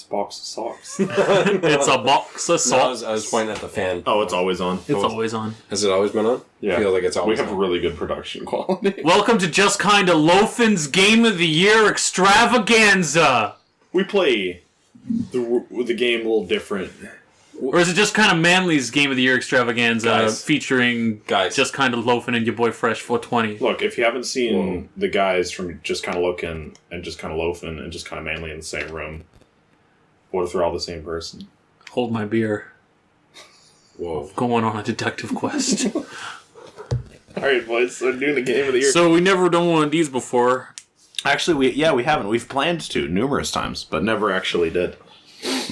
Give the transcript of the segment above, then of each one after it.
box of socks. It's a box of socks. I was pointing at the fan. Oh, it's always on. It's always on. Has it always been on? Yeah. I feel like it's always We have on. really good production quality. Welcome to Just Kinda Loafin's Game of the Year Extravaganza. We play the game a little different. Or is it just kind of Manly's Game of the Year Extravaganza Guys. featuring Just Kinda Loafin and your boy Fresh 420? Look, if you haven't seen the guys from Just Kinda Looking and Just Kinda Loafin and Just Kinda Manly in the same room, what if they're all the same person? Hold my beer. Whoa. Going on a detective quest. Alright, boys, so we're doing the Game of the Year. So we never done one of these before. Actually, we haven't. We've planned to numerous times, but never actually did.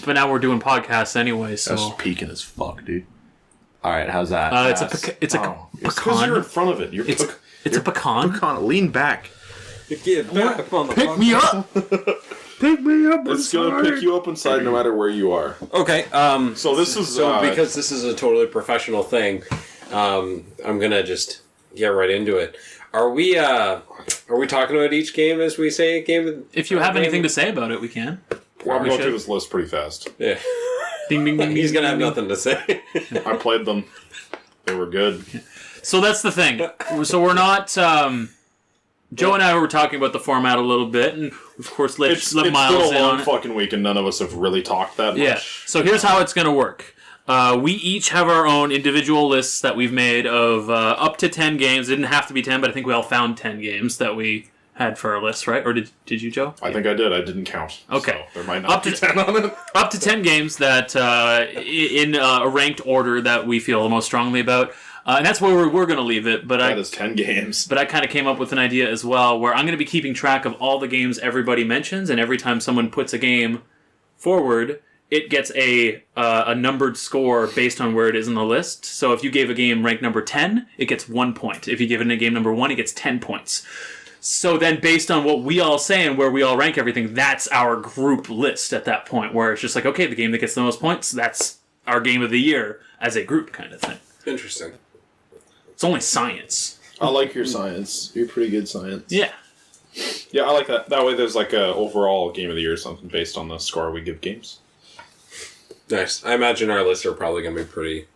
But now we're doing podcasts anyway, so... That's peaking as fuck, dude. Alright, how's that? It's a It's because pecan. you're in front of it. It's a pecan. Pecan. Lean back. Get back on the Pick me up! Pick me up It's gonna pick you up inside no matter where you are. Okay, So this is... because this is a totally professional thing, I'm gonna just get right into it. Are we talking about each game as we say game? If you have anything to say about it, we can. I'm going through this list pretty fast. Yeah. Ding, ding, ding, He's ding, gonna have ding, nothing to say. I played them. They were good. So that's the thing. So we're not... Joe and I were talking about the format a little bit, and of course let It's Miles been in a on long it. fucking week, and none of us have really talked that much. Yeah. So here's how it's going to work. We each have our own individual lists that we've made of up to 10 games. It didn't have to be 10, but I think we all found 10 games that we had for our list, right? Or did you, Joe? I think I did. I didn't count. Okay. So there might not be 10 on it. Up to 10 games that in a ranked order that we feel most strongly about. And that's where we're going to leave it. But That is 10 games. But I kind of came up with an idea as well where I'm going to be keeping track of all the games everybody mentions, and every time someone puts a game forward, it gets a numbered score based on where it is in the list. So if you gave a game rank number 10, it gets 1 point. If you give it a game number 1, it gets 10 points. So then based on what we all say and where we all rank everything, that's our group list at that point, where it's just like, okay, the game that gets the most points, that's our game of the year as a group kind of thing. Interesting. It's only science. I like your science. You're pretty good science. Yeah. Yeah, I like that. That way there's like a overall game of the year or something based on the score we give games. Nice. I imagine our lists are probably going to be pretty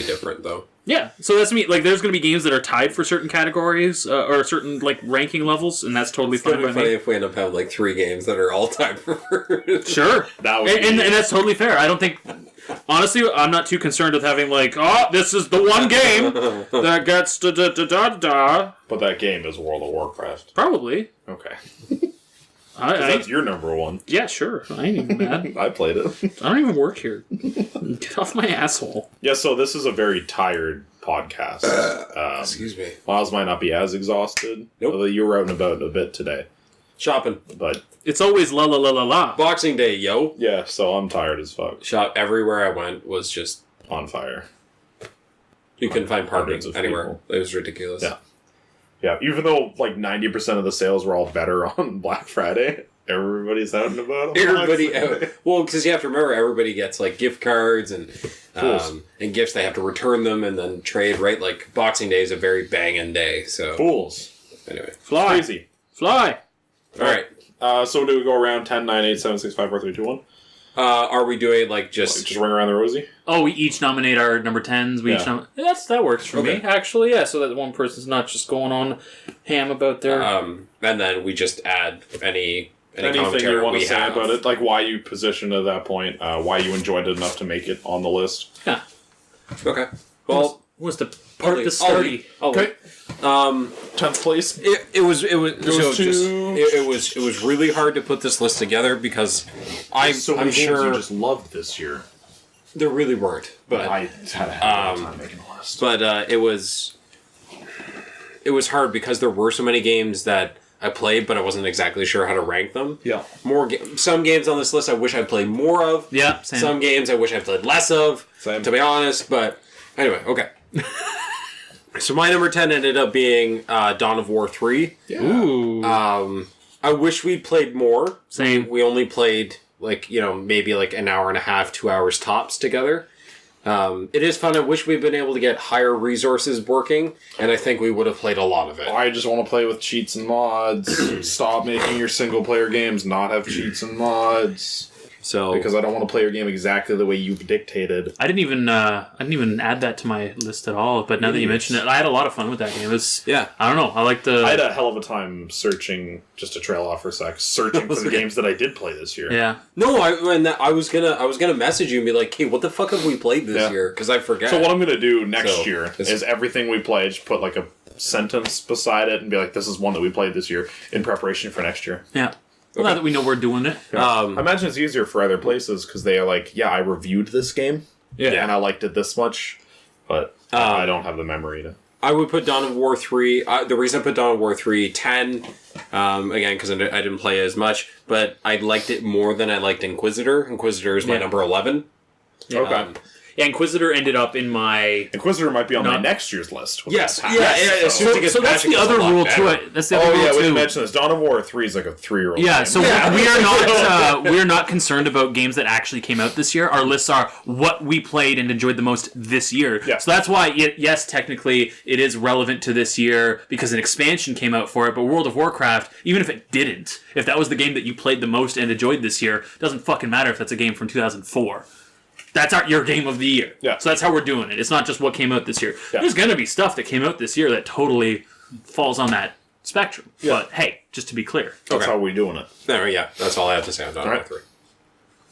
different, though. Yeah, so that's me. Like, there's going to be games that are tied for certain categories or certain like ranking levels, and that's totally It's going fine to by be funny me. if we end up having like 3 games that are all tied for first. Sure, That would and be- that's totally fair. I don't think, honestly, I'm not too concerned with having like, oh, this is the one game that gets da. But that game is World of Warcraft. Probably. Okay. I That's your number one. yeah, sure. I ain't even mad. I played it. I don't even work here. Get off my asshole. Yeah, so this is a very tired podcast. Excuse me. Miles might not be as exhausted. Nope. Although you were out and about a bit today. Shopping. But It's always la la la la la. Boxing Day, yo. yeah, so I'm tired as fuck. Shop everywhere I went was just... On fire. You couldn't find parking Hundreds of anywhere. people. It was ridiculous. Yeah. Yeah, even though like 90% of the sales were all better on Black Friday, everybody's out and about. on Everybody, Black Friday. well, because you have to remember, everybody gets like gift cards and Fools. gifts. They have to return them and then trade. Right, like Boxing Day is a very banging day. So Fools. anyway, Fly. Crazy. Fly. all right. So do we go around 10, 9, 8, 7, 6, 5, 4, 3, 2, 1? Are we doing like just? Just ring around the rosy? Oh, we each nominate our number 10s. We each that works for me, Okay. actually. Yeah, so that one person's not just going on ham about their... and then we just add any Anything commentary you want we to say have about it? Like why you positioned at that point, why you enjoyed it enough to make it on the list. yeah. Okay. Well, Who wants to part I'll this leave. sturdy? I'll leave. 10th place? It was so to- just it was really hard to put this list together because I'm games sure you just loved this year. there really weren't, but I had a hell of a time making a list. but it was hard because there were so many games that I played, but I wasn't exactly sure how to rank them. Yeah. Some games on this list I wish I'd played more of. Yeah, same. Some games I wish I played less of. Same. To be honest, but anyway, okay. So my number 10 ended up being Dawn of War 3. Yeah. Ooh. I wish we'd played more. Same. We only played maybe like an hour and a half, 2 hours tops together. It is fun. I wish we'd been able to get higher resources working, and I think we would have played a lot of it. I just want to play with cheats and mods. Stop making your single player games not have cheats and mods. So because I don't want to play your game exactly the way you've dictated. I didn't even add that to my list at all. But now that you mention it, I had a lot of fun with that game. It was, I don't know. I like the. I had a hell of a time searching. Just to trail off for a sec, searching for the games that I did play this year. Yeah. No, I was gonna message you and be like, hey, what the fuck have we played this year? Because I forget. So what I'm gonna do next year is everything we play, just put like a sentence beside it and be like, this is one that we played this year in preparation for next year. Yeah. Well, now that we know we're doing it. Yeah. I imagine it's easier for other places because they are like, I reviewed this game. Yeah. And I liked it this much. But I don't have the memory to... I would put Dawn of War 3... the reason I put Dawn of War 3 10, again, because I didn't play as much, but I liked it more than I liked Inquisitor. Inquisitor is my number 11. Yeah. Okay. Yeah, Inquisitor ended up in my... Inquisitor might be on my next year's list. Yes. So that's the other rule to it. That's the other rule we too. didn't mention this. Dawn of War 3 is like a 3-year-old Yeah, game. so we are not concerned about games that actually came out this year. Our lists are what we played and enjoyed the most this year. Yeah. So that's why, yes, technically it is relevant to this year because an expansion came out for it, but World of Warcraft, even if it didn't, if that was the game that you played the most and enjoyed this year, it doesn't fucking matter if that's a game from 2004. That's your game of the year. Yeah. So that's how we're doing it. It's not just what came out this year. Yeah. There's going to be stuff that came out this year that totally falls on that spectrum. Yeah. But hey, just to be clear. That's how we're doing it. Yeah, that's all I have to say on Dawn of War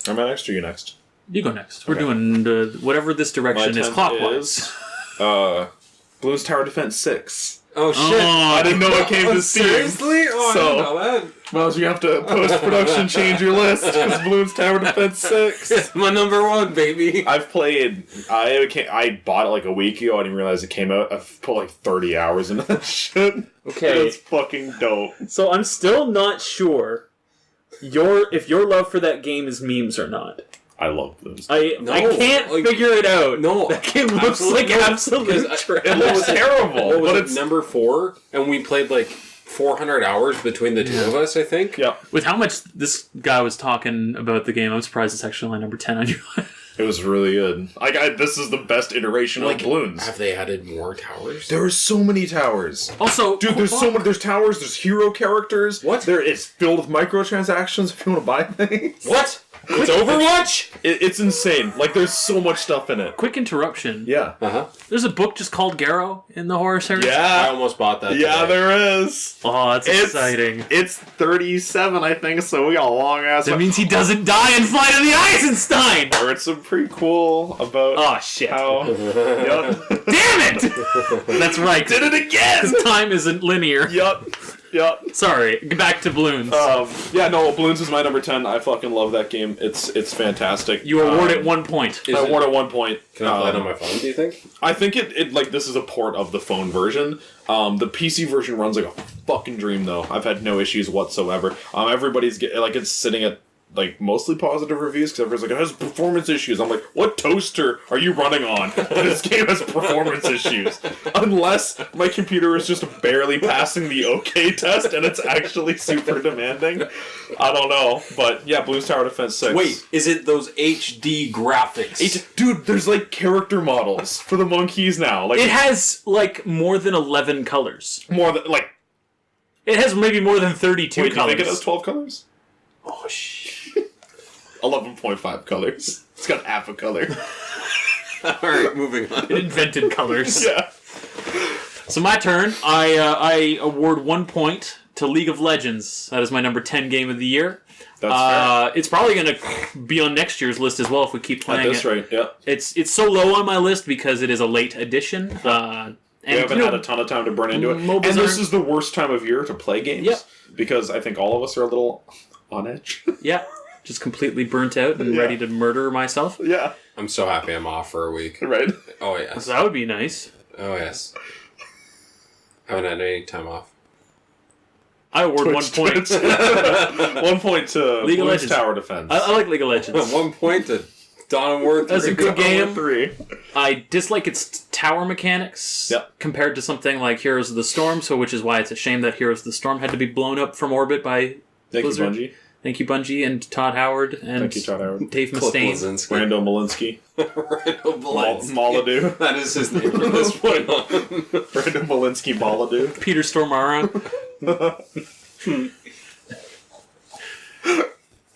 3. Am I next or you next? You go next. We're doing whatever this direction is clockwise. Blues Tower Defense 6. Oh, shit. I didn't know it came to Steam. Seriously? Oh, I didn't know that. Well, you have to post-production change your list because Bloons Tower Defense 6. It's my number 1, baby. I've played... I bought it like a week ago. I didn't realize it came out. I've put like 30 hours into that shit. Okay. It's fucking dope. So I'm still not sure if your love for that game is memes or not. I love Bloons. I can't figure it out. No. That game looks like absolute trash. It looks terrible. But it's number 4, and we played like 400 hours between the two of us, I think. Yeah. With how much this guy was talking about the game, I'm surprised it's actually only number 10 on your list. It was really good. This is the best iteration of Bloons. Have they added more towers? There are so many towers. Also, dude, there's so many. There's towers. There's hero characters. What? It's filled with microtransactions if you want to buy things. What? It's Overwatch? It's insane. Like, there's so much stuff in it. Quick interruption. Yeah. There's a book just called Garrow in the horror series. Yeah. I almost bought that Yeah, today. there is. Oh, that's exciting. It's 37, I think, so we got a long ass. That means he doesn't die and fly to the Eisenstein! Or it's a prequel about Oh, shit. how... Yup. Damn it! That's right. Did it again! Because time isn't linear. Yup. Sorry, back to Bloons. Bloons is my number 10. I fucking love that game. It's fantastic. You award it 1 point. I award it 1 point. Can I play it on my phone, do you think? I think it like this is a port of the phone version. The PC version runs like a fucking dream though. I've had no issues whatsoever. Everybody's it's sitting at like mostly positive reviews because everyone's like, it has performance issues. I'm like, what toaster are you running on? This game has performance issues. Unless my computer is just barely passing the OK test and it's actually super demanding. I don't know. But yeah, Bloons Tower Defense 6. Wait, is it those HD graphics? Dude, there's like character models for the monkeys now. Like It has like more than 11 colors. more than like. It has maybe more than 32 Wait, do you colors. think it has 12 colors? Oh, shit. 11.5 colors. It's got half a color. Alright, moving on. It invented colors. Yeah. So my turn. I award 1 point to League of Legends. That is my number 10 game of the year. That's fair. It's probably going to be on next year's list as well if we keep playing At this rate, yeah. It's so low on my list because it is a late edition. And We haven't had a ton of time to burn into it. And this is the worst time of year to play games. Yep. Because I think all of us are a little on edge. Yeah. Just completely burnt out and ready to murder myself. Yeah. I'm so happy I'm off for a week. Right. Oh, yes. So that would be nice. Oh, yes. Haven't had any time off. I award 1 point. 1 point to League of Bloons Legends. Tower Defense. I like League of Legends. 1 point to Dawn of War 3. That's a good game. 3. I dislike its tower mechanics compared to something like Heroes of the Storm, which is why it's a shame that Heroes of the Storm had to be blown up from orbit by Blizzard. Bungie. Thank you, Bungie, and Todd Howard, and Thank you, Todd Howard. Dave Cliff Mustaine. Blazinski. Rando Malinsky. Randall Blazinski. Maladou. That is his name from this point on. Rando Malinsky Maladou. Peter Stormare.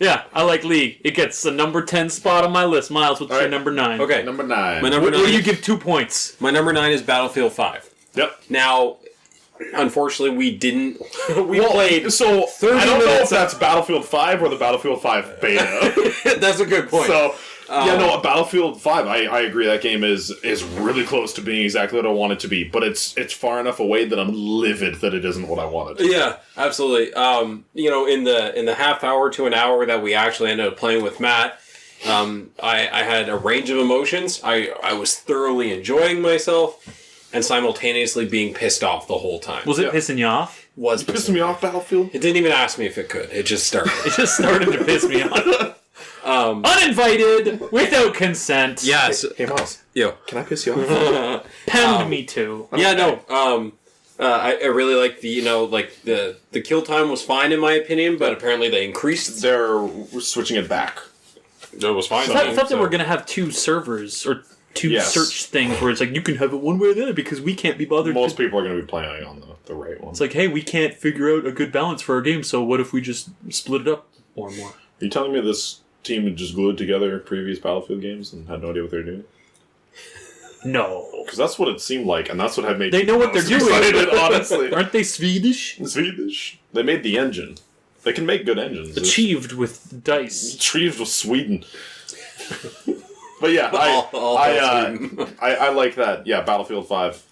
Yeah, I like League. It gets the number 10 spot on my list. Miles, what's your number 9? Okay. Number 9. My number What 9. do you give 2 points? My number 9 is Battlefield 5. Yep. Now, unfortunately, we didn't. We played. So 30 I don't know if minutes. that's Battlefield 5 or the Battlefield 5 beta. That's a good point. So Battlefield 5. I agree. That game is really close to being exactly what I want it to be, but it's far enough away that I'm livid that it isn't what I wanted. Yeah, absolutely. In the half hour to an hour that we actually ended up playing with Matt, I had a range of emotions. I was thoroughly enjoying myself and simultaneously being pissed off the whole time. Was it pissing you off? Was Pissing me off, Battlefield. It didn't even ask me if it could. It just started. It just started to piss me off. Uninvited, without consent. Yes. Hey, Miles. Yo. Can I piss you off? Pound me too. Yeah, no. I really like the kill time was fine in my opinion, but apparently they increased. They're switching it back. It was fine. I thought that we're going to have 2 servers, or 2 search things where it's like, you can have it one way or the other because we can't be bothered. Most people are going to be playing on the right one. It's like, hey, we can't figure out a good balance for our game, so what if we just split it up more and more? Are you telling me this team had just glued together previous Battlefield games and had no idea what they were doing? No. Because that's what it seemed like, and that's what had made They me know what they're most doing. excited, honestly. Aren't they Swedish? Swedish. They made the engine. They can make good engines. Achieved with dice. Achieved with Sweden. But yeah, I like that. Yeah, Battlefield 5.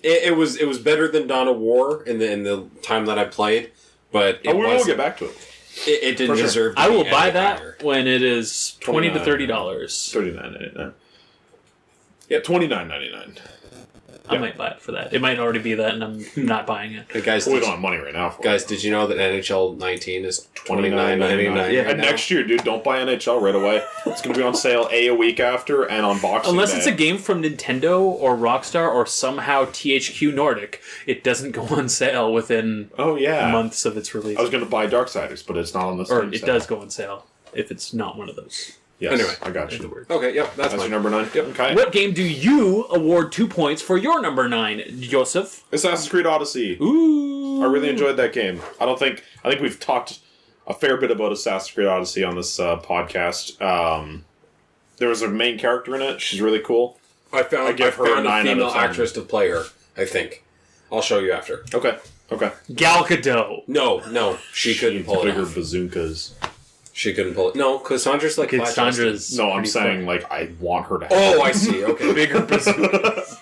It was better than Dawn of War in the time that I played, but We will get back to it. It didn't For sure. deserve. To I will be buy any that higher. when it is $20 to $30. $39.99. Yeah, $29.99. I might buy it for that. It might already be that, and I'm not buying it. Hey, guys, We don't have money right now for guys, did you know that NHL 19 is $29.99. $29.99? And next year, dude, don't buy NHL right away. It's going to be on sale a week after and on Boxing Unless Day. it's a game from Nintendo or Rockstar or somehow THQ Nordic, it doesn't go on sale within months of its release. I was going to buy Darksiders, but it's not on the same Or it sale. does go on sale if it's not one of those. Yes, Anyway. I got you. Okay, yep, that's That's fine. your number 9? Yep. Okay. What game do you award 2 points for your number 9, Joseph? Assassin's Creed Odyssey. Ooh. I really enjoyed that game. I think we've talked a fair bit about Assassin's Creed Odyssey on this podcast. There was a main character in it. She's really cool. I give her a found 9 out a of female 10. actress to play her, I think. I'll show you after. Okay. Gal Gadot. No, she couldn't pull it bigger off. bazookas. She couldn't pull it. No, Cassandra's like Cassandra's No, I'm pretty saying quick. I want her to. Have Oh, I see. Okay, Bigger bazookas.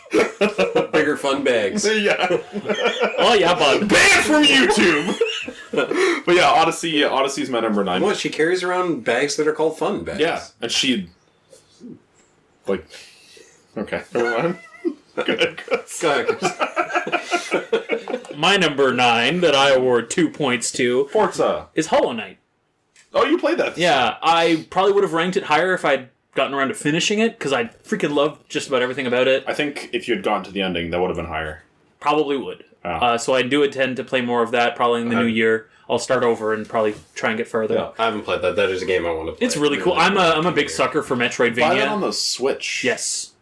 bigger fun bags. Yeah. Oh yeah, bud. Banned from YouTube. But yeah, Odyssey's my number 9. What? She carries around bags that are called fun bags. Yeah, and she okay, never mind. Good. My number 9 that I award 2 points to Forza. is Hollow Knight. Oh, you played that? Yeah, I probably would have ranked it higher if I'd gotten around to finishing it, because I freaking love just about everything about it. I think if you had gotten to the ending, that would have been higher. Probably would. Oh. So I do intend to play more of that probably in the new year. I'll start over and probably try and get further. Yeah. I haven't played that. That is a game I want to play. It's really cool. I'm a big sucker for Metroidvania. Buy that on the Switch. Yes.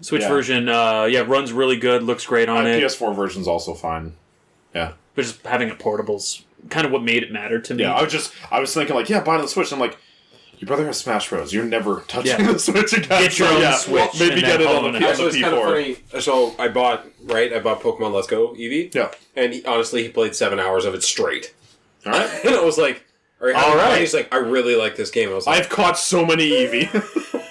Switch Yeah. version, runs really good, looks great on it. PS4 version's also fine. Yeah. But just having it portable's kind of what made it matter to me. Yeah, I was thinking like, yeah, buy it on the Switch. I'm like, your brother has Smash Bros. You're never touching the Switch again. Get your own Switch Maybe and get then it on Hollow the Knight. So it's kind of PS4. funny. So I bought Pokemon Let's Go Eevee. Yeah. And honestly, he played 7 hours of it straight. All right. And I was like, all All right. He's like, I really like this game. I was like, I've caught so many Eevee.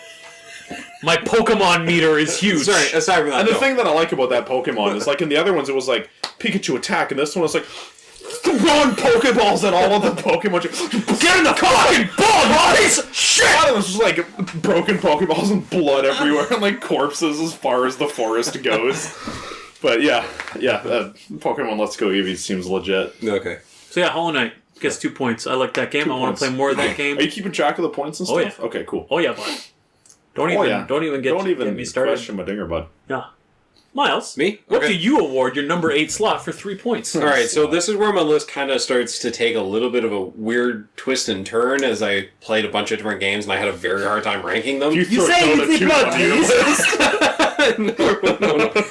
My Pokemon meter is huge. sorry, aside from that. And the no. thing that I like about that Pokemon is, like, in the other ones, it was like Pikachu attack, and this one was like throwing Pokeballs at all of the Pokemon. Get in the fucking ball, guys! Shit! And it was just like broken Pokeballs and blood everywhere, and like corpses as far as the forest goes. But yeah, Pokemon Let's Go Eevee seems legit. Okay. So yeah, Hollow Knight gets 2 points. I like that game. 2 I want points. to play more of that game. Are you keeping track of the points and Oh, stuff? yeah. Okay, cool. Oh yeah, bud. Don't even get me started. question my dinger, bud. Yeah. Miles, Me? what Okay. do you award your number 8 slot for 3 points? All right, so this is where my list kind of starts to take a little bit of a weird twist and turn as I played a bunch of different games and I had a very hard time ranking them. You throw say Dota anything 2 about on your these?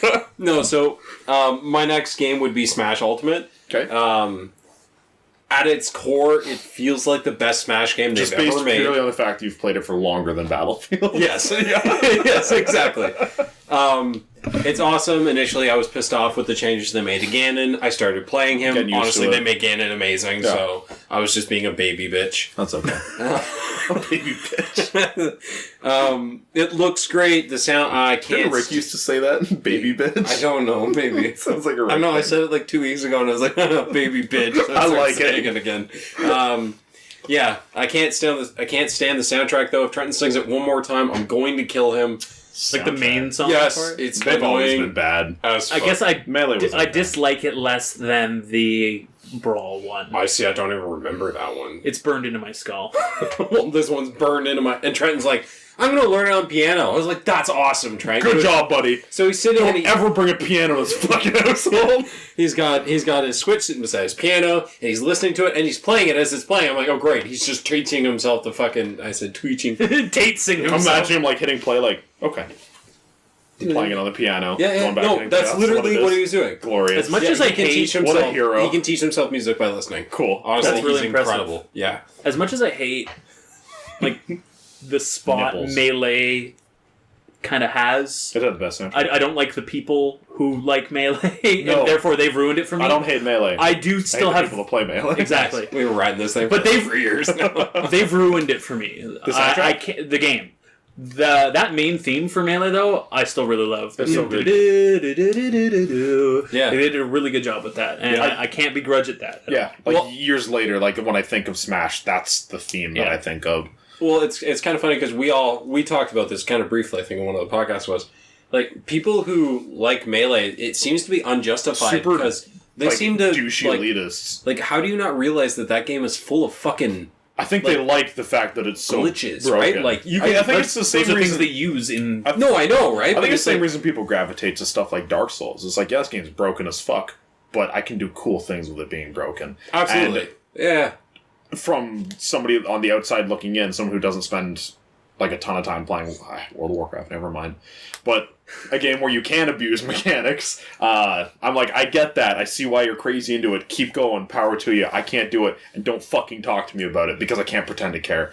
list. No, so my next game would be Smash Ultimate. Okay. at its core, it feels like the best Smash game Just they've based ever made. purely on the fact you've played it for longer than Battlefield. Yes. Yes, exactly. It's awesome. Initially, I was pissed off with the changes they made to Ganon. I started playing him. Getting used Honestly, to it. they made Ganon amazing, so I was just being a baby bitch. That's okay. Baby bitch. It looks great. The sound, I Didn't can't... Rick used to say that? Baby bitch? I don't know, maybe. Sounds like a Rick I know, I thing. said it like 2 weeks ago, and I was like, baby bitch. So I like saying it. again. Yeah, I can't stand the soundtrack though. If Trenton sings it one more time, I'm going to kill him. Like the main song Yes, for it? it's They've always annoying been bad. as I fuck. guess Melee was I okay. dislike it less than the Brawl one. I see. I don't even remember that one. It's burned into my skull. Well, this one's burned into my. And Trenton's like, I'm going to learn it on piano. I was like, that's awesome, Trent. Good job, buddy. So he's sitting and Don't ever bring a piano to this fucking household. he's got his Switch sitting beside his piano, and he's listening to it, and he's playing it as it's playing. I'm like, oh great, he's just teaching himself the fucking. I said teaching. Tatesing I'm himself. imagining him like hitting play, like, okay. Playing it on the piano. Yeah, Going back no, and that's it literally is. what he was doing. Glorious. As much as I he can hate- teach what himself, a hero. He can teach himself music by listening. Cool. Honestly, That's really he's impressive. incredible. Yeah. As much as I hate, like, the spot Nipples. Melee kind of has, It had the best soundtrack. I don't like the people who like Melee, No. and therefore they've ruined it for me. I don't hate Melee. I do I still hate the have... people that play Melee. Exactly. We were riding this thing But for they've- 3 years now. They've ruined it for me. soundtrack? I can't, the game. That main theme for Melee, though, I still really love. It's so good. Yeah. They did a really good job with that, and Yeah. I can't begrudge it that. Yeah, like Well- years later, like when I think of Smash, that's the theme that Yeah. I think of. Well, it's kind of funny because we talked about this kind of briefly. I think in one of the podcasts was like people who like Melee. It seems to be unjustified Super, because they like, seem to douchey like, elitists. like. How do you not realize that game is full of fucking I think they like the fact that it's so glitches, broken. right? Like you I can. think it's the same Those are reason. things they use in... no, I know, right? I But think it's the same like, reason people gravitate to stuff like Dark Souls. It's like, yeah, this game's broken as fuck, but I can do cool things with it being broken. absolutely, yeah. And from somebody on the outside looking in, someone who doesn't spend like a ton of time playing World of Warcraft, never mind. But a game where you can abuse mechanics, I'm like, I get that. I see why you're crazy into it. Keep going. Power to you. I can't do it. And don't fucking talk to me about it because I can't pretend to care.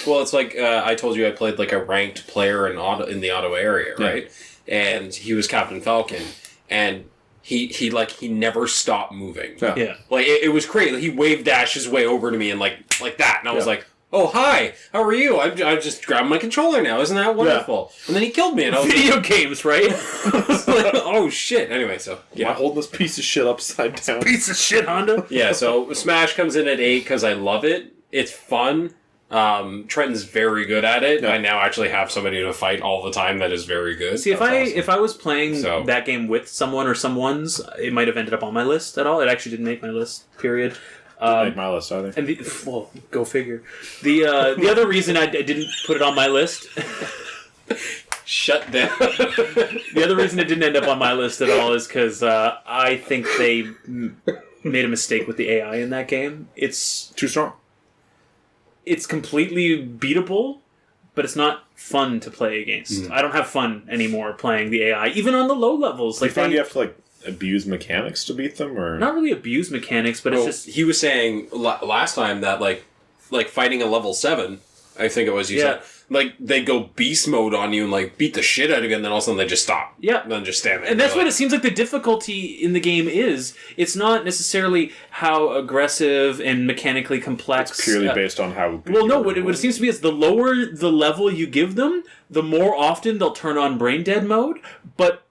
Well, it's like I told you I played like a ranked player in the Ottawa area, right? And he was Captain Falcon, and he never stopped moving. Yeah. Like it was crazy. He wave dashed his way over to me and like that, and I was like, "Oh hi, how are you? I just grabbed my controller now. Isn't that wonderful?" And then he killed me, and I was Video games, right? like, "Oh shit!" Anyway, so Am I yeah, holding this piece of shit upside down? Piece of shit, Honda. yeah. So Smash comes in at 8 because I love it. It's fun. Trenton's very good at it. Yeah. I now actually have somebody to fight all the time that is very good. See, if That's I awesome. if I was playing So- that game with someone or someone's, it might have ended up on my list at all. It actually didn't make my list. Period. Make my list, either. And well, go figure. The other reason I didn't put it on my list, Shut down. the other reason it didn't end up on my list at all is because I think they made a mistake with the AI in that game. It's Too strong. completely beatable, but it's not fun to play against. I don't have fun anymore playing the AI, even on the low levels. Do you Like find they you have to like abuse mechanics to beat them, or not really abuse mechanics, but Well, it's just he was saying last time that like fighting a level 7, I think it was you Yeah. said, like they go beast mode on you and like beat the shit out of you, and then all of a sudden they just stop. Yeah. And then just stand there. And that's You're what it seems like the difficulty in the game is. It's not necessarily how aggressive and mechanically complex. it's purely based on how? good Well, no. you What are. it seems to be is the lower the level you give them, the more often they'll turn on brain dead mode. But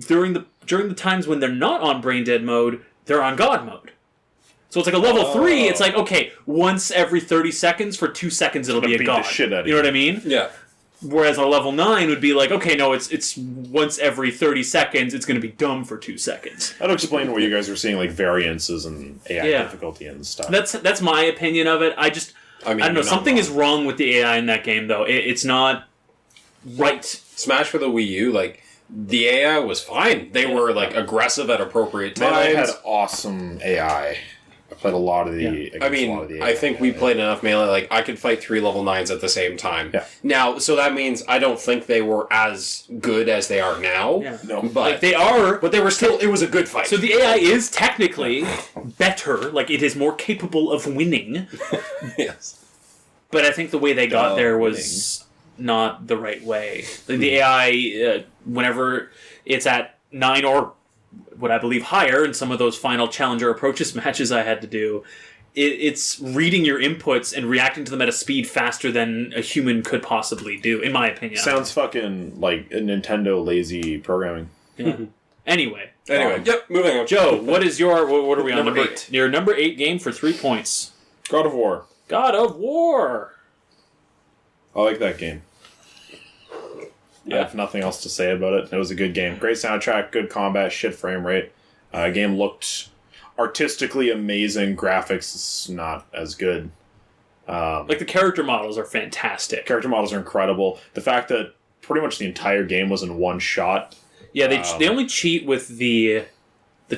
during the times when they're not on brain dead mode, they're on God mode. So it's like a level 3. It's like, okay, once every 30 seconds for 2 seconds it'll gonna be a beat the God. shit out of You know you. what I mean? Yeah. Whereas a level 9 would be like, okay, no, it's once every 30 seconds, it's going to be dumb for 2 seconds. That'll explain where you guys are seeing like variances and AI Yeah. difficulty and stuff. That's my opinion of it. I don't know. you're not Something wrong. is wrong with the AI in that game, though. It's not right. Smash for the Wii U, like the AI was fine. They were like aggressive at appropriate Man, I times. had awesome AI I played a lot of the. Yeah. I mean, I think we played enough Melee. Like, I could fight 3 level 9s at the same time. Yeah. Now, so that means I don't think they were as good as they are now. Yeah. No. But Like, they are... But they were still... It was a good fight. So the AI is technically better. Like, it is more capable of winning. yes. But I think the way they got there was not the right way. The AI, whenever it's at 9 or what I believe higher in some of those final challenger approaches matches I had to do, it's reading your inputs and reacting to them at a speed faster than a human could possibly do, in my opinion. Sounds fucking like a Nintendo lazy programming. Yeah. Anyway, Yep, moving on. Joe, what is your... What are we on? Number 8. Your number 8 game for 3 points. God of War. God of War! I like that game. I have nothing else to say about it. It was a good game. Great soundtrack, good combat, shit frame rate. Game looked artistically amazing. Graphics is not as good. Like, the character models are fantastic. Character models are incredible. The fact that pretty much the entire game was in one shot. Yeah, they only cheat with the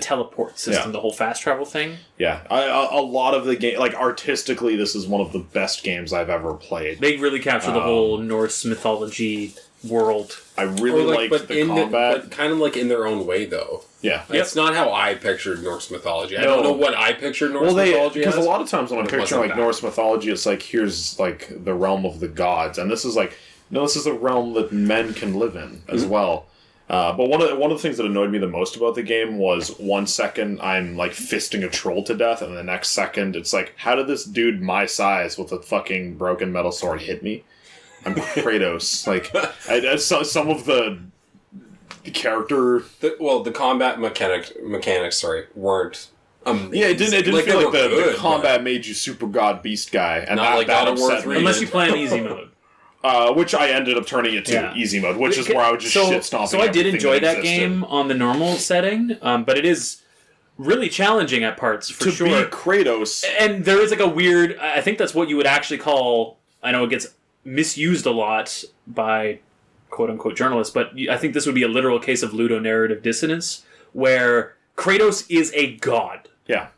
teleport system, the whole fast travel thing. Yeah, a lot of the game, like artistically, this is one of the best games I've ever played. They really capture the whole Norse mythology world. I really liked the combat. But kind of like in their own way, though. Yeah. That's not how I pictured Norse mythology. I don't know what I pictured Norse mythology as. Because a lot of times when I'm picturing like that. Norse mythology, it's like, here's like the realm of the gods. And this is like, no, this is a realm that men can live in as well. But one of the things that annoyed me the most about the game was 1 second I'm like fisting a troll to death, and the next second it's like, how did this dude my size with a fucking broken metal sword hit me? I'm Kratos. Like, some of the character. The combat mechanics, weren't. Yeah, it didn't like feel like the good, combat made you super god beast guy, and not like God of War 3. Unless you play on easy mode. Which I ended up turning it to easy mode, which is where I would just shit stomping. So I did enjoy that existed. game on the normal setting, but it is really challenging at parts, for sure. To be Kratos. And there is like a weird... I think that's what you would actually call... I know it gets misused a lot by quote-unquote journalists, but I think this would be a literal case of ludonarrative dissonance, where Kratos is a god. Yeah.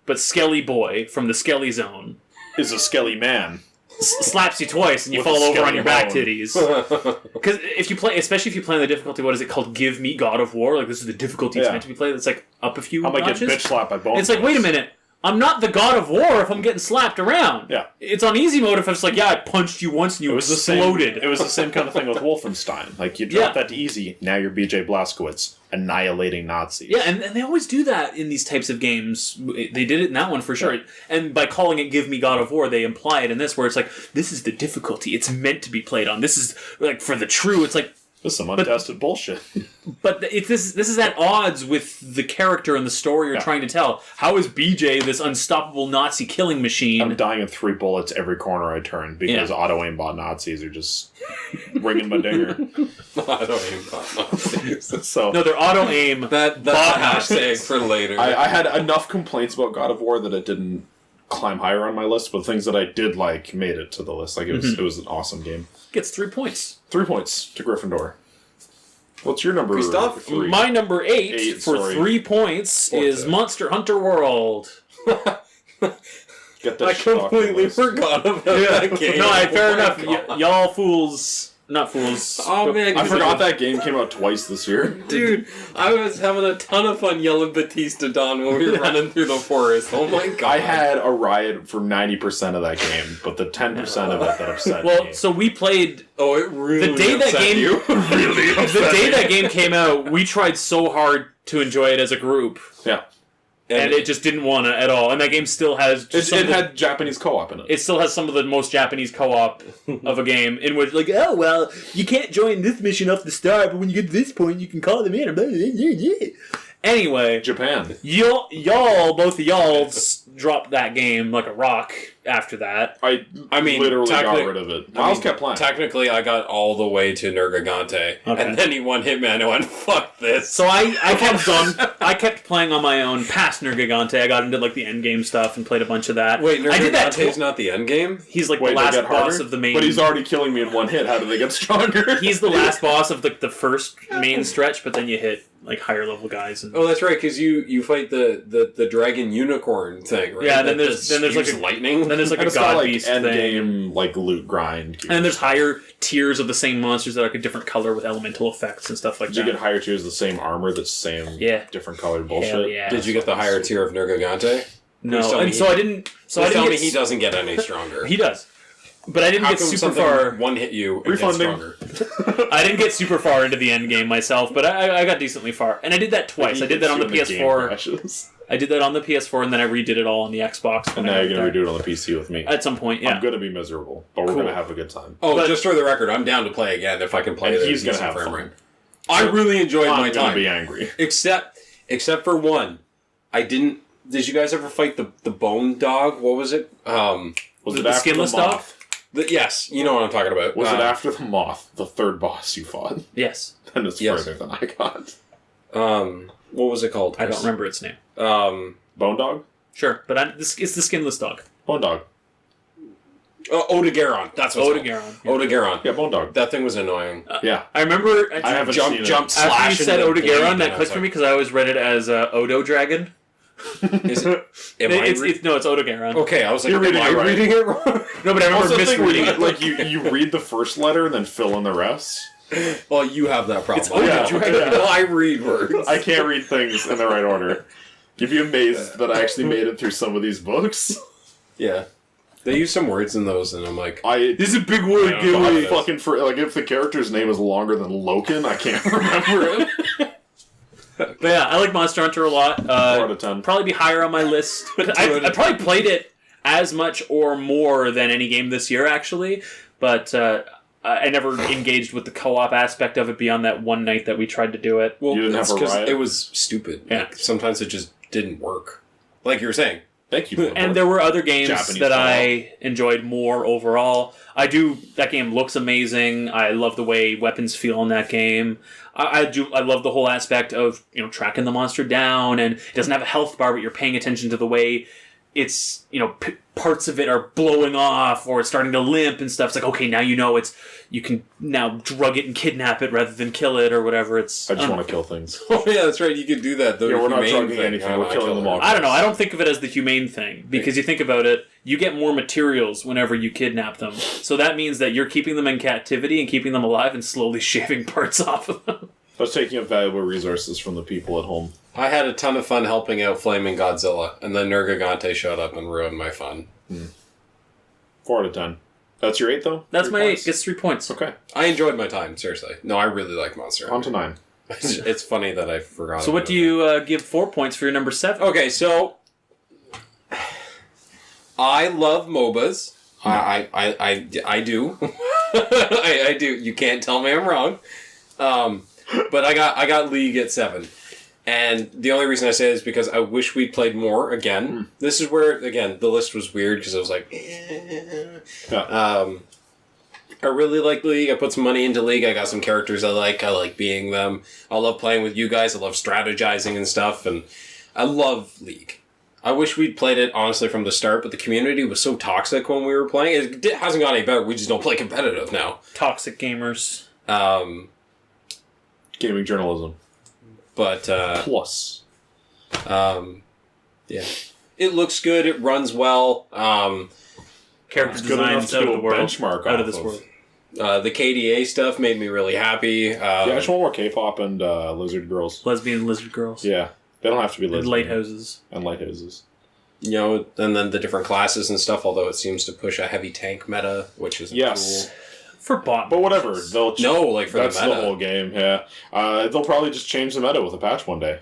But Skelly Boy from the Skelly Zone is a Skelly man. Slaps you twice and you With fall a over on skelly your back bone. titties. Because if you play, especially if you play on the difficulty, what is it called? Give me God of War. Like, this is the difficulty it's meant to be played. It's like up a few I might notches. get bitch slapped by bones. It's like, wait a minute. I'm not the God of War if I'm getting slapped around. Yeah. It's on easy mode if it's like, yeah, I punched you once and you exploded. It was the same kind of thing with Wolfenstein. Like, you drop that to easy, now you're BJ Blazkowicz, annihilating Nazis. Yeah, and they always do that in these types of games. They did it in that one for sure. Yeah. And by calling it Give Me God of War, they imply it in this, where it's like, this is the difficulty. It's meant to be played on. This is, like, for the true. It's like... This is some untested bullshit. But this is at odds with the character and the story you're trying to tell. How is BJ this unstoppable Nazi killing machine? I'm dying of 3 bullets every corner I turn because auto-aimbot Nazis are just ringing my dinger. Auto-aimbot Nazis. So, no, they're auto-aim. That's a hashtag for later. I had enough complaints about God of War that it didn't climb higher on my list, but things that I did like made it to the list. Like, it was an awesome game. Gets 3 points. 3 points to Gryffindor. What's your number? Gustav? 3? My number 8 for 3 points is Monster Hunter World. Get that I shit off your completely list. forgot about that game. No, fair enough. God. Y'all fools. Not fools. Oh, man. I forgot that game came out twice this year. Dude, I was having a ton of fun yelling Batista Don when we were running through the forest. Oh my god. I had a riot for 90% of that game, but the 10% of it that upset me. Well, so we played... Oh, it really The day that upset game... you. really The day that game came out, we tried so hard to enjoy it as a group. Yeah. And it just didn't want to at all. And that game still has... It had Japanese co-op in it. It still has some of the most Japanese co-op of a game, in which, like, oh, well, you can't join this mission off the start, but when you get to this point, you can call them in. Anyway, Japan. both of y'all dropped that game like a rock after that. I mean, literally got rid of it. Miles kept playing. Technically, I got all the way to Nergigante, and then he won Hitman, and I went, fuck this. So I kept playing on my own past Nergigante. I got into like the end game stuff and played a bunch of that. Wait, I did that Nergigante's not the end game? He's like the last boss of the main... But he's already killing me in one hit. How do they get stronger? He's the last boss of the first main stretch, but then you hit like higher level guys. And, Oh, that's right, because you fight the dragon unicorn thing, right? Yeah, and then there's like lightning. Then there's like And a it's got, god like, beast end thing. game, like, loot grind. And then there's higher tiers of the same monsters that are like a different color with elemental effects and stuff like Did you that. get higher tiers of the same armor that's same different colored bullshit? Hell yeah. Did you get the higher tier of Nergigante? No, and so I didn't. So I Tell didn't me get. he doesn't get any stronger. He does, but I didn't How get come super something far. one hit you and Refunding. gets stronger? I didn't get super far into the end game myself, but I got decently far, and I did that twice. I did that on the PS4. I did that on the PS4, and then I redid it all on the Xbox. And now you're going to redo it on the PC with me. At some point, yeah. I'm going to be miserable, but we're going to have a good time. Oh, But- just for the record, I'm down to play again if I can play And it. he's going gonna to have fun. I really enjoyed my I'm going to time. be angry. Except for one. I didn't... Did you guys ever fight the bone dog? What was it? Was it the after skinless the dog? moth? Yes, you know what I'm talking about. Was it after the moth, the third boss you fought? Yes. Then it's Yes. further than I got. What was it called? I don't remember its name. Bone dog? Sure, but it's the skinless dog. Bone dog. Odegaron. That's what it's Odegaron. called. Odegaron. Yeah, bone dog. That thing was annoying. Yeah. I remember. I haven't Jump, seen jump, it. slash. After you said into the blade, Odegaron, and that I clicked was for me like, because I always read it as Odo Dragon. Is it? No, it's Odegaron. Okay, I was like, You're reading am I it right. reading it wrong? No, but I remember Also, the thing where misreading you, it. like, you read the first letter and then fill in the rest. Well, you have that problem. It's Odegaron. Yeah. Well, I read words. I can't read things in the right order. You'd be amazed that I actually made it through some of these books. Yeah. They use some words in those, and I'm like, This is a big word, I don't know. I'm fucking like if the character's name is longer than Loken, I can't remember it. But yeah, I like Monster Hunter a lot. 4 out of 10. Probably be higher on my list. But I probably played it as much or more than any game this year, actually. But I never engaged with the co-op aspect of it beyond that one night that we tried to do it. well, You didn't have it's a 'cause riot? it was stupid. Yeah. Like, sometimes it just didn't work. Like you were saying. Thank you. For the And book. there were other games Japanese that co-op. I enjoyed more overall. That game looks amazing. I love the way weapons feel in that game. I love the whole aspect of tracking the monster down, and it doesn't have a health bar, but you're paying attention to the way it's parts of it are blowing off or it's starting to limp and stuff. It's like, okay, now you can now drug it and kidnap it rather than kill it or whatever. It's I just want to kill things. Oh, yeah, that's right. You could do that. Yeah, we're not drugging anything. We're killing them all. I don't know. I don't think of it as the humane thing because you think about it, you get more materials whenever you kidnap them. So that means that you're keeping them in captivity and keeping them alive and slowly shaving parts off of them. That's taking up valuable resources from the people at home. I had a ton of fun helping out Flaming Godzilla, and then Nergigante showed up and ruined my fun. 4 out of 10. That's your 8, though? That's 3 my 8. points? Gets 3 points. Okay. I enjoyed my time, seriously. No, I really like Monster On to Hunter. 9. It's funny that I forgot. So what about do you give 4 points for your number 7? Okay, so I love MOBAs. I do. I do. You can't tell me I'm wrong. But I got League at 7. And the only reason I say it is because I wish we'd played more again. This is where, again, the list was weird because I was like, Yeah. I really like League. I put some money into League. I got some characters I like being them. I love playing with you guys. I love strategizing and stuff. And I love League. I wish we'd played it, honestly, from the start, but the community was so toxic when we were playing. It hasn't got any better. We just don't play competitive now. Toxic gamers. Gaming journalism. But, Plus. yeah. It looks good. It runs well. Character It's good enough designs to out do of a the world. benchmark Out off of this of. world. The KDA stuff made me really happy. Yeah, I just want more K-pop and lizard girls. Lesbian lizard girls. Yeah. They don't have to be And lesbian. lighthouses. And lighthouses. You know, and then the different classes and stuff, although it seems to push a heavy tank meta, which is Yes. For bot. But whatever. They'll No, like for the that's meta. the whole game, yeah. They'll probly just change the meta with a patch one day.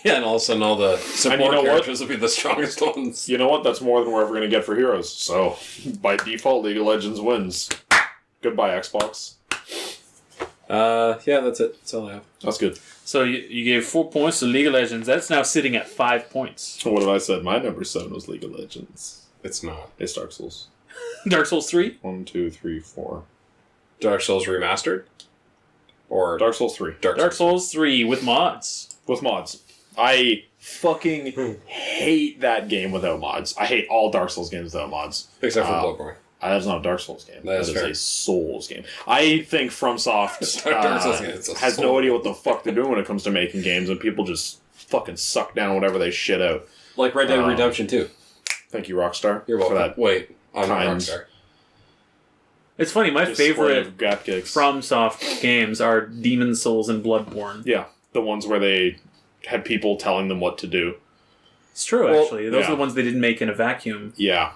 yeah, and all of a sudden all the support know what? characters will be the strongest ones. You know what? That's more than we're ever going to get for heroes. So, by default, League of Legends wins. Goodbye, Xbox. Yeah, that's it. That's all I have. That's good. So you gave 4 points to League of Legends. That's now sitting at 5 points. What have I said? My number 7 was League of Legends. It's not. It's Dark Souls. Dark Souls 3? 1, 2, 3, 4. Dark Souls Remastered? Or Dark Souls 3. Dark Souls 3 with mods. With mods. I fucking hate that game without mods. I hate all Dark Souls games without mods. Except for Bloodborne. That's not a Dark Souls game. That is fair. a Souls game. I think FromSoft It's not a Dark Souls game, it's a has Soul. no idea what the fuck they're doing when it comes to making games, and people just fucking suck down whatever they shit out. Like Red Dead Redemption 2. Thank you, Rockstar. You're welcome. For that Wait, I'm not kind Rockstar. It's funny, my display favorite of gap kicks. FromSoft games are Demon's Souls and Bloodborne. Yeah, the ones where they had people telling them what to do. It's true, Well, actually. Those are the ones they didn't make in a vacuum. Yeah,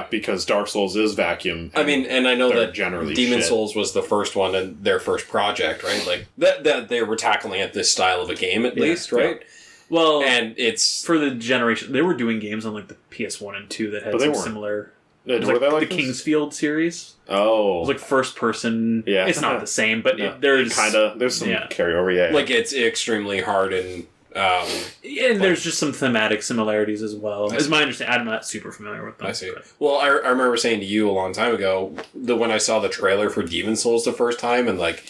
because Dark Souls is vacuum. I mean, and I know they're that generally Demon's shit. Souls was the first one and their first project, right? Like that they were tackling at this style of a game at least, right? Well, And it's for the generation, they were doing games on like the PS1 and 2 that had But they some weren't. similar. Were It was they like like the this? Kingsfield series. It Oh, was like first person. Yeah. It's not the same, but no, there's kind of. There's some yeah. carryover. Yeah, like it's extremely hard and and there's just some thematic similarities as well. Is my understanding. I'm not super familiar with them. I see. but- Well, I remember saying to you a long time ago when I saw the trailer for Demon's Souls the first time, and like,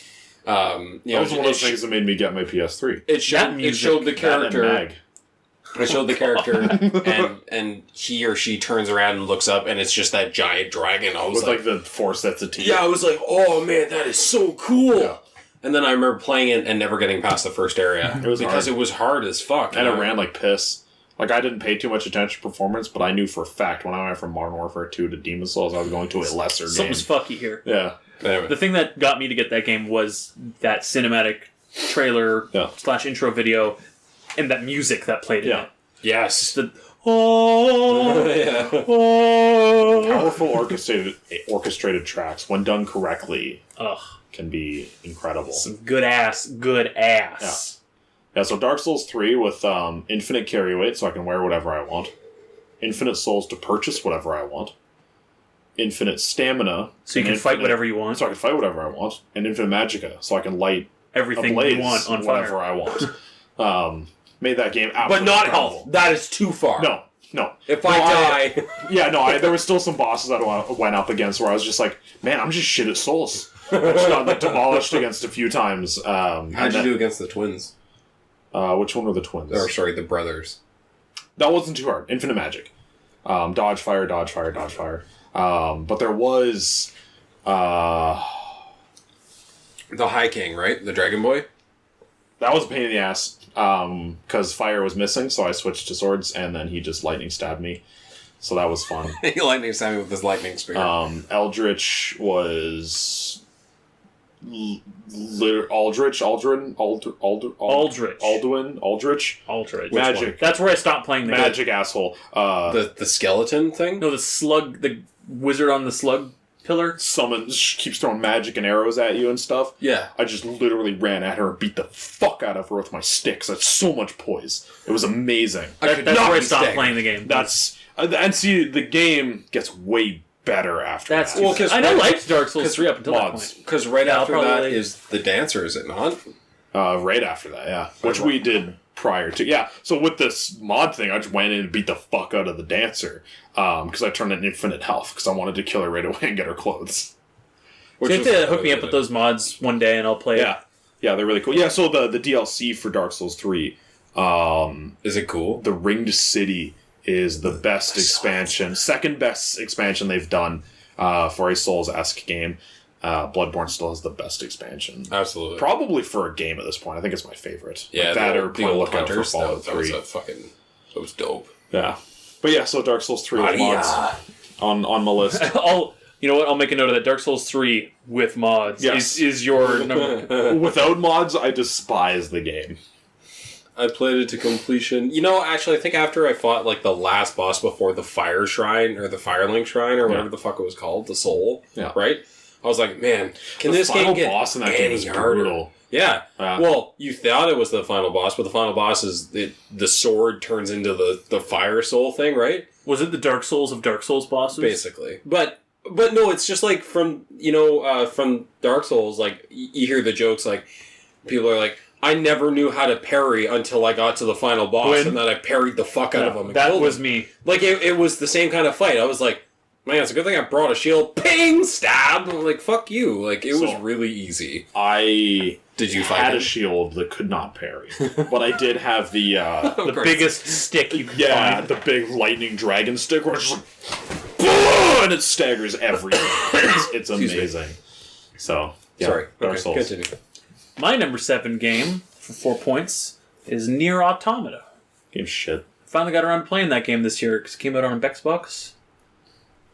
you that know, was one of those things that made me get my PS3. It showed the That and character. Mag. It showed the character, and he or she turns around and looks up, and it's just that giant dragon. I was With like the four sets of teeth. yeah, I was like, oh man, that is so cool. Yeah. And then I remember playing it and never getting past the first area. It was because hard. it was hard as fuck. And you it know? ran like piss. Like, I didn't pay too much attention to performance, but I knew for a fact when I went from Modern Warfare 2 to Demon's Souls, I was going to a lesser game. Something's fucky here. Yeah. Anyway. The thing that got me to get that game was that cinematic trailer Yeah. / intro video and that music that played in Yeah. it. Yes. The oh, Yeah. oh. Powerful orchestrated tracks, when done correctly, Ugh, can be incredible. some good ass. Yeah, so Dark Souls 3 with infinite carry weight, so I can wear whatever I want. Infinite souls to purchase whatever I want. Infinite stamina. So you and can fight infinite- whatever you want. So I can fight whatever I want. And infinite magicka, so I can light Everything a blaze you want on whatever fire. I want. Made that game But absolutely not incredible. health. That is too far. No. If No, I die... Yeah, no, there were still some bosses that I went up against where I was just like, man, I'm just shit at souls. I just got like, demolished against a few times. How'd you do against the twins? Which one were the twins? Or, sorry, the brothers. That wasn't too hard. Infinite magic. Dodge, fire, dodge, fire, dodge, fire. But there was... The High King, right? The Dragon Boy? that was a pain in the ass. Because fire was missing, so I switched to swords, and then he just lightning stabbed me. So that was fun. He lightning stabbed me with his lightning spear. Eldritch was... Aldrich. Aldrich. Magic. That's where I stopped playing the Magic asshole. the skeleton thing? No, the wizard on the slug pillar. Keeps throwing magic and arrows at you and stuff. Yeah. I just literally ran at her and beat the fuck out of her with my sticks. That's so much poise. It was amazing. could That's not where I be stopped staying. playing the game. And see, the game gets way better after That's that. Well, 'cause I liked Dark Souls 3 up until that mods. point. Because right Yeah, I'll after that probably- is the dancer, is it not? Right after that, yeah. Which we did prior to. Yeah, so with this mod thing, I just went in and beat the fuck out of the dancer. Because I turned in infinite health, because I wanted to kill her right away and get her clothes. So you have to hook me up with those mods one day and I'll play it. Yeah, they're really cool. Yeah, so the DLC for Dark Souls 3, Is it cool? the Ringed City is the best expansion, second best expansion they've done for a Souls-esque game. Bloodborne still has the best expansion. Absolutely. Probably for a game at this point. I think it's my favorite. Yeah, Like that the or old, the probably old look out for Hunters. Fallout That was 3. that was dope. Yeah. But yeah, so Dark Souls 3 with mods on my list. You know what? I'll make a note of that. Dark Souls 3 with mods Yes. is your number. Without mods, I despise the game. I played it to completion. You know, actually, I think after I fought like the last boss before the Fire Shrine or the Firelink Shrine or whatever the fuck it was called, the Soul. Yeah. Right. I was like, man, can The this final game get boss in that any game is harder? brutal. Yeah. Yeah. Well, you thought it was the final boss, but the final boss is the sword turns into the Fire Soul thing, right? Was it the Dark Souls of Dark Souls bosses? Basically, but no, it's just like from Dark Souls. Like you hear the jokes, like people are like, I never knew how to parry until I got to the final boss, and then I parried the fuck out of him. And That killed was him. me. Like it was the same kind of fight. I was like, man, it's a good thing I brought a shield. Ping, stab. I'm like, fuck you. Like it was really easy. Did you fight had him? a shield that could not parry, but I did have the The biggest stick you could yeah, find. the big lightning dragon stick where it's just like, and it staggers everything. It's amazing. So, yeah. Sorry. Dark Okay, Souls. continue. My number 7 game for 4 points is Nier Automata. Game shit. Finally got around to playing that game this year because it came out on Xbox.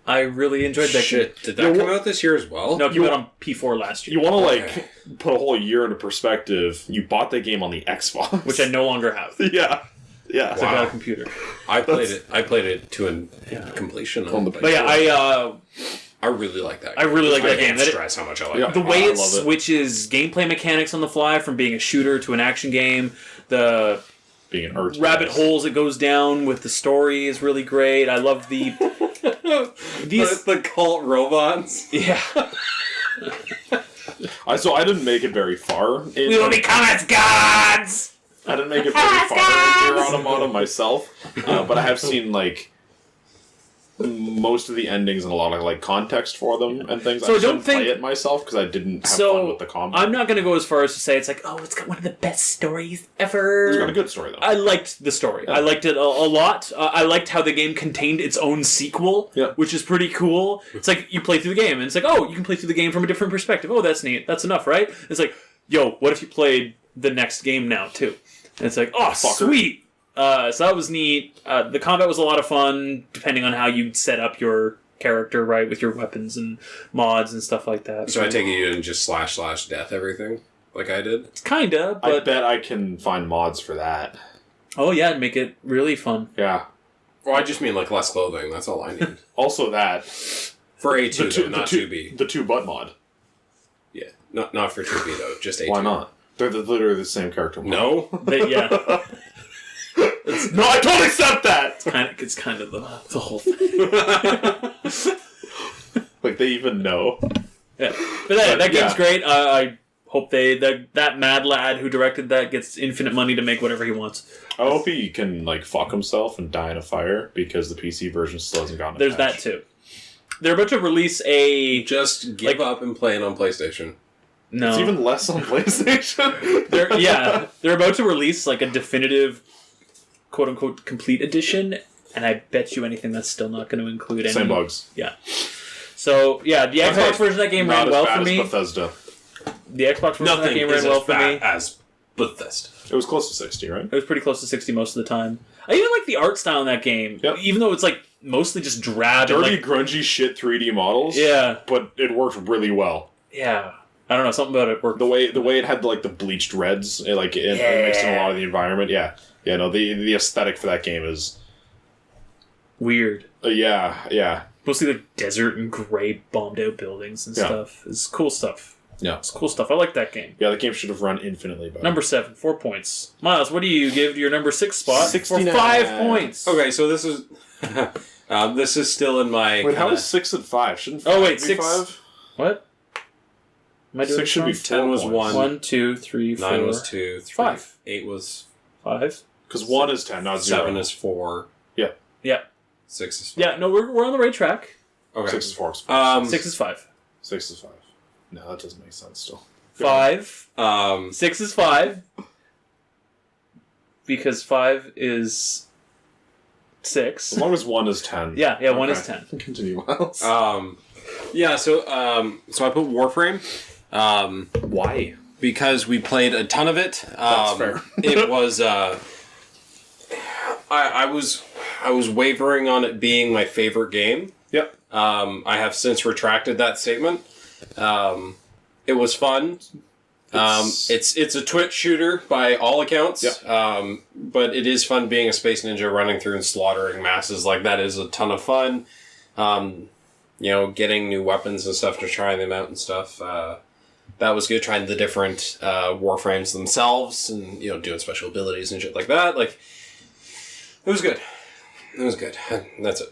I really enjoyed that game. Did that come out this year as well? No, it came out on P4 last year. You want to, put a whole year into perspective. You bought the game on the Xbox. Which I no longer have. Yeah. Yeah. I got a computer. I played it to completion. On the But yeah, I really like that game. I really like that I game. can't stress how much I like Yeah. that The game. way I it love it. switches gameplay mechanics on the fly from being a shooter to an action game, the Being an Earth rabbit holes it goes down with the story is really great. I love the the cult robots. yeah. So I didn't make it very far. We will become as gods. I didn't make it very far in Nier Automata myself, but I have seen most of the endings and a lot of context for them and things. So I I don't didn't think- play it myself because I didn't have fun with the combat. I'm not going to go as far as to say it's it's got one of the best stories ever. It's got a good story though. I liked the story. Yeah. I liked it a lot. I liked how the game contained its own sequel, Yeah. which is pretty cool. It's like you play through the game, and it's like, oh, you can play through the game from a different perspective. Oh, that's neat. That's enough, right? It's like, yo, what if you played the next game now, too? And it's like, oh, Fucker. sweet. So that was neat. The combat was a lot of fun, depending on how you set up your character, right, with your weapons and mods and stuff like that. So I take it you didn't just slash death everything like I did? Kinda, I but... bet I can find mods for that. Oh, yeah, and make it really fun. Yeah. Well, I just mean less clothing. That's all I need. Also that For A2, though, not 2B. The 2-butt mod. Yeah, not for 2B, though. Just A2. Why not? They're literally the same character mod. No? But, yeah. No, I don't accept that! It's kind of the whole thing. They even know. Yeah. But that game's yeah. great. I hope that mad lad who directed that gets infinite money to make whatever he wants. I hope he can fuck himself and die in a fire because the PC version still hasn't gotten There's that patch. too. They're about to release a... Just give up and play it on PlayStation. No. It's even less on PlayStation. They're about to release a definitive quote-unquote complete edition, and I bet you anything that's still not going to include any... Same bugs. Yeah. So, yeah, the Xbox version of that game ran well for me. Not as bad as Bethesda. The Xbox version of that Nothing game is ran well as for me. bad as Bethesda. It was close to 60, right? It was pretty close to 60 most of the time. I even like the art style in that game, Yep. even though it's mostly just drab. Dirty, and, grungy shit 3D models. Yeah. But it worked really well. Yeah. I don't know, something about it worked. The way it had the bleached reds, it mixed in a lot of the environment. Yeah. Yeah, no, the aesthetic for that game is... Weird. Yeah. Mostly desert and gray bombed out buildings and stuff. It's cool stuff. Yeah. It's cool stuff. I like that game. Yeah, the game should have run infinitely better. Number 7, 4 points. Miles, what do you give to your number 6 spot? 69. For 5 points. Okay, so this is... this is still in my... Wait, how is 6 and 5? Shouldn't 6. be 5? What? Am I doing 6 should be wrong? 4 10 was points. 1. 1, 2, 3, 4. 9 was 2. 3, 5. 8 was... 5. Because 1 is 10, not 0. 7 is 4. Yeah. Yeah. 6 is 5. Yeah, no, we're on the right track. Okay. 6 is 4. 6 is 5. 6 is 5. No, that doesn't make sense still. 5. 6 6 is 5. Because 5 is 6. As long as 1 is 10. Yeah, 1 is 10. Continue, Miles. yeah, so I put Warframe. Why? Because we played a ton of it. That's fair. It was I was wavering on it being my favorite game. Yep. I have since retracted that statement. It was fun. It's a twitch shooter by all accounts. Yep. But it is fun being a space ninja running through and slaughtering masses. That is a ton of fun. Getting new weapons and stuff to try them out and stuff. That was good. Trying the different warframes themselves and doing special abilities and shit like that. It was good. It was good. That's it.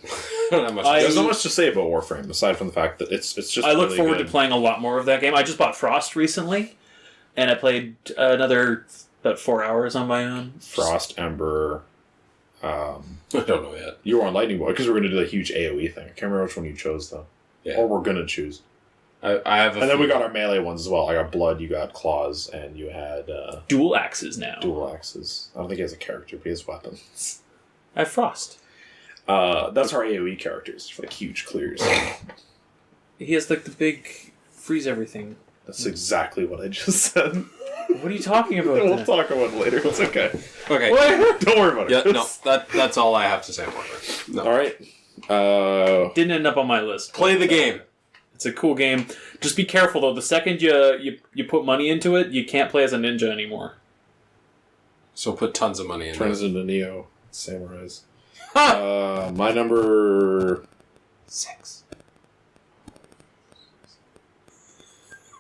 Not much. There's not much to say about Warframe aside from the fact that it's just. I look really forward good. to playing a lot more of that game. I just bought Frost recently, and I played another about 4 hours on my own. Frost, Ember. I don't know yet. You were on Lightning Boy because we were going to do the huge AoE thing. I can't remember which one you chose though. Yeah. Or we're going to choose. I have. And then we got our melee ones as well. I got Blood, you got Claws, and you had Dual axes now. dual axes. I don't think he has a character, but he has weapons. I have Frost. That's our AoE characters, for like huge clears. He has like the big freeze everything. That's exactly what I just said. What are you talking about? We'll then? talk about it later. It's okay. Okay. What? Don't worry about it. Yeah, no, that's all I have to say about it. No. All right. Didn't end up on my list. Play the game. It's a cool game. Just be careful though. The second you put money into it, you can't play as a ninja anymore. So put tons of money in Turns it. into Neo Samurais. My number 6.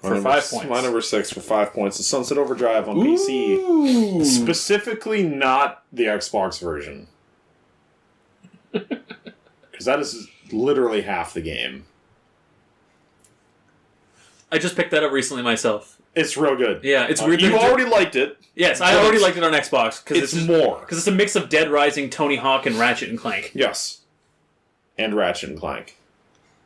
For 5 points. My number 6 for 5 points is Sunset Overdrive on PC. Specifically not the Xbox version. Because that is literally half the game. I just picked that up recently myself. It's real good. Yeah, it's weird. You already liked it. Yes, I already liked it on Xbox. It's more. Because it's a mix of Dead Rising, Tony Hawk, and Ratchet and Clank. Yes. And Ratchet and Clank.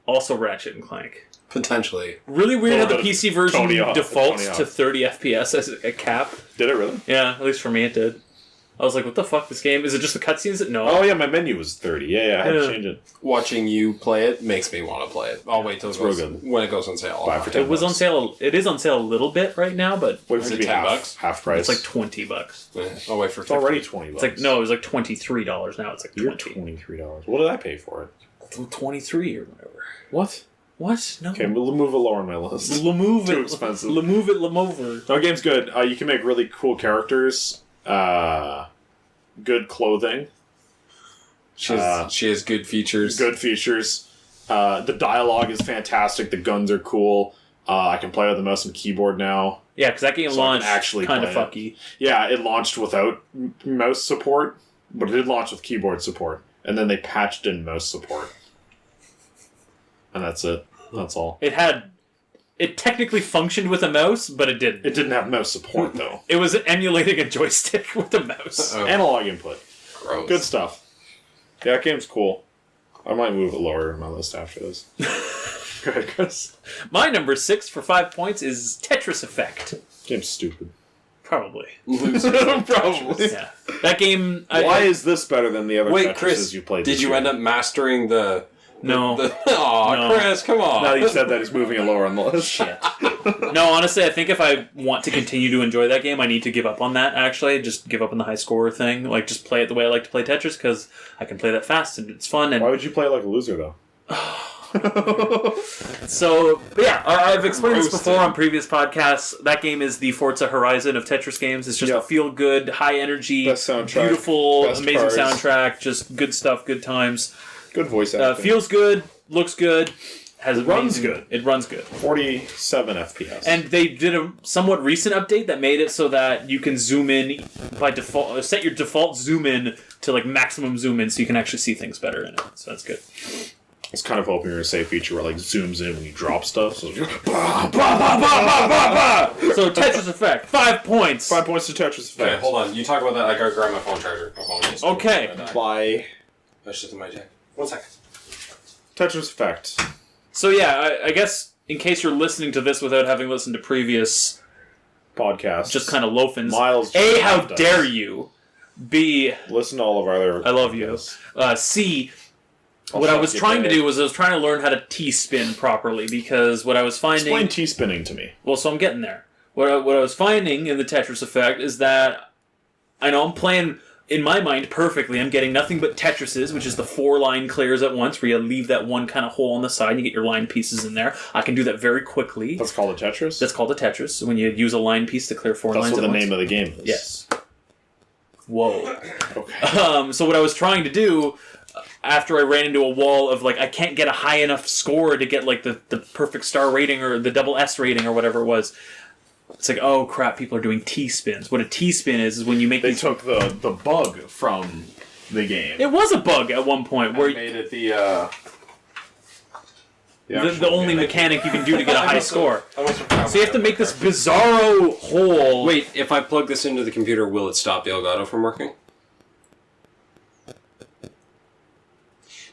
Also Ratchet and Clank. Potentially. Really weird how the Tony PC version Hawk, defaults Tony to Hawk. 30 FPS as a cap. Did it really? Yeah, at least for me it did. I was like, what the fuck, this game? Is it just the cutscenes? No. Oh yeah, my menu was 30. Yeah, I had to change it. Watching you play it makes me want to play it. I'll wait till real good. when it goes on sale. Buy for 10 It was on bucks. sale. It is on sale a little bit right now, but Wait Is for it it to be 10 half, bucks? half price. it's like $20. I'll wait for It's already 20 bucks. It's like, no, it was like $23 now. It's like You're 20. $23. What did I pay for it? 23 or whatever. What? What? No. Okay, we'll move it lower on my list. Lemove Too it. expensive. Lemove it. Lemover. No, game's good. You can make really cool characters. Good clothing. She has good features. Good features. The dialogue is fantastic. The guns are cool. I can play with the mouse and keyboard now. Yeah, because that game So I can launched actually kind of play it. fucky. Yeah, it launched without mouse support, but it did launch with keyboard support. And then they patched in mouse support. And that's it. That's all. It technically functioned with a mouse, but it didn't. It didn't have mouse support, though. It was emulating a joystick with a mouse. Oh. Analog input. Gross. Good stuff. Yeah, that game's cool. I might move it lower in my list after this. Go ahead, Chris. My number 6 for 5 points is Tetris Effect. Game's stupid. Probably. Probably. Yeah. That game... Why is this better than the other Wait, Tetrises Chris, you played did this you year? end up mastering the... No. Aw, No. Chris, come on. Now that you said that, he's moving it lower on the list. Shit. No, honestly, I think if I want to continue to enjoy that game, I need to give up on that, actually. Just give up on the high score thing. Like, just play it the way I like to play Tetris, because I can play that fast, and it's fun. And Why would you play like a loser, though? So, but yeah, I've explained this Roasted. before on previous podcasts. That game is the Forza Horizon of Tetris games. It's just Yeah. a feel-good, high-energy, Best soundtrack, beautiful, best amazing cars. soundtrack. Just good stuff, good times. Good voice acting. Feels good, looks good, runs amazing- good. It runs good. 47 FPS. And they did a somewhat recent update that made it so that you can zoom in by default. Set your default zoom in to like maximum zoom in, so you can actually see things better in it. So that's good. I was kind of hoping you were going to say a feature where like zooms in when you drop stuff. So So Tetris Effect, 5 points. 5 points to Tetris Effect. Okay, hold on. You talk about that. I gotta grab my phone charger. My phone is Okay. By That's just in my jacket. 1 second. Tetris Effect. So yeah, I guess in case you're listening to this without having listened to previous, Podcast. just kind of loafins. Miles. A, how does. dare you? B, Listen to all of our other. I love you. C, I'll what I shut was you trying to down. do was I was trying to learn how to T-spin properly, because what I was finding... Explain T-spinning to me. Well, so I'm getting there. What I was finding in the Tetris Effect is that I know I'm playing, in my mind, perfectly. I'm getting nothing but Tetrises, which is the 4 line clears at once, where you leave that one kind of hole on the side and you get your line pieces in there. I can do that very quickly. That's called a Tetris? That's called a Tetris, when you use a line piece to clear 4 That's lines what at the once. name of the game is. Yes. Whoa. Okay. So what I was trying to do, after I ran into a wall of, like, I can't get a high enough score to get, like, the perfect star rating or the double S rating or whatever it was, it's like, oh crap, people are doing T-spins. What a T-spin is when you make They these... took the bug from the game. It was a bug at one point where made it the the only mechanic you can do to get a high score. I must have So you have to make this bizarro hole. Wait, if I plug this into the computer, will it stop the Elgato from working?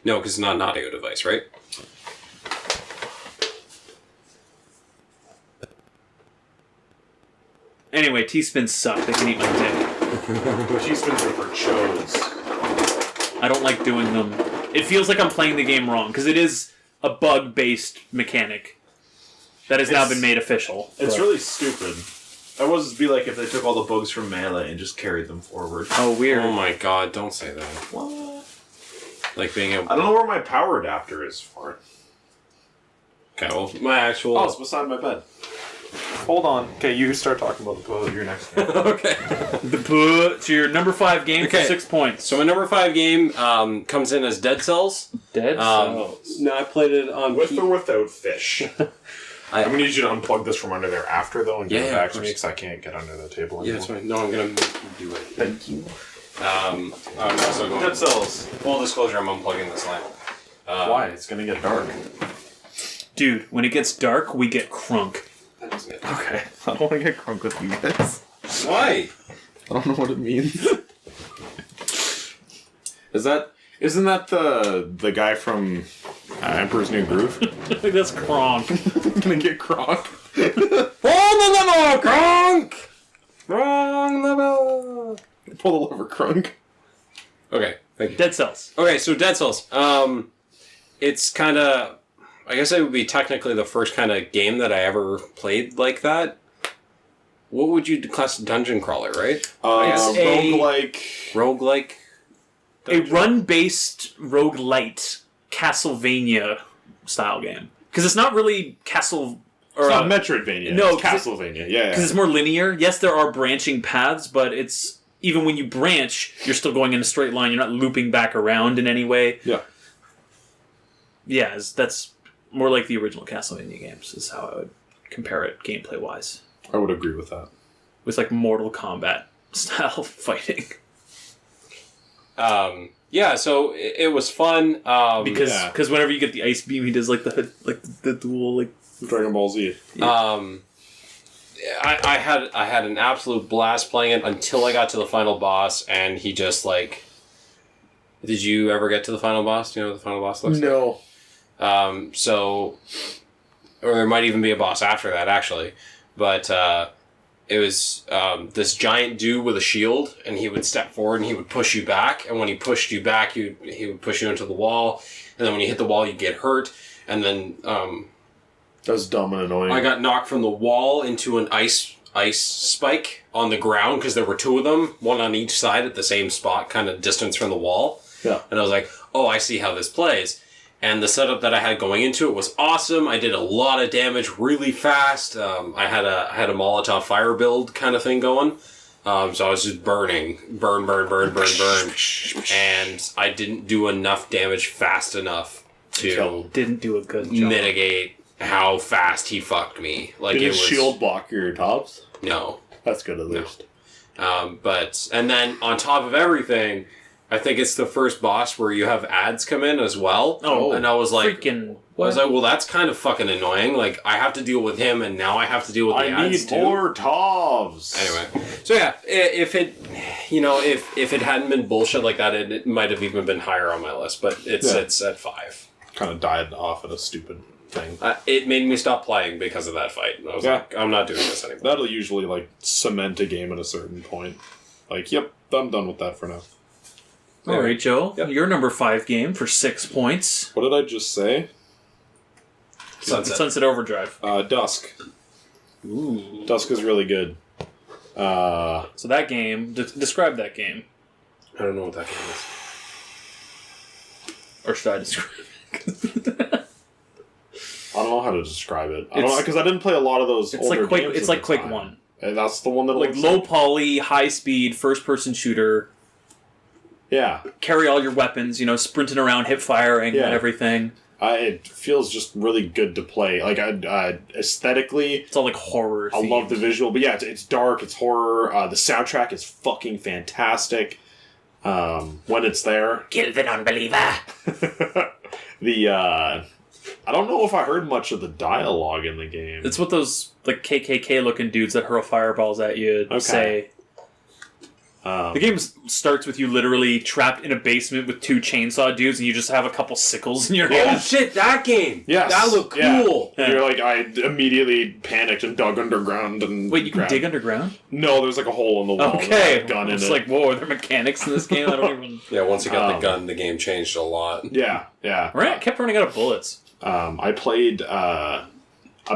No, because it's not an audio device, right? Anyway, T-spins suck. They can eat my dick. T-spins are for shows. I don't like doing them. It feels like I'm playing the game wrong, because it is a bug-based mechanic that has now been made official. It's really stupid. That would just be like if they took all the bugs from Melee and just carried them forward. Oh, weird. Oh my god, don't say that. What? Like being able... I don't know where my power adapter is for it. Okay, well, my actual... Oh, it's beside my bed. Hold on. Okay, you start talking about your next game. Okay. So your number 5 game for 6 points. So my number 5 game comes in as Dead Cells. Dead Cells. No, I played it on... With or without fish? I'm going to need you to unplug this from under there after, though, and give it back to me, because I can't get under the table anymore. Yeah, that's fine. No, I'm going to do it. Thank you. I'm also going... Dead Cells. Full disclosure, I'm unplugging this lamp. Why? It's going to get dark. Dude, when it gets dark, we get crunk. That doesn't get Okay. I don't want to get crunk with you guys. Why? I don't know what it means. Isn't that the guy from Emperor's New Groove? That's Kronk. I'm gonna get Kronk. Wrong level, Kronk! Wrong level! Pull the lever, Kronk. Okay, thank you. Dead Cells. Okay, so Dead Cells. It's kind of... I guess it would be technically the first kind of game that I ever played like that. What would you class dungeon crawler, right? Roguelike. Roguelike? A run-based roguelite Castlevania style game. Because it's not really Castle... It's not Metroidvania. No, it's Castlevania. Yeah. Because it's more linear. Yes, there are branching paths, but it's... Even when you branch, you're still going in a straight line. You're not looping back around in any way. Yeah. Yeah, that's more like the original Castlevania games, is how I would compare it gameplay-wise. I would agree with that. With, like, Mortal Kombat style fighting. Yeah, so it was fun. Because whenever you get the ice beam, he does, like, the dual, like... Dragon Ball Z. I had an absolute blast playing it until I got to the final boss, and he just, like... Did you ever get to the final boss? Do you know what the final boss looks like? No. Or there might even be a boss after that, actually. But it was this giant dude with a shield, and he would step forward and he would push you back. And when he pushed you back, he would push you into the wall. And then when you hit the wall, you'd get hurt. And then that was dumb and annoying. I got knocked from the wall into an ice spike on the ground because there were two of them, one on each side at the same spot, kind of distance from the wall. Yeah. And I was like, oh, I see how this plays. And the setup that I had going into it was awesome. I did a lot of damage really fast. I had a Molotov fire build kind of thing going. So I was just burn. And I didn't do enough damage fast enough to Didn't do a good job. mitigate how fast he fucked me. Like, Did it his was shield block your tops? No. That's good at least. And then on top of everything, I think it's the first boss where you have ads come in as well. Oh, and I was like, freaking... well, that's kind of fucking annoying. Like, I have to deal with him, and now I have to deal with the ads too. I need more Tovs. Anyway, so yeah, if it hadn't been bullshit like that, it might have even been higher on my list. But it's at 5. Kind of died off at a stupid thing. It made me stop playing because of that fight. I was like, I'm not doing this anymore. That'll usually like cement a game at a certain point. Like, yep, I'm done with that for now. All right, Joe. Yep. Your number 5 game for 6 points. What did I just say? Sunset Overdrive. Dusk. Ooh. Dusk is really good. So that game, describe that game. I don't know what that game is. Or should I describe it? I don't know how to describe it. I don't because I didn't play a lot of those older games. It's like Quake 1. And that's the one that like low poly, high speed, first person shooter. Yeah. Carry all your weapons, sprinting around, hip firing and everything. It feels just really good to play. Like, aesthetically... It's all like horror I love the visual. But yeah, it's dark, it's horror. The soundtrack is fucking fantastic. When it's there. Kill the non-believer! I don't know if I heard much of the dialogue in the game. It's what those like KKK looking dudes that hurl fireballs at you say. The game starts with you literally trapped in a basement with 2 chainsaw dudes, and you just have a couple sickles in your hand. Oh shit, that game! Yes. That looked cool! Yeah. You're like, I immediately panicked and dug underground and... Wait, you can dig underground? No, there's like a hole in the wall. Okay. With a gun in It's it. like, whoa, are there mechanics in this game? I don't even... Yeah, once you got the gun, the game changed a lot. Yeah. Right, I kept running out of bullets. I played a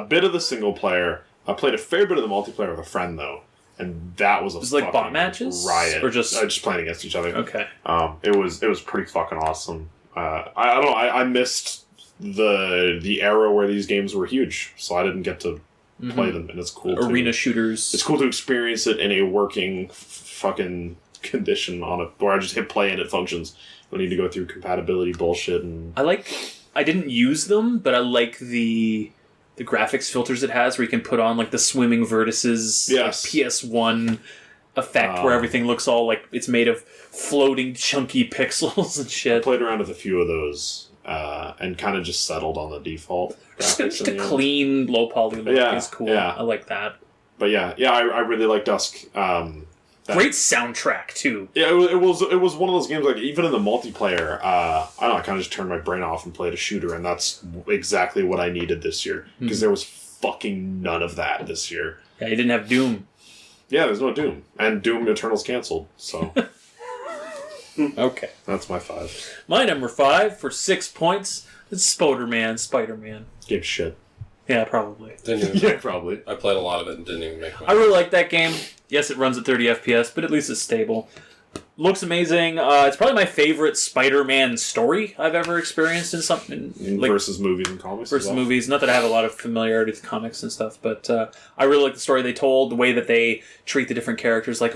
bit of the single player. I played a fair bit of the multiplayer with a friend, though. And that was a Was it like bot matches? riot. Or just playing against each other. Okay. It was pretty fucking awesome. I don't know. I missed the era where these games were huge, so I didn't get to play them, and it's cool. Arena shooters. It's cool to experience it in a working fucking condition on it, where I just hit play and it functions. I don't need to go through compatibility bullshit and. I didn't use them, but I like the graphics filters it has, where you can put on like the swimming vertices, Yes. like PS1 effect, where everything looks all like it's made of floating chunky pixels and I shit. played around with a few of those and kind of just settled on the default graphics. Just in a the end. clean, low poly look is cool. yeah. I like that. But I really like Dusk. Great soundtrack too. Yeah, it was one of those games, like, even in the multiplayer, I don't know, I kind of just turned my brain off and played a shooter, and that's exactly what I needed this year. Because there was fucking none of that this year. Yeah, you didn't have Doom. Yeah, there's no Doom. And Doom Eternal's canceled, so Okay. that's my 5. My number 5 for 6 points is Spider-Man. Game shit. Yeah, probably. Didn't even, Probably. I played a lot of it and didn't even make my... I really like that game. Yes, it runs at 30 FPS, but at least it's stable. Looks amazing. It's probably my favorite Spider-Man story I've ever experienced in something. Like, Versus movies and comics. versus as well. movies. Not that I have a lot of familiarity with comics and stuff, but I really like the story they told, the way that they treat the different characters. Like,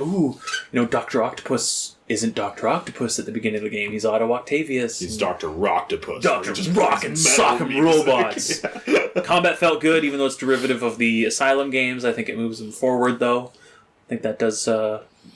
Dr. Octopus isn't Dr. Octopus at the beginning of the game. He's Otto Octavius. He's Dr. Rocktopus. Dr. Just Rock plays and metal Sock'em music. robots. Combat felt good, even though it's derivative of the Asylum games. I think it moves them forward, though. I think that does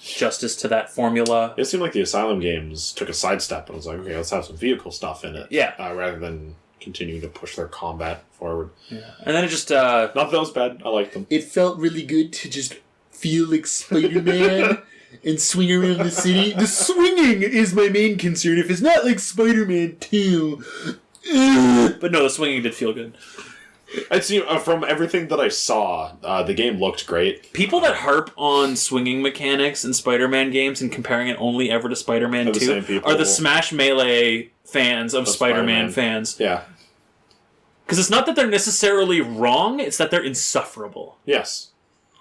justice to that formula. It seemed like the Asylum games took a sidestep and was like, okay, let's have some vehicle stuff in it. Yeah. Rather than continuing to push their combat forward. Yeah. And then it just... Not that it was bad. I liked them. It felt really good to just feel like Spider-Man and swing around the city. The swinging is my main concern. If it's not like Spider-Man 2... But no, the swinging did feel good. I'd see from everything that I saw, the game looked great. People that harp on swinging mechanics in Spider-Man games and comparing it only ever to Spider-Man Are the 2 same people. are the Smash Melee fans of Spider-Man Spider-Man. fans. Yeah. Because it's not that they're necessarily wrong, it's that they're insufferable. Yes.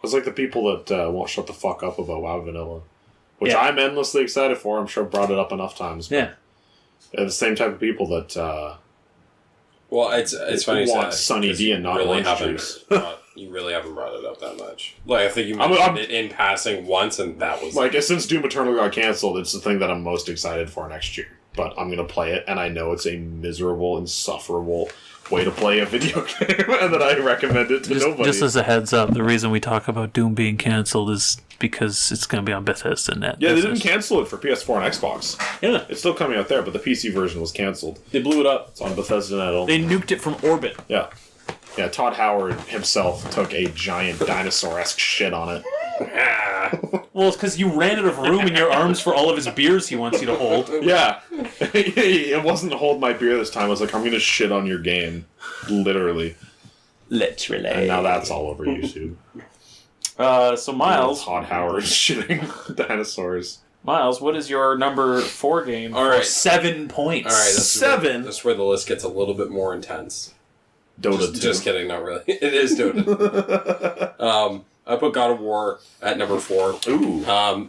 It's like the people that won't shut the fuck up about WoW Vanilla. Which Yeah. I'm endlessly excited for. I'm sure I've brought it up enough times. Yeah. They're the same type of people that... Well, it's funny you say want that, Sunny 'cause D and not you really orange haven't juice. you really haven't brought it up that much. Like, I think you I'm- mentioned it in passing once, and that was Like, since Doom Eternal got canceled, it's the thing that I'm most excited for next year. But I'm going to play it, and I know it's a miserable, insufferable way to play a video game, and that I recommend it to nobody. Just as a heads up, the reason we talk about Doom being cancelled is because it's going to be on Bethesda Net. Yeah, they didn't cancel it for PS4 and Xbox. Yeah, It's still coming out there, but the PC version was canceled. they blew it up. It's on Bethesda Net only. They nuked it from orbit. Yeah. Yeah, Todd Howard himself took a giant dinosaur-esque shit on it. Well, it's because you ran out of room in your arms for all of his beers he wants you to hold. Yeah. It wasn't hold my beer this time. I was like, I'm going to shit on your game. Literally. Literally. And now that's all over YouTube. So Miles, Todd Howard shitting dinosaurs. Miles, what is your number 4 game? All for right. 7 points. all right. That's 7? That's where the list gets a little bit more intense. Dota 2. Just kidding, not really. It is Dota. I put God of War at number 4. Ooh.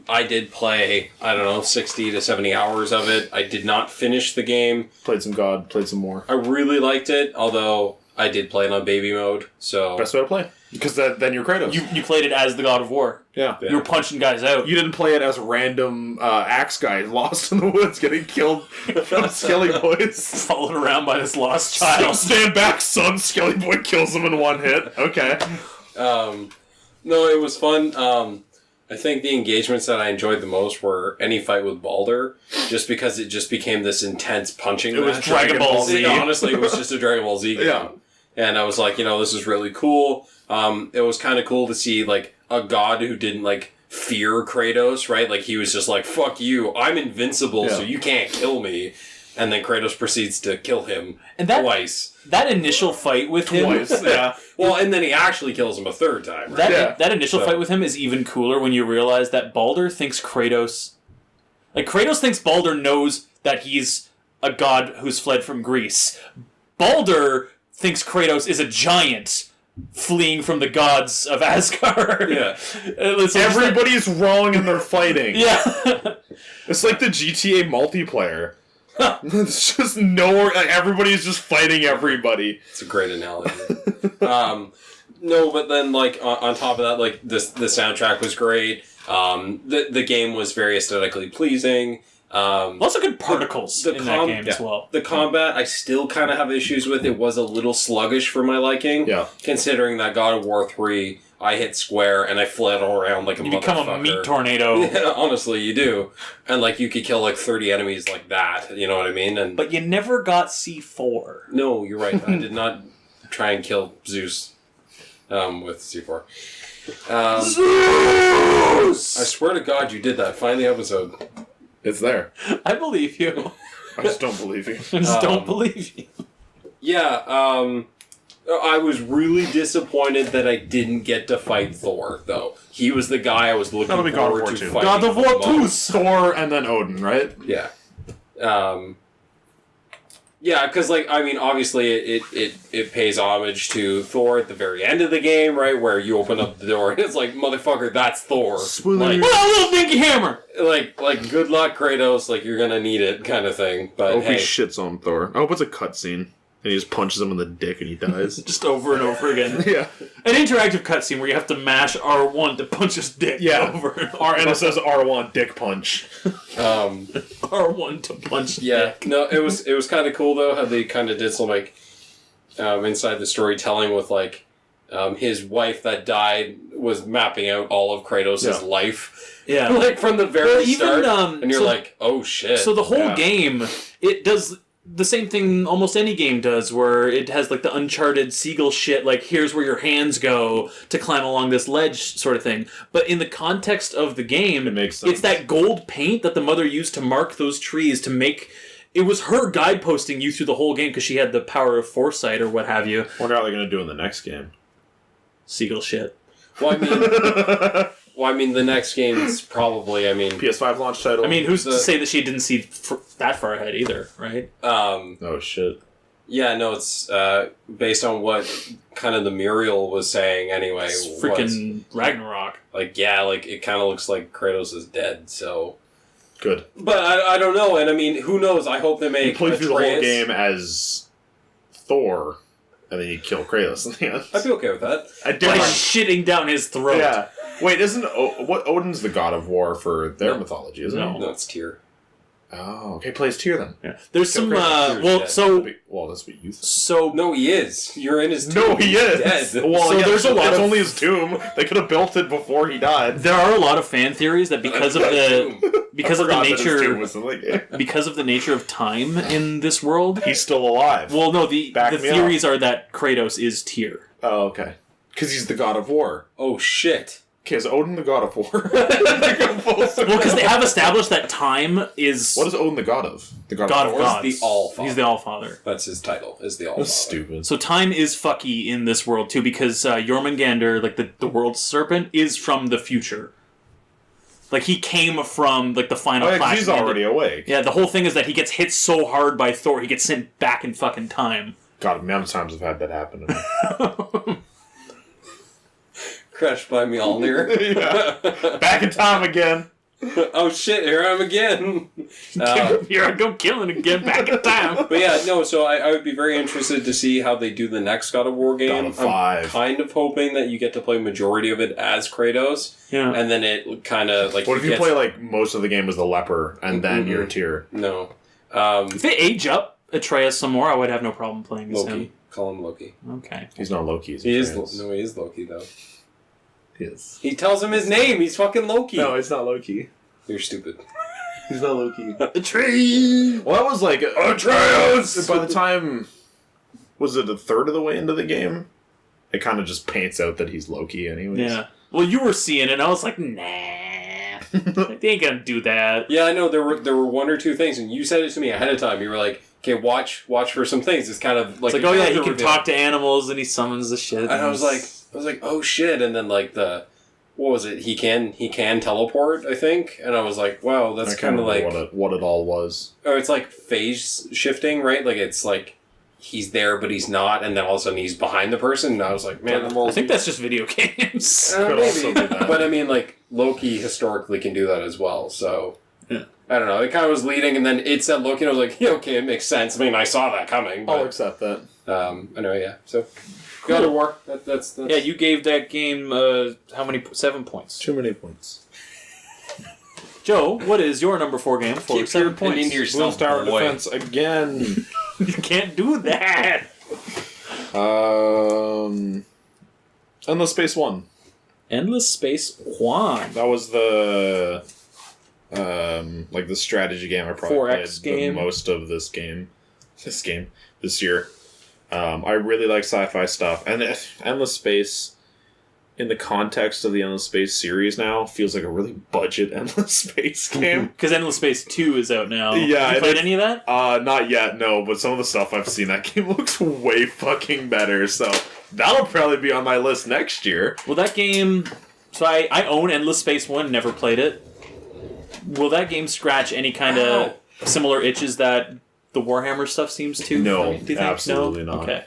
I did play, 60 to 70 hours of it. I did not finish the game. Played some God, played some more. I really liked it, although I did play it on baby mode, so... Best way to play. Because then you're Kratos. You played it as the God of War. yeah. You were punching guys out. You didn't play it as a random axe guy lost in the woods getting killed from Skelly Boys. Followed around by this lost child. Stand back, son. Skelly Boy kills him in one hit. Okay. No, it was fun. I think the engagements that I enjoyed the most were any fight with Baldur, just because it just became this intense punching It was match. Dragon Ball Z. Honestly, it was just a Dragon Ball Z game. Yeah. And I was like, this is really cool. It was kind of cool to see, like, a god who didn't, like, fear Kratos, right? Like, he was just like, fuck you, I'm invincible, so you can't kill me. And then Kratos proceeds to kill him twice. That initial fight with him... yeah. Well, and then he actually kills him a third time, right? That initial fight with him is even cooler when you realize that Baldur thinks Kratos... Like, Kratos thinks Baldur knows that he's a god who's fled from Greece. Baldur thinks Kratos is a giant fleeing from the gods of Asgard. Yeah. Everybody's wrong and they're fighting. Yeah. It's like the GTA multiplayer. It's just everybody's just fighting everybody. It's a great analogy. No, but then, like, on top of that, like, the soundtrack was great. The game was very aesthetically pleasing. Lots of good particles in that game as well. The combat, I still kind of have issues with. It was a little sluggish for my liking. Yeah. Considering that God of War 3, I hit square and I fled all around like a motherfucker. You become a meat tornado. Yeah, honestly, you do. And, like, you could kill, like, 30 enemies like that. You know what I mean? But you never got C4. No, you're right. I did not try and kill Zeus with C4. Zeus! I swear to God you did that. Find the episode. It's there. I believe you. I just don't believe you. I just don't believe you. Yeah, I was really disappointed that I didn't get to fight Thor, though. He was the guy I was looking forward to fighting. God of War 2, Thor, and then Odin, right? Yeah. Yeah, because, like, I mean, obviously it pays homage to Thor at the very end of the game, right? Where you open up the door and it's like, motherfucker, that's Thor. Like, what a little dinky hammer! Like, good luck, Kratos. Like, you're gonna need it, kind of thing. But I hope hey, he shits on Thor. I hope it's a cutscene. And he just punches him in the dick and he dies. Just over and over again. Yeah. An interactive cutscene where you have to mash R1 to punch his dick over and over. And it says R1, dick punch. R1 to punch dick. No, it was kind of cool, though, how they kind of did some, like, inside the storytelling with, like, his wife that died was mapping out all of Kratos' life. Yeah. Like, from the very start. Even, and you're like, oh, shit. So the whole game, it does the same thing almost any game does, where it has, like, the Uncharted seagull shit, like, here's where your hands go to climb along this ledge sort of thing. But in the context of the game, it makes sense. It's that gold paint that the mother used to mark those trees to make... It was her guideposting you through the whole game because she had the power of foresight or what have you. Wonder how they're going to do in the next game. Seagull shit. Well, I mean, the next game is probably, PS5 launch title. I mean, who's to say that she didn't see that far ahead either, right? Oh, shit. Yeah, no, it's based on what kind of the Muriel was saying anyway. It's freaking Ragnarok. Like, yeah, like, it kind of looks like Kratos is dead, so... Good. But I don't know, and I mean, who knows? I hope they make you play through the whole game as Thor... And then you kill Kratos in the end. I'd be okay with that. By shitting down his throat. Yeah. Wait, isn't Odin's the god of war for their mythology, isn't it? No, it's Tyr. Oh, okay. Play as Tyr then. Yeah. There's some. That's what you think. So no, he is. You're in his tomb. No, he is. Dead. Well, so there's a lot. It's only his tomb. They could have built it before he died. There are a lot of fan theories that because of the nature of time in this world, he's still alive. Well, no, the theories are that Kratos is Tyr. Oh, okay. Because he's the god of war. Oh shit. Okay, is Odin the god of war? Well, because they have established that time is... What is Odin the god of? The god of gods. The All-Father. He's the All-Father. That's his title, is the All-Father. That's stupid. So time is fucky in this world, too, because Jormungandr, like the world's serpent, is from the future. Like, he came from, like, the final clash. He's already awake. Yeah, the whole thing is that he gets hit so hard by Thor, he gets sent back in fucking time. God, how many times I've had that happen to me. Crushed by Mjolnir. Yeah. Back in time again. Oh shit, here I am again. Here I go killing again, back in time. But yeah, no, so I would be very interested to see how they do the next God of War game. God of 5. I'm kind of hoping that you get to play majority of it as Kratos. Yeah. And then it kind of like... What if you play like most of the game as the leper and then you're Tyr? No. If they age up Atreus some more, I would have no problem playing as Loki. him. Call him Loki. Okay. He's not Loki. He is Loki, though. He is. He tells him his name. He's fucking Loki. No, it's not Loki. You're stupid. He's not Loki. Atreus! Well, that was like... Atreus! By the time... Was it a third of the way into the game? it kind of just paints out that he's Loki anyways. Yeah. Well, you were seeing it, and I was like, nah. Like, they ain't gonna do that. Yeah, I know there were one or two things, and you said it to me ahead of time. You were like, okay, watch for some things. It's kind of like it's like, oh yeah, he can talk to animals, and he summons the shit. And I was like, oh shit, and then like what was it? He can teleport, I think, and I was like, wow, that's kind of like what it all was. Or it's like phase shifting, right? Like it's like he's there but he's not, and then all of a sudden he's behind the person. And I was like, man, I think that's just video games. Maybe, but I mean, like Loki historically can do that as well. So yeah. I don't know. It kind of was leading, and then it said Loki, and I was like, yeah, okay, it makes sense. I mean, I saw that coming. But, I'll accept that. Anyway, yeah. So. God of War. That's Yeah, you gave that game how many? 7 points. Too many points. Joe, what is your number 4 game for 7 points? Into yourself, Tower boy. Defense again. You can't do that. Endless Space 1. Endless Space 1. That was the like the strategy game I probably 4X played game. the most of this year. I really like sci-fi stuff, and Endless Space, in the context of the Endless Space series now, feels like a really budget Endless Space game. Because Endless Space 2 is out now. Yeah, Have you played any of that? Not yet, no, but some of the stuff I've seen, that game looks way fucking better, so that'll probably be on my list next year. Well, that game... So I own Endless Space 1, never played it. Will that game scratch any kind of similar itches that the Warhammer stuff seems to? No, do you think? absolutely not. Okay.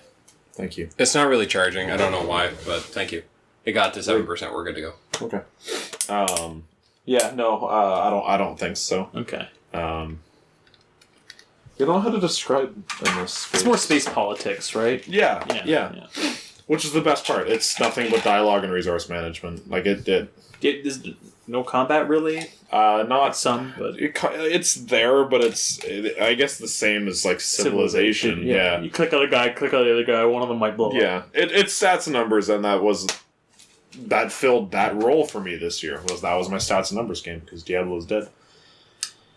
Thank you. It's not really charging. I don't know why, but thank you. It got to 7%. We're good to go. Okay. Yeah, no, I don't think so. Okay. You don't know how to describe Endless Space. It's more space politics, right? Yeah. Which is the best part. It's nothing but dialogue and resource management. Like it did. There's no combat, really? Not some, but... It's there, but I guess the same as like Civilization. Yeah. You click on a guy, click on the other guy, one of them might blow up. Yeah. It's stats and numbers, and that filled that role for me this year. That was my stats and numbers game, because Diablo's dead.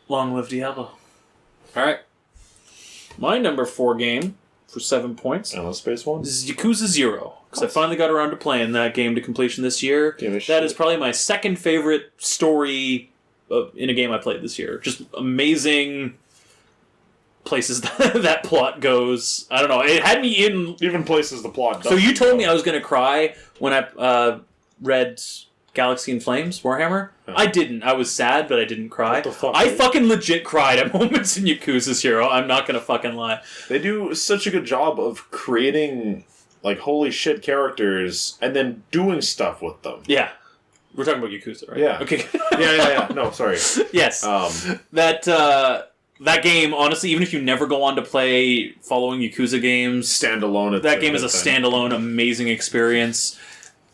Long live Diablo. Alright. My number 4 game, for 7 points, Endless Space 1? is Yakuza 0. Because I finally got around to playing that game to completion this year. That is probably my second favorite story in a game I played this year. Just amazing places that plot goes. I don't know. It had me in... Even places the plot doesn't. So you told me I was going to cry when I read Galaxy in Flames, Warhammer. Huh. I didn't. I was sad, but I didn't cry. What the fuck? I fucking legit cried at moments in Yakuza 0. I'm not going to fucking lie. They do such a good job of creating... like, holy shit characters, and then doing stuff with them. Yeah. We're talking about Yakuza, right? Yeah. Okay. Yeah. No, sorry. Yes. That game, honestly, even if you never go on to play following Yakuza games... Standalone. That game is a standalone, amazing experience.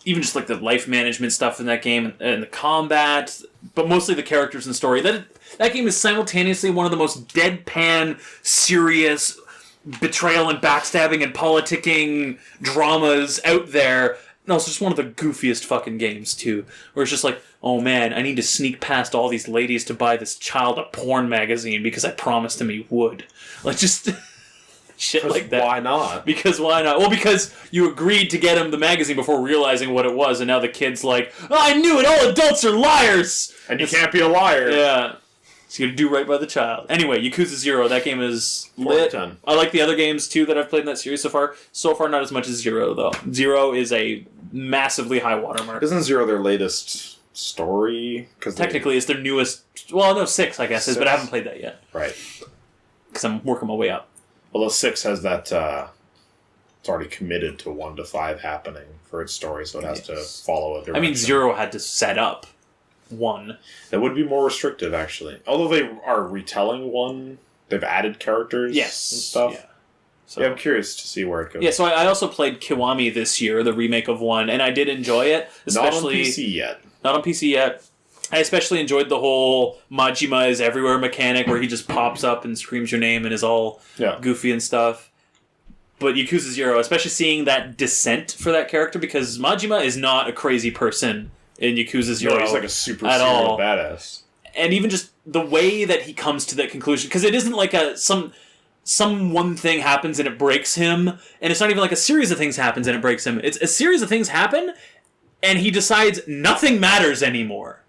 Even just, like, the life management stuff in that game, and the combat, but mostly the characters and story. That game is simultaneously one of the most deadpan, serious... betrayal and backstabbing and politicking dramas out there. And also just one of the goofiest fucking games, too. Where it's just like, oh man, I need to sneak past all these ladies to buy this child a porn magazine because I promised him he would. Like, just shit like that. Why not? Because why not? Well, because you agreed to get him the magazine before realizing what it was, and now the kid's like, oh, I knew it, all adults are liars! And you can't be a liar. Yeah. So you gotta do right by the child. Anyway, Yakuza 0, that game is lit. 10. I like the other games, too, that I've played in that series so far. So far, not as much as 0, though. 0 is a massively high watermark. Isn't 0 their latest story? Technically, it's their newest... Well, no, 6, I guess, is, but I haven't played that yet. Right. Because I'm working my way up. Although 6 has that... it's already committed to 1 to 5 happening for its story, so it has to follow a direction. I mean, 0 had to set up 1. That would be more restrictive, actually. Although they are retelling 1, they've added characters and stuff. Yeah. So, yeah, I'm curious to see where it goes. Yeah, so I also played Kiwami this year, the remake of 1, and I did enjoy it. Especially, not on PC yet. Not on PC yet. I especially enjoyed the whole Majima is everywhere mechanic where he just pops up and screams your name and is all goofy and stuff. But Yakuza 0, especially seeing that descent for that character, because Majima is not a crazy person in Yakuza 0 he's like a super at all. badass. And even just the way that he comes to that conclusion, because it isn't like some some one thing happens and it breaks him, and it's not even like a series of things happens and it breaks him. It's a series of things happen, and he decides nothing matters anymore.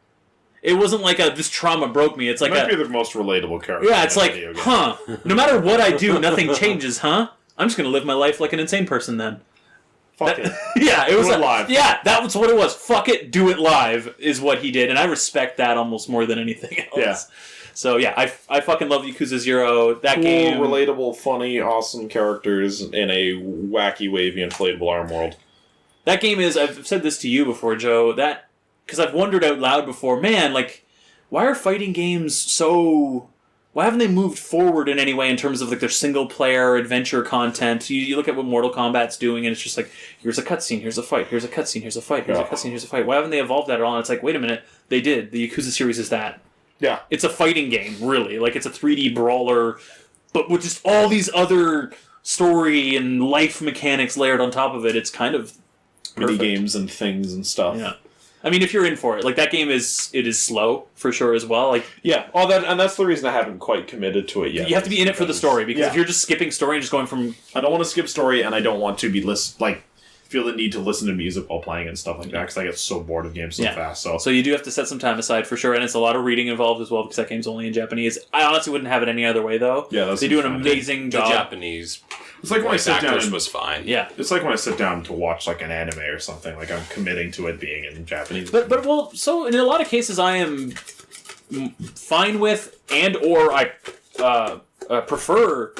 It wasn't like this trauma broke me. It's like might be the most relatable character. yeah, it's in a like, video game. huh? No matter what I do, nothing changes, huh? I'm just gonna live my life like an insane person then. Fuck it. Yeah, it was Do it live. Yeah, that was what it was. Fuck it, do it live is what he did, and I respect that almost more than anything else. Yeah. So yeah, I fucking love Yakuza 0. That Cool, game, relatable, funny, awesome characters in a wacky, wavy, inflatable arm world. that game is. I've said this to you before, Joe. That because I've wondered out loud before. Man, like, why are fighting games so? Why haven't they moved forward in any way in terms of like their single player adventure content? You look at what Mortal Kombat's doing, and it's just like, here's a cutscene, here's a fight, here's a cutscene, here's a fight, here's a cutscene, here's a fight. Why haven't they evolved that at all? And it's like, wait a minute, they did. The Yakuza series is that. Yeah. It's a fighting game, really. Like, it's a 3D brawler, but with just all these other story and life mechanics layered on top of it. It's kind of Mini perfect. games and things and stuff. Yeah. I mean, if you're in for it, like that game is slow for sure as well. Like Yeah. And that's the reason I haven't quite committed to it yet. you have to be in it for the story because Yeah. if you're just skipping story and just going from I don't want to skip story, and I don't want to be feel the need to listen to music while playing and stuff like that because I get so bored of games so Yeah. fast. So so you do have to set some time aside for sure, and it's a lot of reading involved as well because that game's only in Japanese. I honestly wouldn't have it any other way though. Yeah, that's they do an fine. amazing The job. Japanese it's like when I voice sit down. actors And, was fine. Yeah. it's like when I sit down to watch like an anime or something. Like I'm committing to it being in Japanese. But well, so in a lot of cases, I am fine with and or I prefer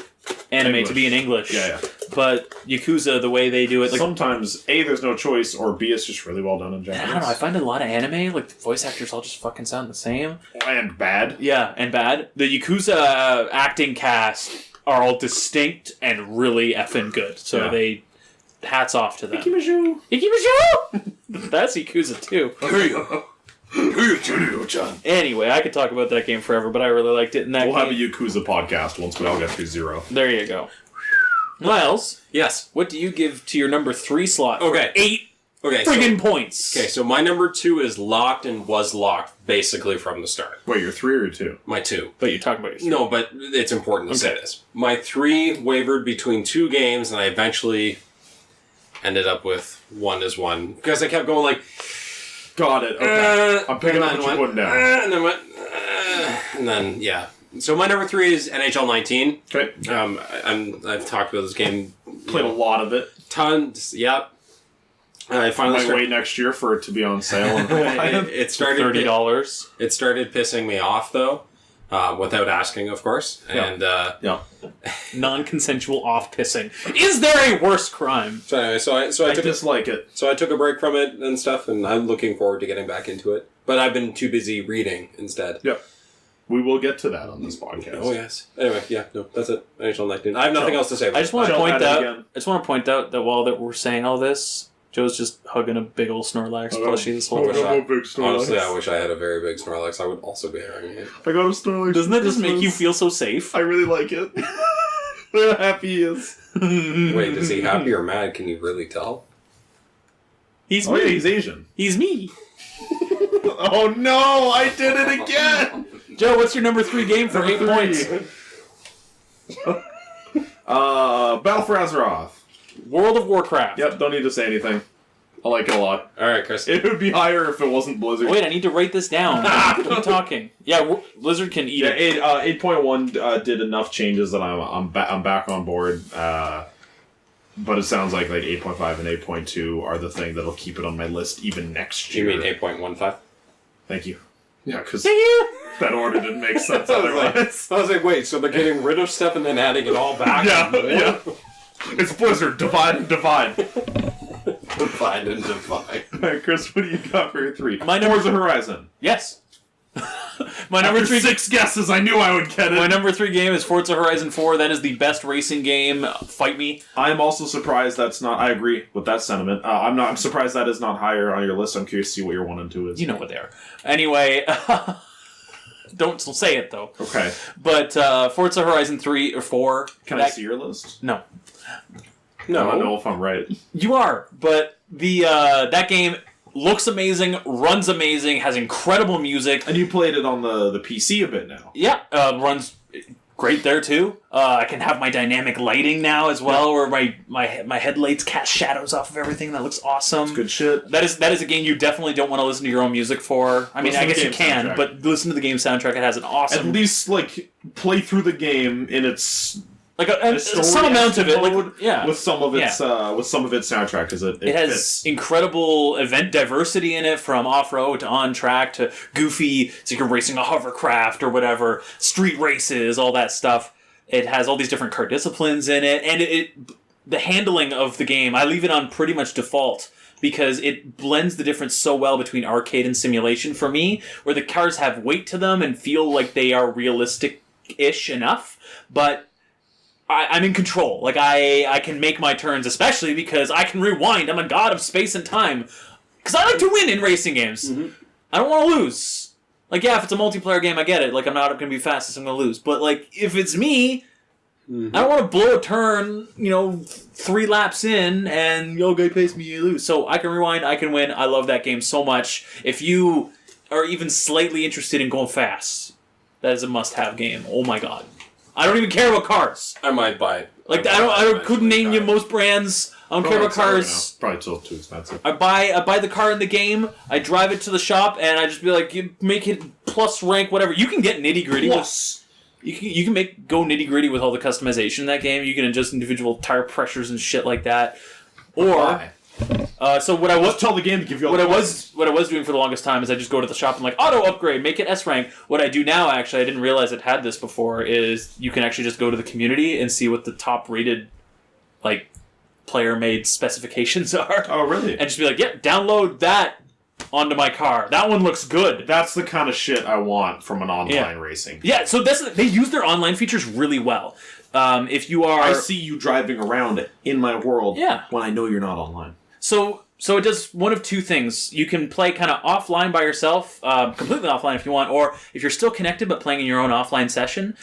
anime to be in English. Yeah. But Yakuza, the way they do it, like Sometimes A, there's no choice, or B, it's just really well done in I Japanese. don't know. I find a lot of anime, like the voice actors, all just fucking sound the same. And bad. Yeah, and bad. The Yakuza acting cast are all distinct and really effing good. So Yeah. they hats off to them. Ikimashu. Ikimashu! That's Yakuza too. We'll Anyway, I could talk about that game forever, but I really liked it. And that have a game, Yakuza podcast once we all get through 0. there you go. Miles, Yes. what do you give to your number 3 slot? For Okay. 8 Okay. friggin' points. Okay, so my number 2 is locked and was locked basically from the start. Wait, you're 3 or 2? My 2. But you're talking about your No, but it's important to say this. My 3 wavered between 2 games, and I eventually ended up with 1 as 1. Because I kept going like... Got it. Okay. I'm picking and up then what you put down. And then went... and then, yeah. So my number 3 is NHL 19. Okay. I've talked about this game... Played a lot of it. Tons, yep. I I finally might wait next year for it to be on sale. it started $30. It started pissing me off though, without asking, of course. And Yeah. Non-consensual off-pissing. Is there a worse crime? so anyway, so I I took dislike it. so I took a break from it and stuff, and I'm looking forward to getting back into it. But I've been too busy reading instead. Yep. We will get to that on this podcast. Oh yes. Anyway, yeah, no, that's it. NHL 19. I have nothing else to say. About I just want to Jump point at it out. again. I just want to point out that while that we're saying all this, Joe's just hugging a big old Snorlax plushie this whole wish time. I- big Honestly, I wish I had a very big Snorlax. I would also be having it. I got a Snorlax. Doesn't that just make you feel so safe? I really like it. Look how happy he is. Wait, is he happy or mad? Can you really tell? He's Oh me. yeah, he's Asian. He's me. Oh no, I did it again. Joe, what's your number 3 game for 8 points? Battle for Azeroth. World of Warcraft. Yep, don't need to say anything. I like it a lot. All right, Chris. It would be higher if it wasn't Blizzard. Wait, I need to write this down. Keep talking. Yeah, Blizzard can eat Yeah, it. 8.1 did enough changes that I'm back on board. But it sounds like 8.5 and 8.2 are the thing that'll keep it on my list even next You year. mean 8.15? Thank you. Yeah, because Thank you. that order didn't make sense otherwise. I was like, wait, so they're getting rid of stuff and then adding it all back? Yeah. It's Blizzard. Divide and divide. Divide and divide. Alright, Chris, what do you got for your 3? My number- Forza Horizon. Yes. My number After 3 6 guesses, I knew I would get it. My number 3 game is Forza Horizon 4. That is the best racing game. Fight me. I'm also surprised that's not. I agree with that sentiment. I'm surprised that is not higher on your list. I'm curious to see what your 1 and 2 is. You know what they are. Anyway, don't say it though. Okay. But Forza Horizon 3 or 4. Can I see your list? No. I don't know if I'm right. You are, but the that game looks amazing, runs amazing, has incredible music. And you played it on the PC a bit now. Yeah, runs great there too. I can have my dynamic lighting now as well, where my headlights cast shadows off of everything. That looks awesome. It's good shit. That is a game you definitely don't want to listen to your own music for. I mean, I guess you can, soundtrack. But listen to the game soundtrack. It has an awesome... At least, like, play through the game in its... Like some amount of it, with some of its soundtrack, because it has fits. incredible event diversity in it, from off-road to on-track to goofy, so you're racing a hovercraft or whatever, street races, all that stuff. It has all these different car disciplines in it, and the handling of the game, I leave it on pretty much default, because it blends the difference so well between arcade and simulation for me, where the cars have weight to them and feel like they are realistic-ish enough, but I'm in control. Like, I can make my turns, especially because I can rewind. I'm a god of space and time. Because I like to win in racing games. Mm-hmm. I don't want to lose. Like, yeah, if it's a multiplayer game, I get it. Like, I'm not going to be fastest, I'm going to lose. But, like, if it's me, I don't want to blow a turn, 3 laps in, and yo, guy pace me, you lose. So I can rewind, I can win. I love that game so much. If you are even slightly interested in going fast, that is a must-have game. Oh my god. I don't even care about cars. I might buy it. Like, I couldn't name you most brands. I don't care about cars. Probably still too expensive. I buy the car in the game, I drive it to the shop, and I just be like, you make it plus rank, whatever. You can get nitty-gritty. Plus. You can go nitty-gritty with all the customization in that game. You can adjust individual tire pressures and shit like that. Or... so what I was tell the game to give you all what I was doing for the longest time is I just go to the shop and like auto upgrade, make it S rank. What I do now, actually, I didn't realize it had this before, is you can actually just go to the community and see what the top rated like player made specifications are. Oh, really? And just be like, yeah, download that onto my car. That one looks good. That's the kind of shit I want from an online racing. Yeah, so they use their online features really well. If you are, I see you driving around in my world. Yeah. When I know you're not online. So it does one of two things. You can play kind of offline by yourself, completely offline if you want, or if you're still connected but playing in your own offline session,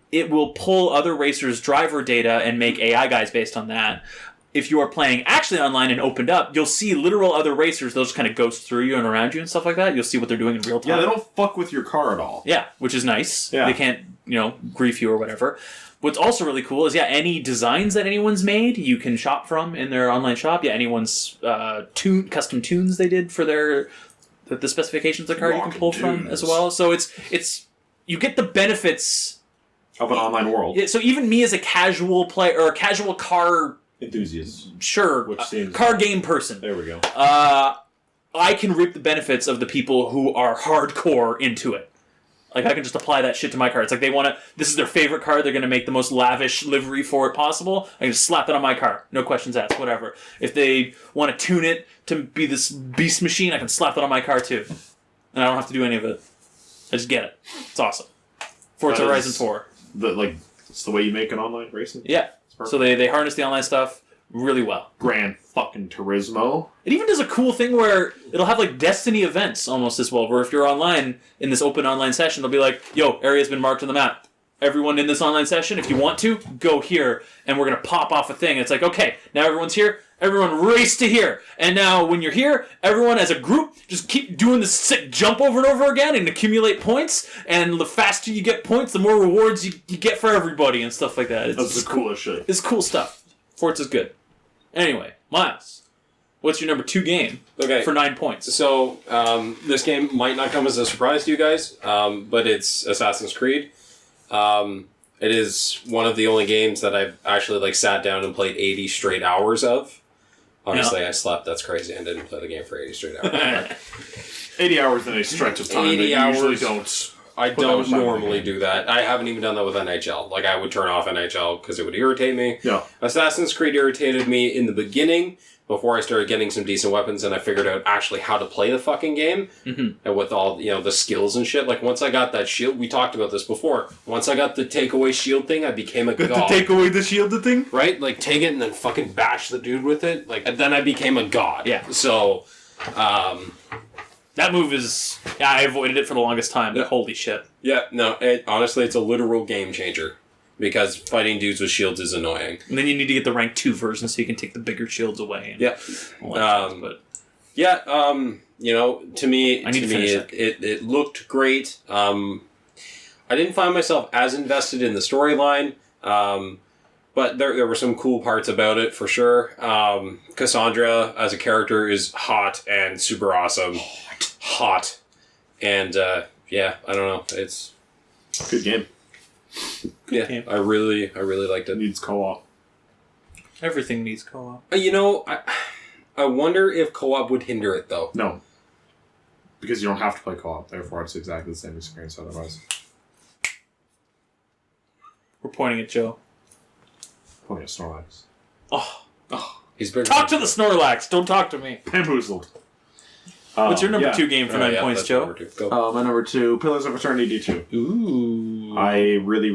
it will pull other racers' driver data and make AI guys based on that. If you are playing actually online and opened up, you'll see literal other racers. They'll just kind of ghost through you and around you and stuff like that. You'll see what they're doing in real time. Yeah, they don't fuck with your car at all. Yeah, which is nice. Yeah. They can't, grief you or whatever. What's also really cool is, any designs that anyone's made, you can shop from in their online shop. Yeah, anyone's custom tunes they did for the specifications of the car you can pull from as well. So it's you get the benefits of an online world. So even me as a casual player or a casual car enthusiast, which seems car game person. There we go. I can reap the benefits of the people who are hardcore into it. Like, I can just apply that shit to my car. It's like this is their favorite car, they're going to make the most lavish livery for it possible. I can just slap it on my car. No questions asked, whatever. If they want to tune it to be this beast machine, I can slap it on my car too. And I don't have to do any of it. I just get it. It's awesome. Forza Horizon 4. It's the way you make an online racing? Yeah. So they harness the online stuff really well. Gran fucking Turismo. It even does a cool thing where it'll have like Destiny events almost as well, where if you're online in this open online session, they'll be like, yo, area's been marked on the map. Everyone in this online session, if you want to, go here, and we're going to pop off a thing. It's like, okay, now everyone's here, everyone race to here. And now when you're here, everyone as a group just keep doing this sick jump over and over again and accumulate points, and the faster you get points, the more rewards you get for everybody and stuff like that. That's the coolest shit. It's cool stuff. Forza's good. Anyway, Miles, what's your number 2 game for 9 points? So, this game might not come as a surprise to you guys, but it's Assassin's Creed. It is one of the only games that I've actually sat down and played 80 straight hours of. Honestly, I slept. That's crazy. I didn't play the game for 80 straight hours. 80 hours in a stretch of time. 80 hours. Usually don't. I don't normally do that. I haven't even done that with NHL. Like, I would turn off NHL because it would irritate me. Yeah. Assassin's Creed irritated me in the beginning before I started getting some decent weapons and I figured out actually how to play the fucking game. Mm-hmm. And with all, the skills and shit. Like, once I got that shield, we talked about this before. Once I got the takeaway shield thing, I became a god. To take away the shielded thing? Right? Like, take it and then fucking bash the dude with it. Like, and then I became a god. Yeah. So, that move is... Yeah, I avoided it for the longest time, but holy shit. Yeah, no, honestly, it's a literal game changer. Because fighting dudes with shields is annoying. And then you need to get the rank 2 version so you can take the bigger shields away. And yeah. But to me, I need to finish it looked great. I didn't find myself as invested in the storyline, but there were some cool parts about it for sure. Cassandra as a character is hot and super awesome. Hot. And yeah, I don't know. It's Good game. game. I really liked it. Needs co-op. Everything needs co-op. You know, I wonder if co-op would hinder it though. No. Because you don't have to play co-op, therefore it's exactly the same experience otherwise. We're pointing at Joe. Plenty of Snorlax. Oh. He's been Talk to the Snorlax. Don't talk to me. Bamboozled. What's your number 2 game for 9 points, that's Joe? number 2. Go. My number 2, Pillars of Eternity D2. Ooh. I really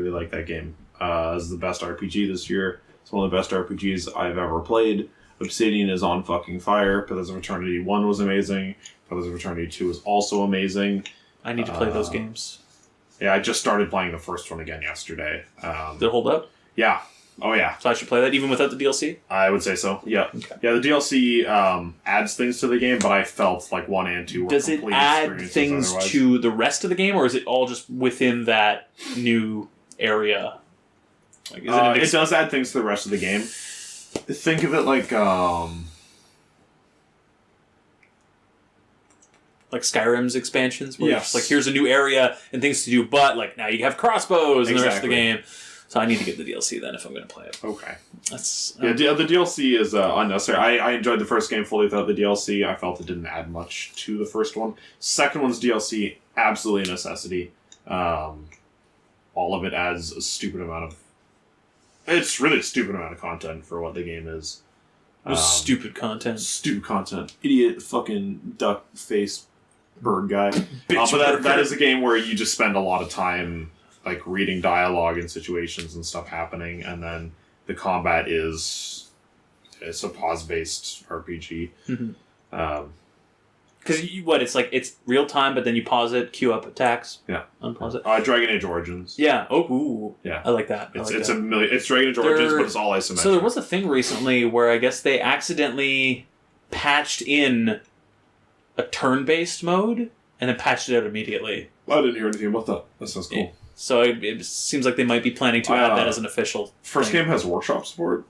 like that game. It's the best RPG this year. It's one of the best RPGs I've ever played. Obsidian is on fucking fire. Pillars of Eternity 1 was amazing. Pillars of Eternity 2 was also amazing. I need to play those games. Yeah, I just started playing the first one again yesterday. Did it hold up? Yeah. Oh, yeah. So I should play that even without the DLC? I would say so. Yeah. Okay. Yeah, the DLC adds things to the game, but I felt like 1 and 2 were Does it complete add experiences things otherwise. to the rest of the game, or is it all just within that new area? Like, is It does add things to the rest of the game. Think of it like Skyrim's expansions, where it's Yes. just like, here's a new area and things to do, but like now you have crossbows and the rest of the Exactly. game. So I need to get the DLC then if I'm going to play it. okay. That's Yeah, the DLC is unnecessary. I enjoyed the first game fully without the DLC. I felt it didn't add much to the first one. Second one's DLC, absolutely a necessity. All of it adds a stupid amount of... It's really a stupid amount of content for what the game is. it was stupid content. Stupid content. Idiot fucking duck face bird guy. Bitch But that burger. is a game where you just spend a lot of time like reading dialogue and situations and stuff happening, and then the combat it's a pause-based RPG. Mhm. Because it's real time, but then you pause it, queue up attacks, Yeah. unpause it. Dragon Age Origins. Yeah. Oh, ooh. Yeah. I like that. It's Dragon Age Origins, but it's all isometric. So there was a thing recently where I guess they accidentally patched in a turn-based mode and then patched it out immediately. I didn't hear anything about that. That sounds cool. Yeah. So it seems like they might be planning to add that as an official First thing. game has workshop support.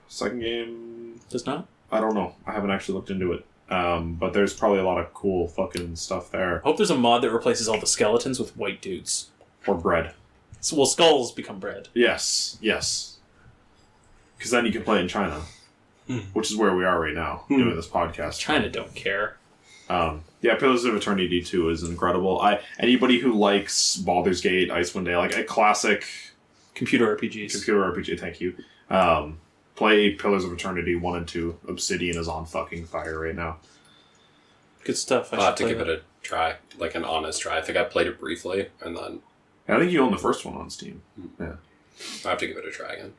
Second game, Does not? I don't know. I haven't actually looked into it. But there's probably a lot of cool fucking stuff there. I hope there's a mod that replaces all the skeletons with white dudes. Or bread. So, well, skulls become bread. Yes. Because then you can play in China, which is where we are right now, doing this podcast. China don't care. Yeah, Pillars of Eternity 2 is incredible. Anybody who likes Baldur's Gate, Icewind Dale, like a classic Computer RPGs. computer RPG, thank you. Play Pillars of Eternity 1 and 2. Obsidian is on fucking fire right now. Good stuff. I'll have to give it a try, like an honest try. I think I played it briefly, and then I think you own the first one on Steam. Yeah. I have to give it a try again.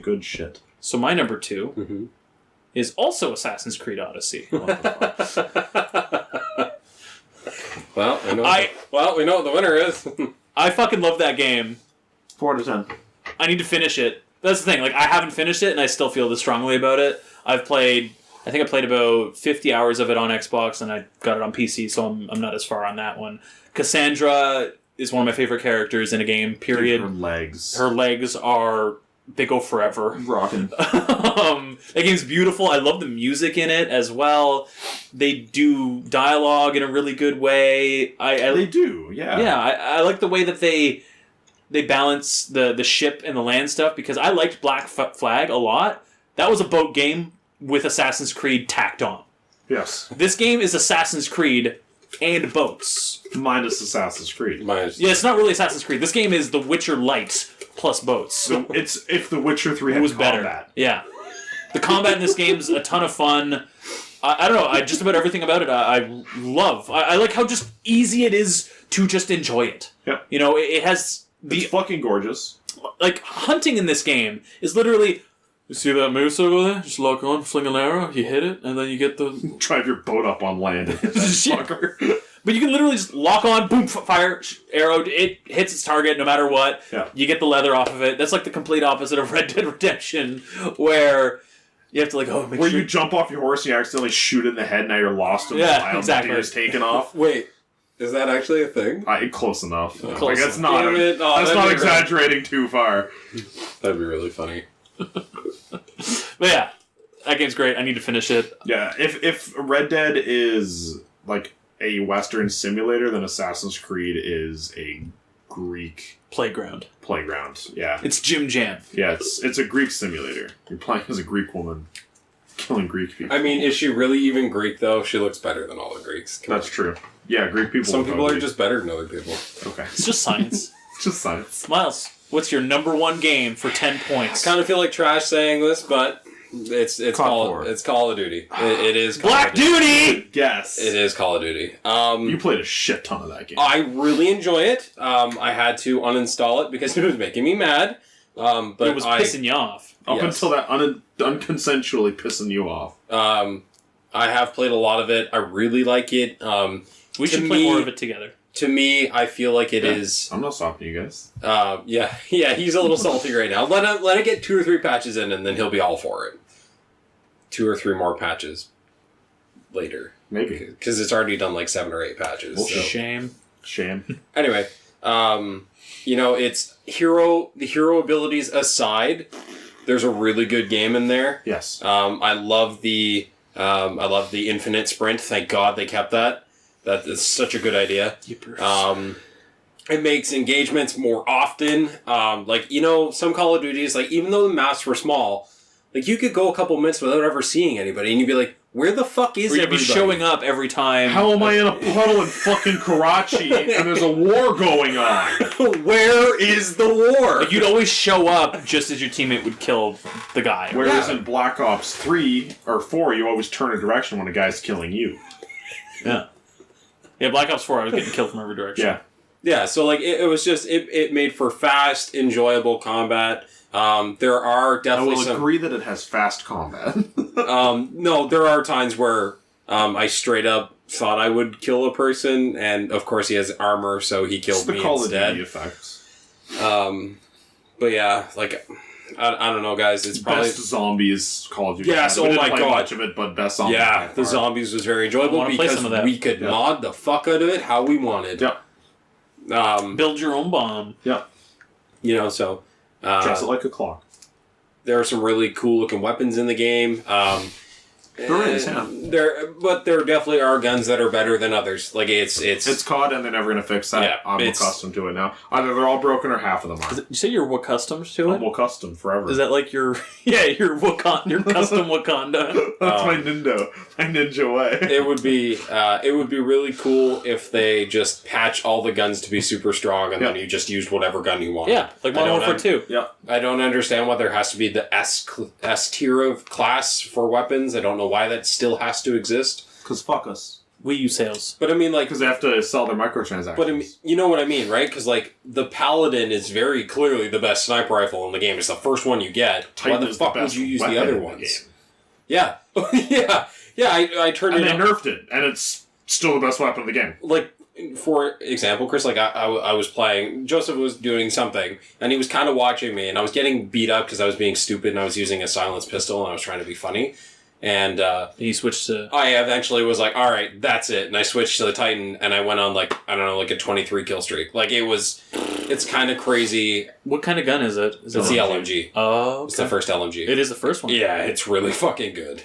Good shit. So my number 2 Mm-hmm. is also Assassin's Creed Odyssey. Well, we know what the winner is. I fucking love that game. 4 out of 10. I need to finish it. That's the thing. Like, I haven't finished it, and I still feel this strongly about it. I think I played about 50 hours of it on Xbox, and I got it on PC, so I'm not as far on that one. Cassandra is one of my favorite characters in a game, period. Her legs. Her legs they go forever. Rocking. That game's beautiful. I love the music in it as well. They do dialogue in a really good way. They do, yeah. Yeah, I like the way that they balance the ship and the land stuff, because I liked Black Flag a lot. That was a boat game with Assassin's Creed tacked on. Yes. This game is Assassin's Creed and boats. Minus Assassin's Creed. Yeah, it's not really Assassin's Creed. This game is The Witcher Light plus boats. So it's if The Witcher 3 It had was combat. better. Yeah. The combat in this game's a ton of fun. I don't know. Just about everything about it I love. I like how just easy it is to just enjoy it. Yeah. You know, it has... It's fucking gorgeous. Like, hunting in this game is literally... You see that moose over there? Just lock on, fling an arrow, you hit it, and then you get the... Drive your boat up on land and hit that fucker. But you can literally just lock on, boom, fire, arrow, it hits its target no matter what. Yeah. You get the leather off of it. That's like the complete opposite of Red Dead Redemption, where you have to make Where sure... you jump off your horse and you accidentally shoot it in the head, now you're lost in the Yeah, wild, exactly. deer's taken off. Wait, Is that actually a thing? Close enough. Close Like, that's not, Damn it. Oh, that's that'd not be exaggerating too far. That'd be really funny. But yeah, that game's great. I need to finish it. Yeah, if Red Dead is like a Western simulator, then Assassin's Creed is a Greek Playground. playground. Yeah. It's Jim Jam. Yeah, it's a Greek simulator. You're playing as a Greek woman killing Greek people. I mean, is she really even Greek, though? She looks better than all the Greeks. Come That's true. Yeah, Greek people. Some are people are ugly. just better than other people. Okay. It's just science. It's just science. Miles, what's your number one game for 10 points? I kind of feel like trash saying this, but it's Call Call of Duty. It is Call Black of Duty. Duty! Yes. It is Call of Duty. You played a shit ton of that game. I really enjoy it. I had to uninstall it because it was making me mad. But it was pissing you off. Up yes. until that unconsensually pissing you off. I have played a lot of it. I really like it. We should play more of it together. To me, I feel like it is. I'm not stopping you guys. Yeah, he's a little salty right now. Let it get 2 or 3 patches in, and then he'll be all for it. 2 or 3 more patches later. Maybe. Because it's already done like 7 or 8 patches. So. Shame. Anyway, it's the hero abilities aside, there's a really good game in there. Yes. I love the infinite sprint. Thank God they kept that. That is such a good idea. It makes engagements more often. Some Call of Duties, like, even though the maps were small, like, you could go a couple minutes without ever seeing anybody, and you'd be like, where the fuck is Or you'd be everybody? showing up every time. How am I in a puddle in fucking Karachi and there's a war going on? Where is the war? Like, you'd always show up just as your teammate would kill the guy. Whereas in Black Ops 3 or 4, you always turn a direction when a guy's killing you. Yeah. Yeah, Black Ops 4, I was getting killed from every direction. Yeah. Yeah, so like it was just it made for fast, enjoyable combat. There are I definitely will some. agree that it has fast combat. No, there are times where I straight up thought I would kill a person, and of course he has armor, so he It's killed the me Call of instead. Duty effects. But yeah, like I don't know, guys. It's probably Best zombies Call of Duty. Yes, We oh didn't my play God. much of it, but best zombies. yeah. by The far. zombies was very enjoyable wanna play because some of that. we could Yeah. mod the fuck out of it how we wanted. Yep. Build your own bomb. Yep. So Dress it like a clock. there are some really cool looking weapons in the game. There is, yeah. But there definitely are guns that are better than others. Like it's COD, and they're never going to fix that. Yeah, I'm it's- accustomed to it now. Either they're all broken or half of them are. You say you're accustomed to it? I'm accustomed forever. Is that like your your custom Wakanda? That's my ninja way. it would be really cool if they just patch all the guns to be super strong and then Yeah. you just used whatever gun you want. Yeah, like Modern Warfare 2. Yep. I don't understand why there has to be the S tier of class for weapons. I don't know why that still has to exist. Because fuck us. Wii U sales. But I mean, like, Because they have to sell their microtransactions. but I mean, you know what I mean, right? Because like the Paladin is very clearly the best sniper rifle in the game. It's the first one you get. Titan why the is fuck the would best you use the weapon other in the ones? game. Yeah, yeah. I turned And it they on. nerfed it, and it's still the best weapon in the game. Like, for example, Chris, like I was playing, Joseph was doing something, and he was kind of watching me, and I was getting beat up because I was being stupid, and I was using a silenced pistol, and I was trying to be funny. And You switched to... I eventually was like, all right, that's it. And I switched to the Titan, and I went on, like, I don't know, like a 23 kill streak. Like, it's kind of crazy. What kind of gun is it? Is It's it the LMG. Oh, It's the first LMG. It is the first one. Yeah, it's really fucking good.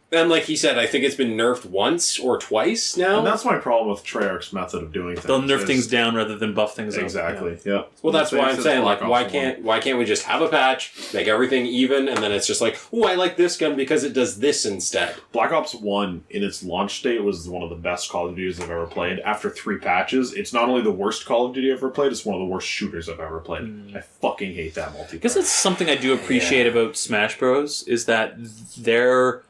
And like he said, I think it's been nerfed once or twice now. And that's my problem with Treyarch's method of doing things. They'll nerf is- things down rather than buff things Exactly, up. yeah. Well, that's why I'm Since saying, Black like, why Ops can't we just have a patch, make everything even, and then it's just like, oh, I like this gun because it does this instead. Black Ops 1, in its launch date, was one of the best Call of Duties I've ever played. After 3 patches, it's not only the worst Call of Duty I've ever played, it's one of the worst shooters I've ever played. I fucking hate that multiplayer. I guess that's something I do appreciate about Smash Bros. Is that their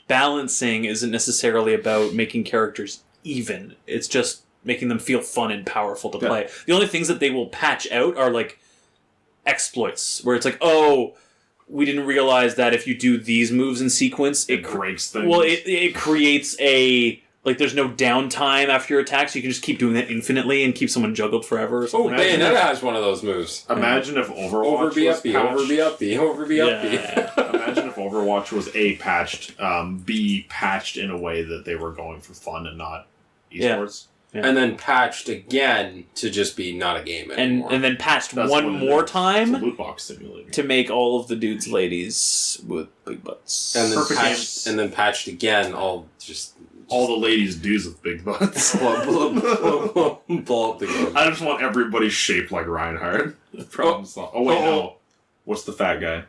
balancing isn't necessarily about making characters even. It's just making them feel fun and powerful to play. The only things that they will patch out are like exploits, where it's like, oh, we didn't realize that if you do these moves in sequence, it breaks things. well, it creates a... Like, there's no downtime after your attack, so you can just keep doing that infinitely and keep someone juggled forever or Oh, something. Bayonetta has one of those moves. Imagine if Overwatch Over B was up B, patched. over B up B, over B up B. Yeah. Imagine if Overwatch was A, patched, B, patched in a way that they were going for fun and not esports. and then patched again to just be not a game anymore. And then patched That's one what it more is. time It's a loot box simulator. to make all of the dudes ladies with big butts. and then Perfect patched, games. and then patched again, All the ladies dudes with big butts. blow up the game. I just want everybody shaped like Reinhardt. Problem solved. Oh wait, no. What's the fat guy?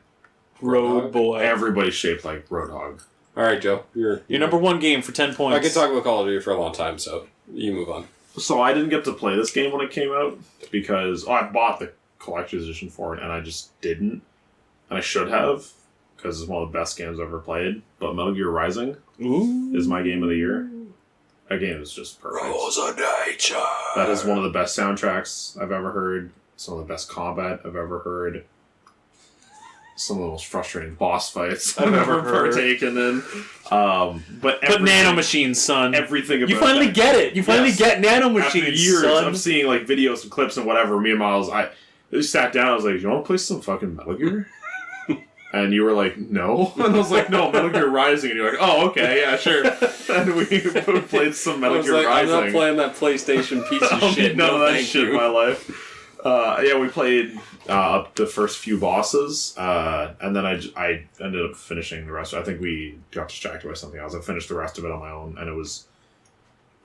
Road boy. Everybody's shaped like Roadhog. All right, Joe, you're Your number one game for 10 points. I can talk about Call of Duty for a long time, so you move on. So I didn't get to play this game when it came out because I bought the collector's edition for it and I just didn't. And I should have because it's one of the best games I've ever played. But Metal Gear Rising is my game of the year. That game is just perfect. of nature. That is one of the best soundtracks I've ever heard. Some of the best combat I've ever heard. Some of the most frustrating boss fights I've ever partaken in. But nanomachines, son. everything about You finally that- get it. You finally Yes. get nanomachines, After years son. of seeing like videos and clips and whatever, me and Miles, I just sat down. I was like, "You want to play some fucking Metal Gear?" And you were like, "No," and I was like, "No, Metal Gear Rising." And you're like, "Oh, okay, yeah, sure." And we played some Metal Gear I'm Rising. not playing that PlayStation piece I of don't shit. need none of that thank shit you. in my life. Yeah, we played up the first few bosses, and then I ended up finishing the rest. I think we got distracted by something else. I finished the rest of it on my own, and it was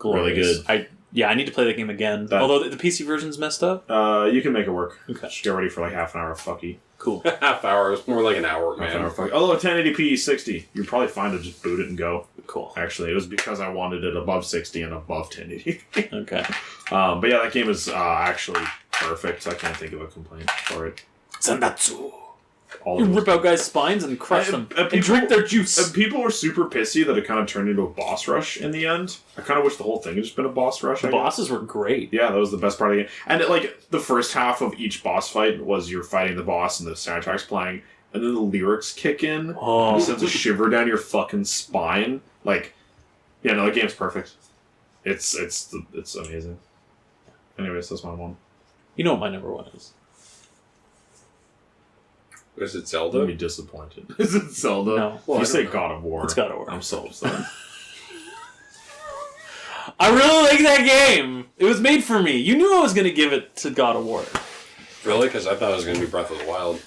really good. I need to play that game again. Although the PC version's messed up. You can make it work. Okay. Just get ready for like half an hour of fucky. Cool. Half hour. It's more like an hour, Half an hour man. of fucky. Although 1080p 60, you're probably fine to just boot it and go. Cool. Actually, it was because I wanted it above 60 and above 1080p. Okay. But yeah, that game is actually perfect. I can't think of a complaint for it. Zandatsu. All You of those rip out guys' spines and crush them. And people- drink their juice. People were super pissy that it kind of turned into a boss rush in the end. I kind of wish the whole thing had just been a boss rush. The I guess. bosses were great. Yeah, that was the best part of the game. And the first half of each boss fight was you're fighting the boss and the soundtrack's playing, and then the lyrics kick in. Oh. And it sends a shiver down your fucking spine. Yeah, no, the game's perfect. It's amazing. Anyways, that's my one. You know what my number one is. Is it I'm Zelda? gonna be disappointed. Is it Zelda? No. If Well, I you don't say know. God of War. It's God of War. I'm so upset. I really like that game. It was made for me. You knew I was going to give it to God of War. Really? Because I thought it was going to be Breath of the Wild.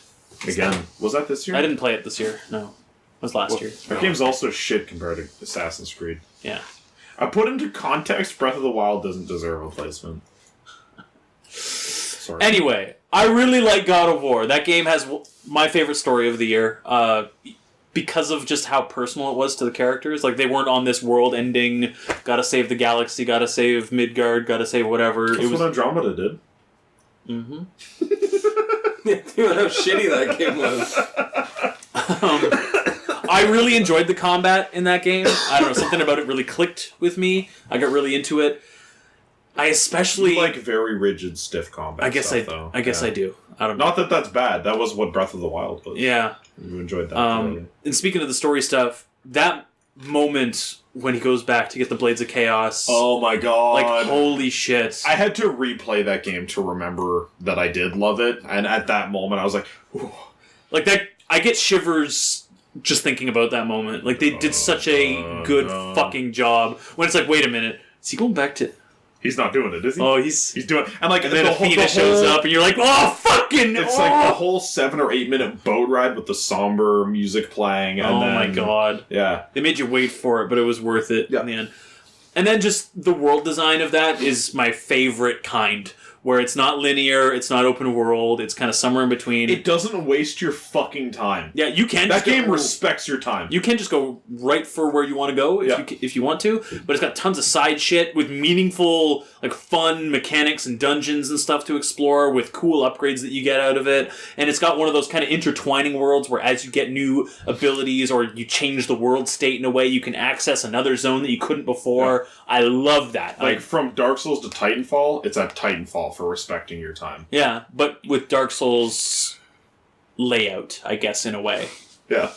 Again, was that this year? I didn't play it this year. No. It was last Well, year. That game's also shit compared to Assassin's Creed. Yeah. I put into context, Breath of the Wild doesn't deserve a placement. Sorry. Anyway, I really like God of War. That game has my favorite story of the year. Because of just how personal it was to the characters. Like, they weren't on this world-ending, gotta save the galaxy, gotta save Midgard, gotta save whatever. That's It was... what Andromeda did. Mm-hmm. Dude, how shitty that game was. I really enjoyed the combat in that game. I don't know, something about it really clicked with me. I got really into it. I especially... You like very rigid, stiff combat I guess stuff, though. I guess I do. I don't know. Not that that's bad. That was what Breath of the Wild was. Yeah. You enjoyed that. And speaking of the story stuff, that moment when he goes back to get the Blades of Chaos... Oh my god. Like, holy shit. I had to replay that game to remember that I did love it. And at that moment, I was like, ooh. Like, that... I get shivers just thinking about that moment. Like, they did such a good fucking job. When it's like, wait a minute, is he going back to... He's not doing it, is he? Oh, he's doing... And like, and then the Athena whole, shows up, and you're like, oh, fucking... It's like the whole 7 or 8 minute boat ride with the somber music playing. And oh then, my god. Yeah. They made you wait for it, but it was worth it in the end. And then just the world design of that is my favorite kind. Where it's not linear, it's not open world, it's kind of somewhere in between. It doesn't waste your fucking time. Yeah, you can. That game respects your time. You can just go right for where you want to go if you want to, but it's got tons of side shit with meaningful, like, fun mechanics and dungeons and stuff to explore with cool upgrades that you get out of it. And it's got one of those kind of intertwining worlds where as you get new abilities or you change the world state in a way, you can access another zone that you couldn't before. Yeah. I love that. Like, from Dark Souls to Titanfall, it's at Titanfall for respecting your time. Yeah, but with Dark Souls layout, I guess, in a way. Yeah.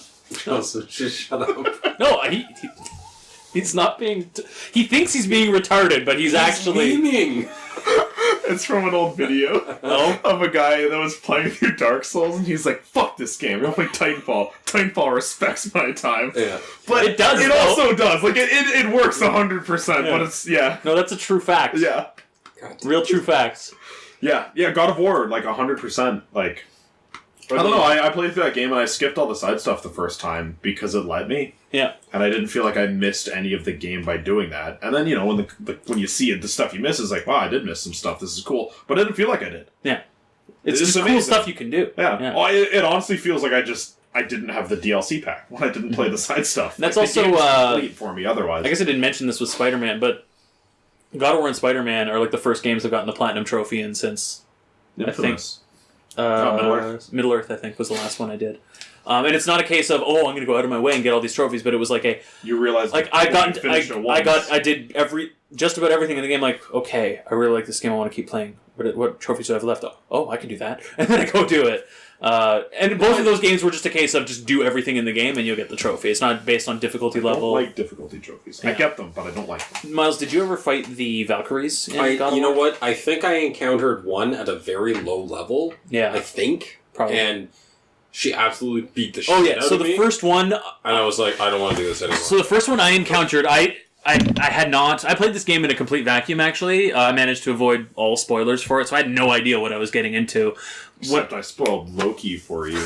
Oh, so just shut up. No, he's not being... he thinks he's being retarded, but he's actually... Memeing. It's from an old video of a guy that was playing through Dark Souls, and he's like, "Fuck this game. I'm gonna play Titanfall. Titanfall respects my time." Yeah. But It does, It though. also does. Like it works 100%. But it's No, that's a true fact. yeah. Real true facts. Yeah. God of War, like 100%. Like, I don't know. I played through that game and I skipped all the side stuff the first time because it let me. Yeah. And I didn't feel like I missed any of the game by doing that. And then, when when you see it, the stuff you miss is like, wow, I did miss some stuff. This is cool. But I didn't feel like I did. Yeah. It's It's just cool amazing. stuff you can do. Yeah. Well, it honestly feels like I didn't have the DLC pack when I didn't play the side stuff. That's the also, game was complete for me otherwise. I guess I didn't mention this with Spider-Man, but God of War and Spider-Man are like the first games I've gotten the Platinum Trophy in since, Infamous. Middle-earth, I think, was the last one I did. And it's not a case of, I'm going to go out of my way and get all these trophies, but it was like You realize I did just about everything in the game. Like, okay, I really like this game. I want to keep playing. What trophies do I have left? Oh, I can do that, and then I go do it. And both of those games were just a case of just do everything in the game and you'll get the trophy. It's not based on difficulty I level. don't like difficulty trophies. I get them, but I don't like them. Miles, did you ever fight the Valkyries? In God of You know War? what? I think I encountered one at a very low level. Yeah, I think. probably. And she absolutely beat the shit Oh yeah, out so of the me. first one... And I was like, I don't want to do this anymore. So the first one I encountered, I had not... I played this game in a complete vacuum, actually. I managed to avoid all spoilers for it, so I had no idea what I was getting into. Except I spoiled Loki for you.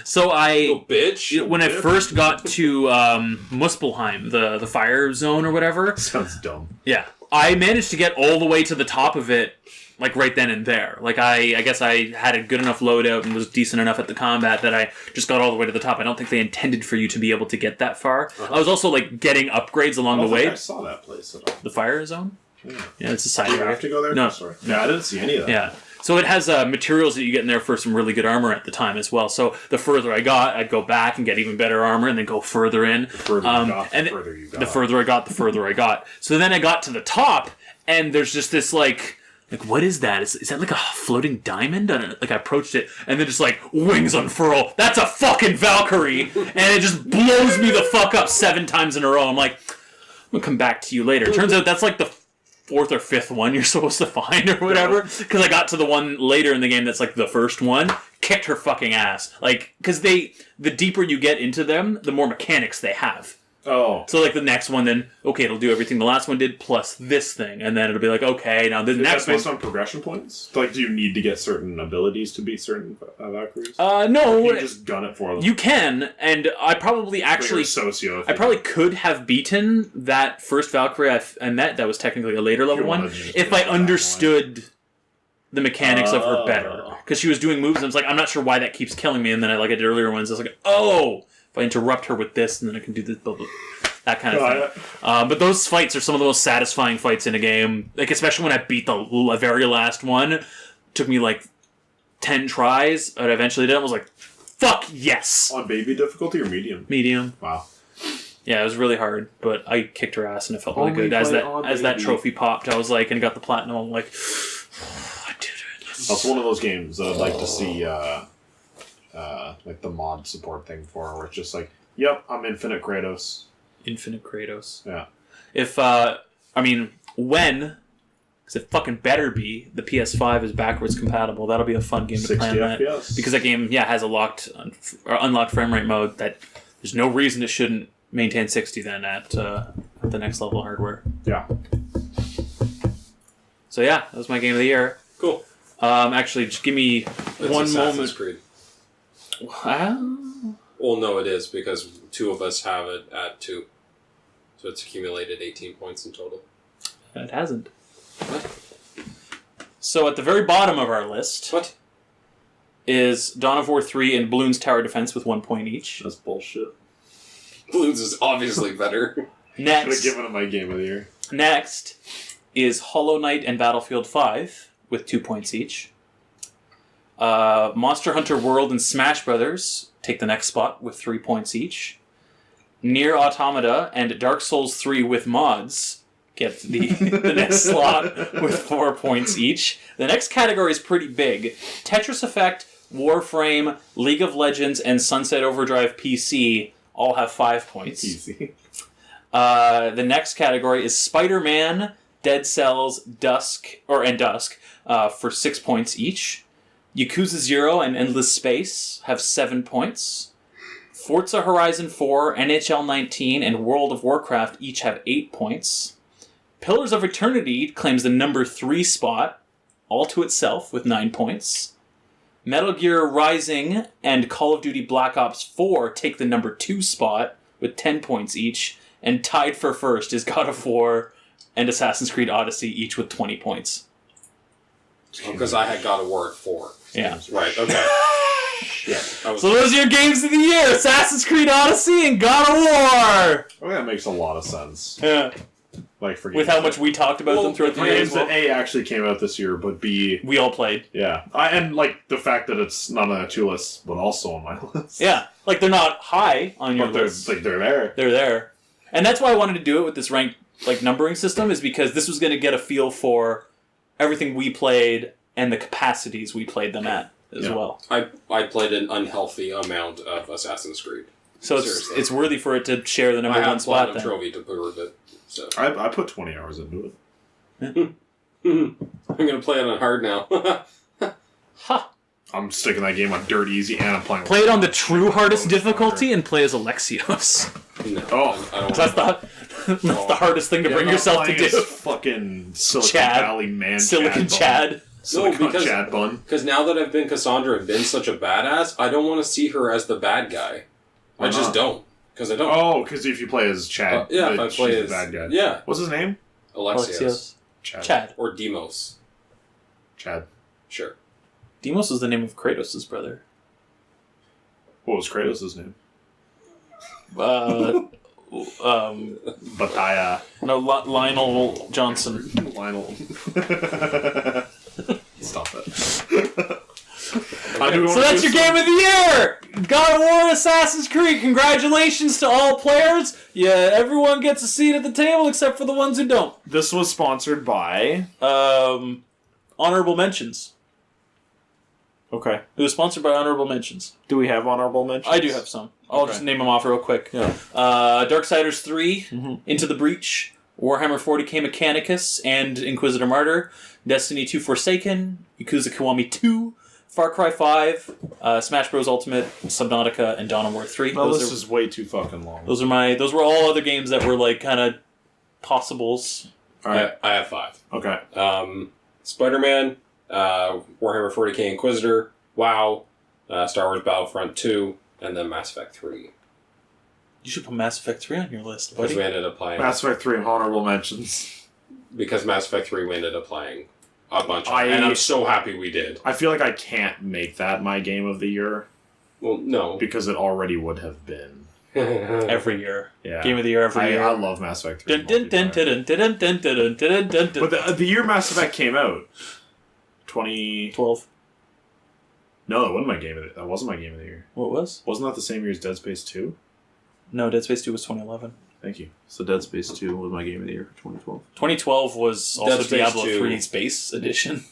So I... Little bitch. When I first got to Muspelheim, the fire zone or whatever... Sounds dumb. Yeah. I managed to get all the way to the top of it, like, right then and there. Like, I guess I had a good enough loadout and was decent enough at the combat that I just got all the way to the top. I don't think they intended for you to be able to get that far. I was also, like, getting upgrades along the way. I saw that place at all. The fire zone? Yeah, it's a side Do you area. have to go there? No. Sorry. Yeah, I didn't see any of that. Yeah. So it has materials that you get in there for some really good armor at the time as well. So the further I got, I'd go back and get even better armor and then go further in. The further you got, the further you got. The further I got, the further I got. So then I got to the top, and there's just this, like what is that? Is that like a floating diamond? I approached it, and then just like, wings unfurl. That's a fucking Valkyrie! And it just blows me the fuck up 7 times in a row. I'm like, I'm gonna come back to you later. Turns out that's like the 4th or 5th one you're supposed to find or whatever. Because I got to the one later in the game that's like the first one. Kicked her fucking ass. Like, because the deeper you get into them, the more mechanics they have. Oh. So, like, the next one, then, okay, it'll do everything the last one did, plus this thing. And then it'll be like, okay, now the Is next that based one... on progression points? Like, do you need to get certain abilities to beat certain Valkyries? No. You just gun it for them. You can, and I probably actually... I probably could have beaten that first Valkyrie I met that was technically a later level one if I understood the mechanics of her better. Because she was doing moves, and I was like, I'm not sure why that keeps killing me. And then I did earlier ones, I was like, if I interrupt her with this, and then I can do this, blah, blah, that kind of thing. But those fights are some of the most satisfying fights in a game. Like, especially when I beat the very last one. It took me, 10 tries, but I eventually did it. I was like, fuck yes! On baby difficulty or medium? Medium. Wow. Yeah, it was really hard, but I kicked her ass, and it felt really good. As that trophy popped, I was like, and got the platinum, I'm like, I did it. That's one of those games that I'd like to see, the mod support thing for, where it's just like, yep, I'm Infinite Kratos. Infinite Kratos. Yeah. If, when, because it fucking better be, the PS5 is backwards compatible, that'll be a fun game to play on that. FPS. Because that game, has a unlocked frame rate mode that there's no reason it shouldn't maintain 60 then at the next level hardware. Yeah. So yeah, that was my game of the year. Cool. Actually, just give me one Assassin's moment. Creed. Wow. Well, no, it is, because 2 of us have it at 2. So it's accumulated 18 points in total. It hasn't. What? So at the very bottom of our list What? is Dawn of War 3 and Bloons Tower Defense with 1 point each. That's bullshit. Bloons is obviously better. Should have Next given it my game of the year. is Hollow Knight and Battlefield 5 with 2 points each. Monster Hunter World and Smash Brothers take the next spot with 3 points each. Nier Automata and Dark Souls 3 with mods get the next slot with 4 points each. The next category is pretty big. Tetris Effect, Warframe, League of Legends, and Sunset Overdrive PC all have 5 points. Easy. The next category is Spider-Man Dead Cells, Dusk for 6 points each. Yakuza 0 and Endless Space have 7 points. Forza Horizon 4, NHL 19, and World of Warcraft each have 8 points. Pillars of Eternity claims the number 3 spot, all to itself, with 9 points. Metal Gear Rising and Call of Duty Black Ops 4 take the number 2 spot, with 10 points each. And tied for first is God of War and Assassin's Creed Odyssey, each with 20 points. Because I had God of War at 4. Yeah. Right, okay. Yeah. So those are your games of the year: Assassin's Creed Odyssey and God of War! I think that makes a lot of sense. Yeah. Like for With how much we talked about them throughout the year. games that A actually came out this year, but B... We all played. Yeah. And like the fact that it's not on that 2 list, but also on my list. Yeah. Like they're not high on your But list. they're there. They're there. And that's why I wanted to do it with this ranked numbering system, is because this was going to get a feel for everything we played and the capacities we played them at as well. I played an unhealthy amount of Assassin's Creed. So it's worthy for it to share the number one spot then. I have Trophy to prove it. So. I put 20 hours into it. I'm going to play it on hard now. Ha! I'm sticking that game on dirt easy, and I'm playing... Play it on the true hardest difficulty and play as Alexios. No, Oh. I don't That's the hardest thing to bring yourself to do. Fucking Silicon Chad. Valley man. Silicon Chad. Silicon Chad bun. Because now that I've been Cassandra and been such a badass, I don't want to see her as the bad guy. I just don't. Because I don't. Oh, because if you play as Chad, yeah, if I she's play the as... bad guy. Yeah. What's his name? Alexios. Chad. Or Demos. Chad. Sure. Demos is the name of Kratos' brother. What was Kratos' name? Lionel Johnson. Lionel. Stop it. So that's your game of the year! God of War, Assassin's Creed. Congratulations to all players. Yeah, everyone gets a seat at the table except for the ones who don't. This was sponsored by... Honorable mentions. Okay. It was sponsored by Honorable Mentions. Do we have honorable mentions? I do have some. I'll just name them off real quick. Yeah. Darksiders 3, Into the Breach, Warhammer 40k Mechanicus and Inquisitor Martyr, Destiny 2 Forsaken, Yakuza Kiwami 2, Far Cry 5, Smash Bros. Ultimate, Subnautica, and Dawn of War 3. No, this is way too fucking long. Those were all other games that were like kind of possibles. Alright. I have 5. Okay. Spider-Man, Warhammer 40k Inquisitor, WoW, Star Wars Battlefront 2, and then Mass Effect 3. You should put Mass Effect 3 on your list, Because buddy. we ended up playing... Mass Effect 3 honorable mentions. Because Mass Effect 3 we ended up playing a bunch of... I- and I'm so happy we did. I feel like I can't make that my game of the year. Well, no. Because it already would have been. Every year. Yeah. Game of the year every year. I love Mass Effect 3. Dun, dun, dun, dun, dun, dun, dun, dun, dun, dun, dun. But the year Mass Effect came out, 2012. No, that wasn't my game of the, that wasn't my game of the year. What was? Wasn't that the same year as Dead Space 2? No, Dead Space 2 was 2011. Thank you. So Dead Space 2 was my game of the year for 2012. 2012 was also Dead Space Diablo 2. 3's base edition.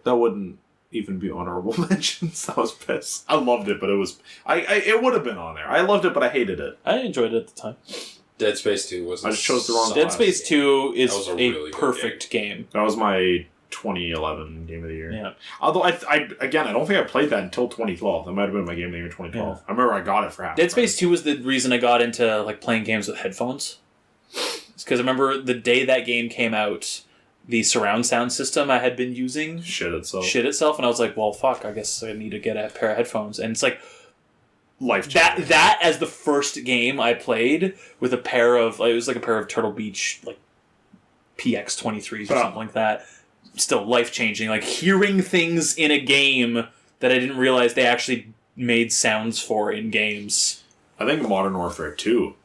That wouldn't even be honorable mentions. I was pissed. I loved it, but it was... it would have been on there. I loved it, but I hated it. I enjoyed it at the time. Dead Space 2 was... I just chose the wrong Dead Space 2 is That was a a really good perfect game. That was my 2011 game of the year. Yeah. Although, I don't think I played that until 2012. That might have been my game of the year in 2012. Yeah. I remember I got it for half. Dead Space 2 was the reason I got into like playing games with headphones. It's because I remember the day that game came out, the surround sound system I had been using Shit itself. and I was like, well, fuck, I guess I need to get a pair of headphones. And it's like, Life that as the first game I played with a pair of, like, it was like a pair of Turtle Beach, like, PX23s or something like that. Still life-changing. Like, hearing things in a game that I didn't realize they actually made sounds for in games. I think Modern Warfare 2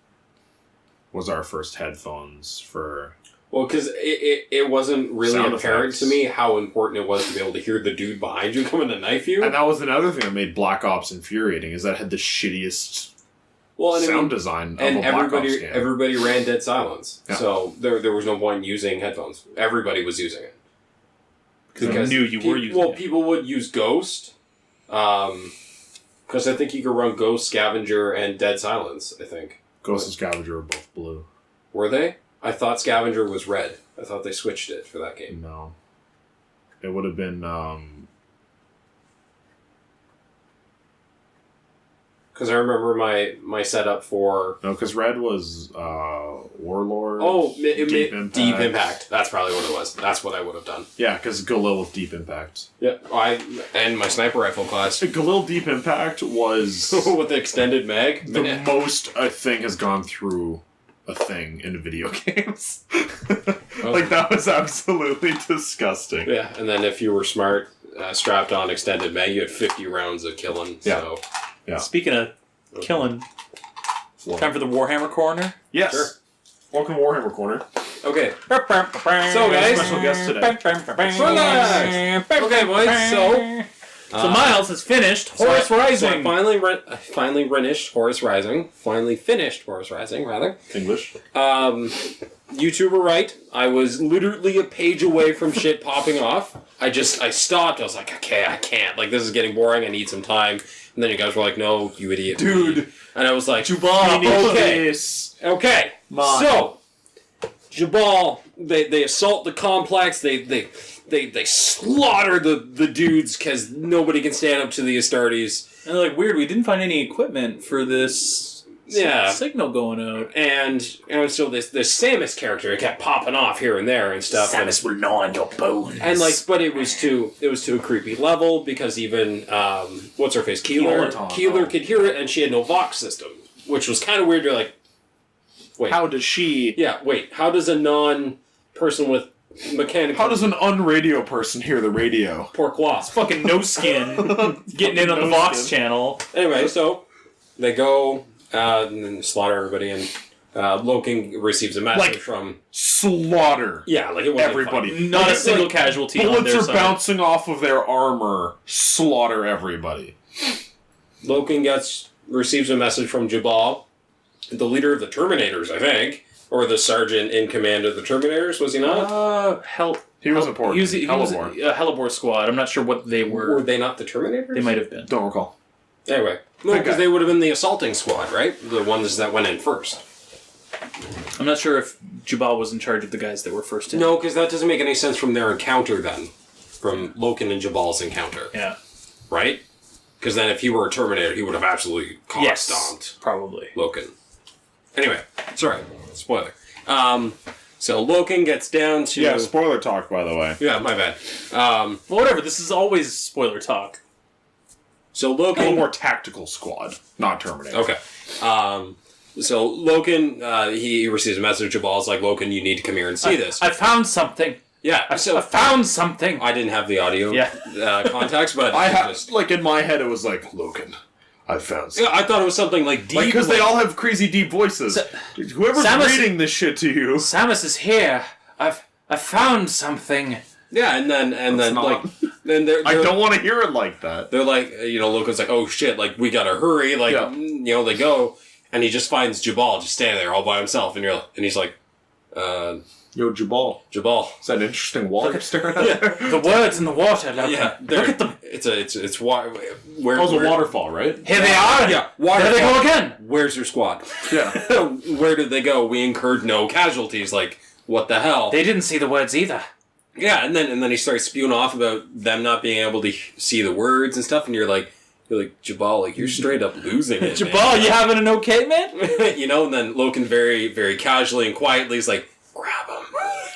was our first headphones for... Well, because it wasn't really Sound apparent effects. to me how important it was to be able to hear the dude behind you coming to knife you. And that was another thing that made Black Ops infuriating, is that it had the shittiest sound design of a Black Ops game. Everybody ran Dead Silence. Yeah. So there was no one using headphones. Everybody was using it. Because I knew you were using it. People would use Ghost. Because I think you could run Ghost, Scavenger, and Dead Silence, I think. Ghost and Scavenger were both blue. Were they? I thought Scavenger was red. I thought they switched it for that game. No. It would have been, Because I remember my setup for... No, because red was, Warlord. Oh, Deep Impact. Deep Impact. That's probably what it was. That's what I would have done. Yeah, because Galil with Deep Impact. Yeah. And my sniper rifle class. Galil Deep Impact was... With the extended mag. the most a thing has gone through a thing in video games. Like, that was absolutely disgusting. Yeah, and then if you were smart, strapped on extended mag, you had 50 rounds of killing. Yeah. So. Yeah. Speaking of killing, time for the Warhammer Corner. Yes. Sure. Welcome to Warhammer Corner. Okay. So guys. Special guest today. Relax. Okay, boys. So Miles has finished Horus Rising. So I finally finished Horus Rising. Finally finished Horus Rising, rather. English. You two were right. I was literally a page away from shit popping off. I stopped. I was like, okay, I can't. Like, this is getting boring. I need some time. And then you guys were like, no, you idiot. Dude. And I was like, Jubal, okay. this. Okay. Mine. So, Jabal, they assault the complex. They slaughter the dudes because nobody can stand up to the Astartes. And they're like, weird, we didn't find any equipment for this signal going out. And so this Samus character, it kept popping off here and there and stuff. Samus will gnaw on your bones. And but it was to a creepy level because even what's her face, Keeler could hear it, and she had no Vox system, which was kind of weird. You're like, wait, How does she... yeah, wait, how does a non-person with mechanical... How does an unradio person hear the radio? Pourquoi? Fucking no skin getting in on the Vox channel. Anyway, so they go and then slaughter everybody, and Loken receives a message from... Slaughter. Yeah, like it wasn't Everybody. fun. Not a single casualty on Bullets their are side. bouncing off of their armor. Slaughter everybody. Loken receives a message from Jabal, the leader of the Terminators, I think, or the sergeant in command of the Terminators, was he not? He was important. He was a Hellebore squad. I'm not sure what they were. Were they not the Terminators? They might have been. Don't recall. Anyway. No, because they would have been the assaulting squad, right? The ones that went in first. I'm not sure if Jabal was in charge of the guys that were first in. No, because that doesn't make any sense from their encounter then. From Loken and Jabal's encounter. Yeah. Right? Because then if he were a Terminator, he would have absolutely stomped probably. Loken. Anyway, sorry. Spoiler. So Loken gets down to... Yeah, spoiler talk, by the way. Yeah, my bad. Well, whatever. This is always spoiler talk. So A little Loken... more tactical squad, not Terminator. Okay. So Loken, he receives a message. Jabal's like, Loken, you need to come here and see this. I found something. Yeah. I found something. I didn't have the audio context, but... I have, like, in my head, it was like, Loken, I found something. I thought it was something like deep. Because they all have crazy deep voices. Whoever's Samus- reading this shit to you... Samus is here. I found something. Yeah, and then not- like... Then they're I don't want to hear it like that. They're like, Loken's like, oh shit, like, we gotta hurry, like, they go, and he just finds Jabal just standing there all by himself, and he's like, Yo, Jabal. Is that an interesting water staring at there? The words in the water. yeah, Look at them. It's where That was a waterfall, right? Here they are. Yeah, There they go again. Where's your squad? Yeah. Where did they go? We incurred no casualties. Like, what the hell? They didn't see the words either. Yeah, and then he starts spewing off about them not being able to see the words and stuff, and you're like Jabal, like, you're straight up losing it. Jabal, you having an okay, man? And then Loken very, very casually and quietly is like, grab him.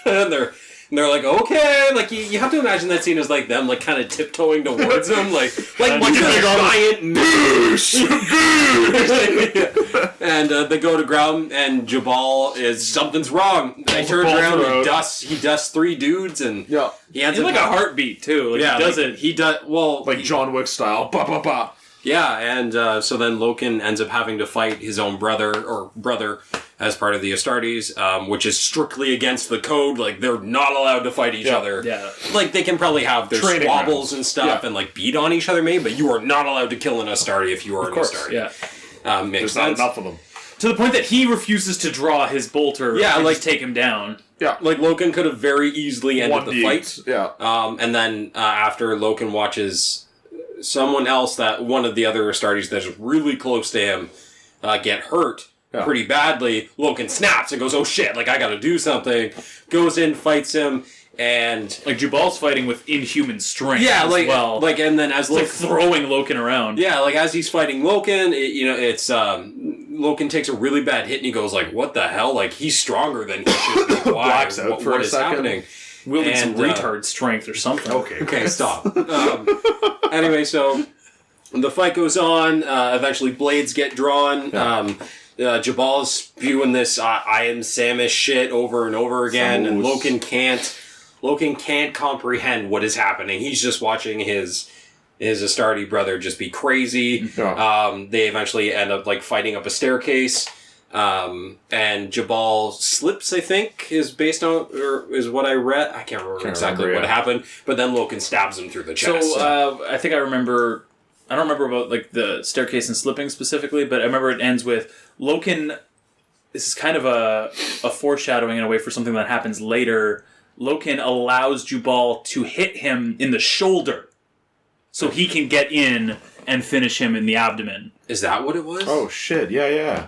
and they're like, okay, like you have to imagine that scene as like them like kind of tiptoeing towards him, like a giant and they go to ground, and Jabal something's wrong. He turns around, and he dusts 3 dudes, and he ends He's up like a heartbeat too. Like, he does it. He does well, Like John Wick style. Ba ba ba. yeah, and so then Loken ends up having to fight his own brother as part of the Astartes, which is strictly against the code. Like, they're not allowed to fight each other. Yeah. Like, they can probably have their Training squabbles grounds. and stuff and, like, beat on each other maybe, but you are not allowed to kill an Astarte if you are an Astarte. Yeah. Makes There's not sense. enough of them. To the point that he refuses to draw his bolter. Yeah, and like- just take him down. Yeah. Like, Loken could have very easily ended the 1D. fight. Yeah. And then after Loken watches someone else, that one of the other Astartes that's really close to him, get hurt, pretty badly. Loken snaps and goes, "Oh shit! Like I got to do something." Goes in, fights him, and Like Jubal's fighting with inhuman strength. yeah, as like well. and then as It's like throwing Loken around. yeah, like as he's fighting Loken, it's Loken takes a really bad hit and he goes like, "What the hell? Like he's stronger than he should be. Why? Blacks out for what a is second. happening?" Wielding some And, retard strength or something. Okay, stop. Anyway, so the fight goes on. Eventually, blades get drawn. Jabal's spewing this "I am Samish" shit over and over again, and Loken can't comprehend what is happening. He's just watching his Astartes brother just be crazy. Yeah. They eventually end up like fighting up a staircase. And Jabal slips, I think, is based on, or is what I read. I can't remember exactly what happened, but then Loken stabs him through the chest. So, I think I don't remember about, like, the staircase and slipping specifically, but I remember it ends with Loken, this is kind of a foreshadowing in a way for something that happens later. Loken allows Jubal to hit him in the shoulder so he can get in and finish him in the abdomen. Is that what it was? Oh shit! Yeah.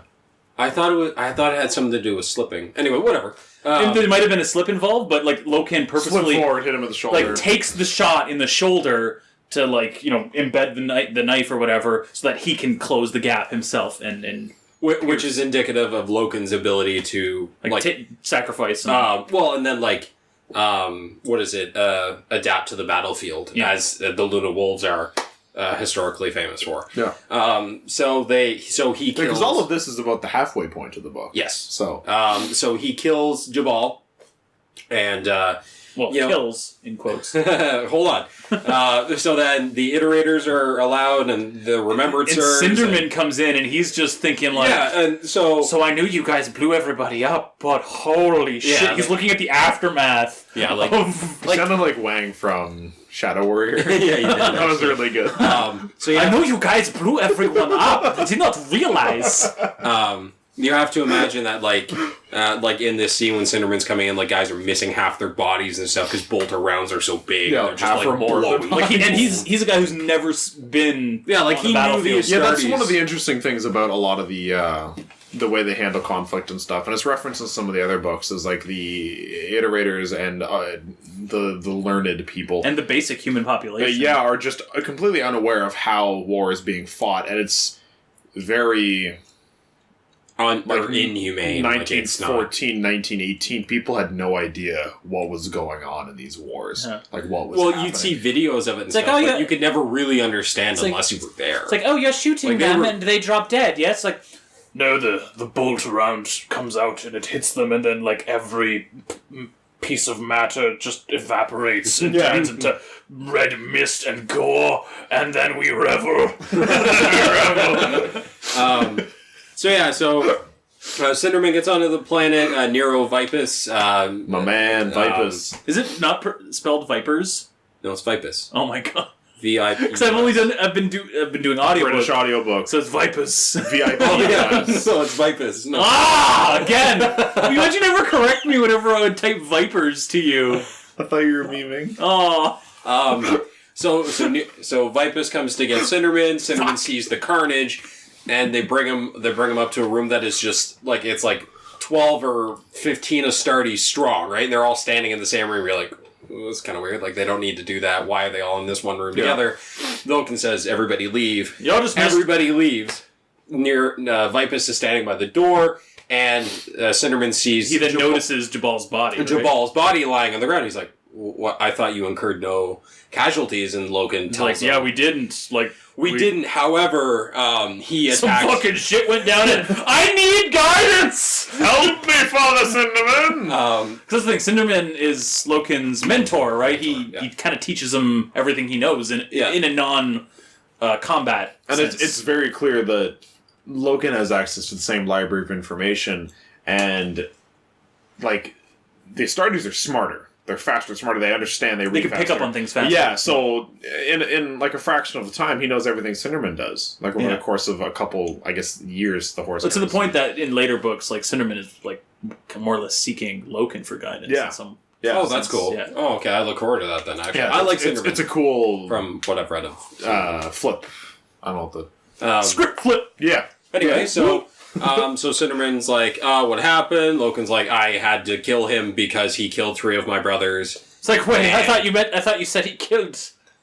I thought it had something to do with slipping. Anyway, whatever. There might have been a slip involved, but like Loken purposefully Slip forward, hit him with the shoulder. like takes the shot in the shoulder to like embed the knife or whatever, so that he can close the gap himself and which is indicative of Loken's ability to sacrifice. Well, and then like what is it? Adapt to the battlefield, as the Luna Wolves are. Historically famous for. Yeah. So he kills... Because all of this is about the halfway point of the book. Yes. So. So he kills Jabal, and kills in quotes. hold on. So then the iterators are allowed, and the remembrancers. And Cinderman comes in, and he's just thinking like, and so I knew you guys blew everybody up, but holy shit! He's looking at the aftermath. Yeah, like sounded like Wang from Shadow Warrior. Yeah, you did. That was really good. So I know you guys blew everyone up. I did not realize. You have to imagine that, like in this scene when Cinderman's coming in, like guys are missing half their bodies and stuff because bolter rounds are so big. Yeah, and they're just, half or more. Like and he's a guy who's never been. Yeah, like on he the knew the battlefield. Yeah, that's one of the interesting things about a lot of the way they handle conflict and stuff, and it's referenced in some of the other books, is like the iterators and the learned people and the basic human population. are just completely unaware of how war is being fought, and it's very inhumane. 1914, 1918, people had no idea what was going on in these wars. Yeah. Like what was happening. You'd see videos of it and It's stuff, like, but you could never really understand It's like- unless you were there. It's like, oh, you're shooting Like, they them were- and they drop dead. Yes, like. No, the bolt round comes out and it hits them, and then like every piece of matter just evaporates and turns into red mist and gore, and then we revel. So Cinderman gets onto the planet. Nero Vipus. My man, Vipus. Is it not spelled vipers? No, it's Vipus. Oh my god! VIP. Because I've been doing audio British audiobook. so it's vipers. VIP. So it's Vipus. No. Again! Why'd you never correct me whenever I would type vipers to you? I thought you were memeing. Oh. So Vipus comes to get Cinderman. Cinderman sees the carnage, and they bring him up to a room that is just like, it's like 12 or 15 Astartes strong, right? And they're all standing in the same room. You're like, ooh, that's kind of weird. Like, they don't need to do that. Why are they all in this one room together? Loken says, everybody leave. Everybody leaves. Vipus is standing by the door, and Cinderman sees... He then notices Jabal's body, right? Jabal's body lying on the ground. He's like, "What? I thought you incurred no casualties." And Loken tells him, "Yeah, we didn't. Like, we didn't. However, he attacked. Some fucking shit went down, and I need guidance. Help me, Father Cinderman. Because the thing, Cinderman is Loken's mentor, right? He kind of teaches him everything he knows in a non combat. And it's very clear that Loken has access to the same library of information, and like the Astartes are smarter. They're faster, smarter. They understand. They can pick up on things faster. Yeah. So in like a fraction of the time, he knows everything Cinderman does. Like over the course of a couple, I guess, years, the horse. But to the point that in later books, like Cinderman is like more or less seeking Loken for guidance. Yeah. In some oh, that's cool. Yeah. Oh, okay. I look forward to that then. Actually, Yeah, I like Cinderman. It's a cool from what I've read of flip. I don't know what the script flip. Yeah. Anyway, so So Cinnamon's like, what happened? Loken's like, I had to kill him because he killed 3 of my brothers. It's like, wait, I thought you said he killed.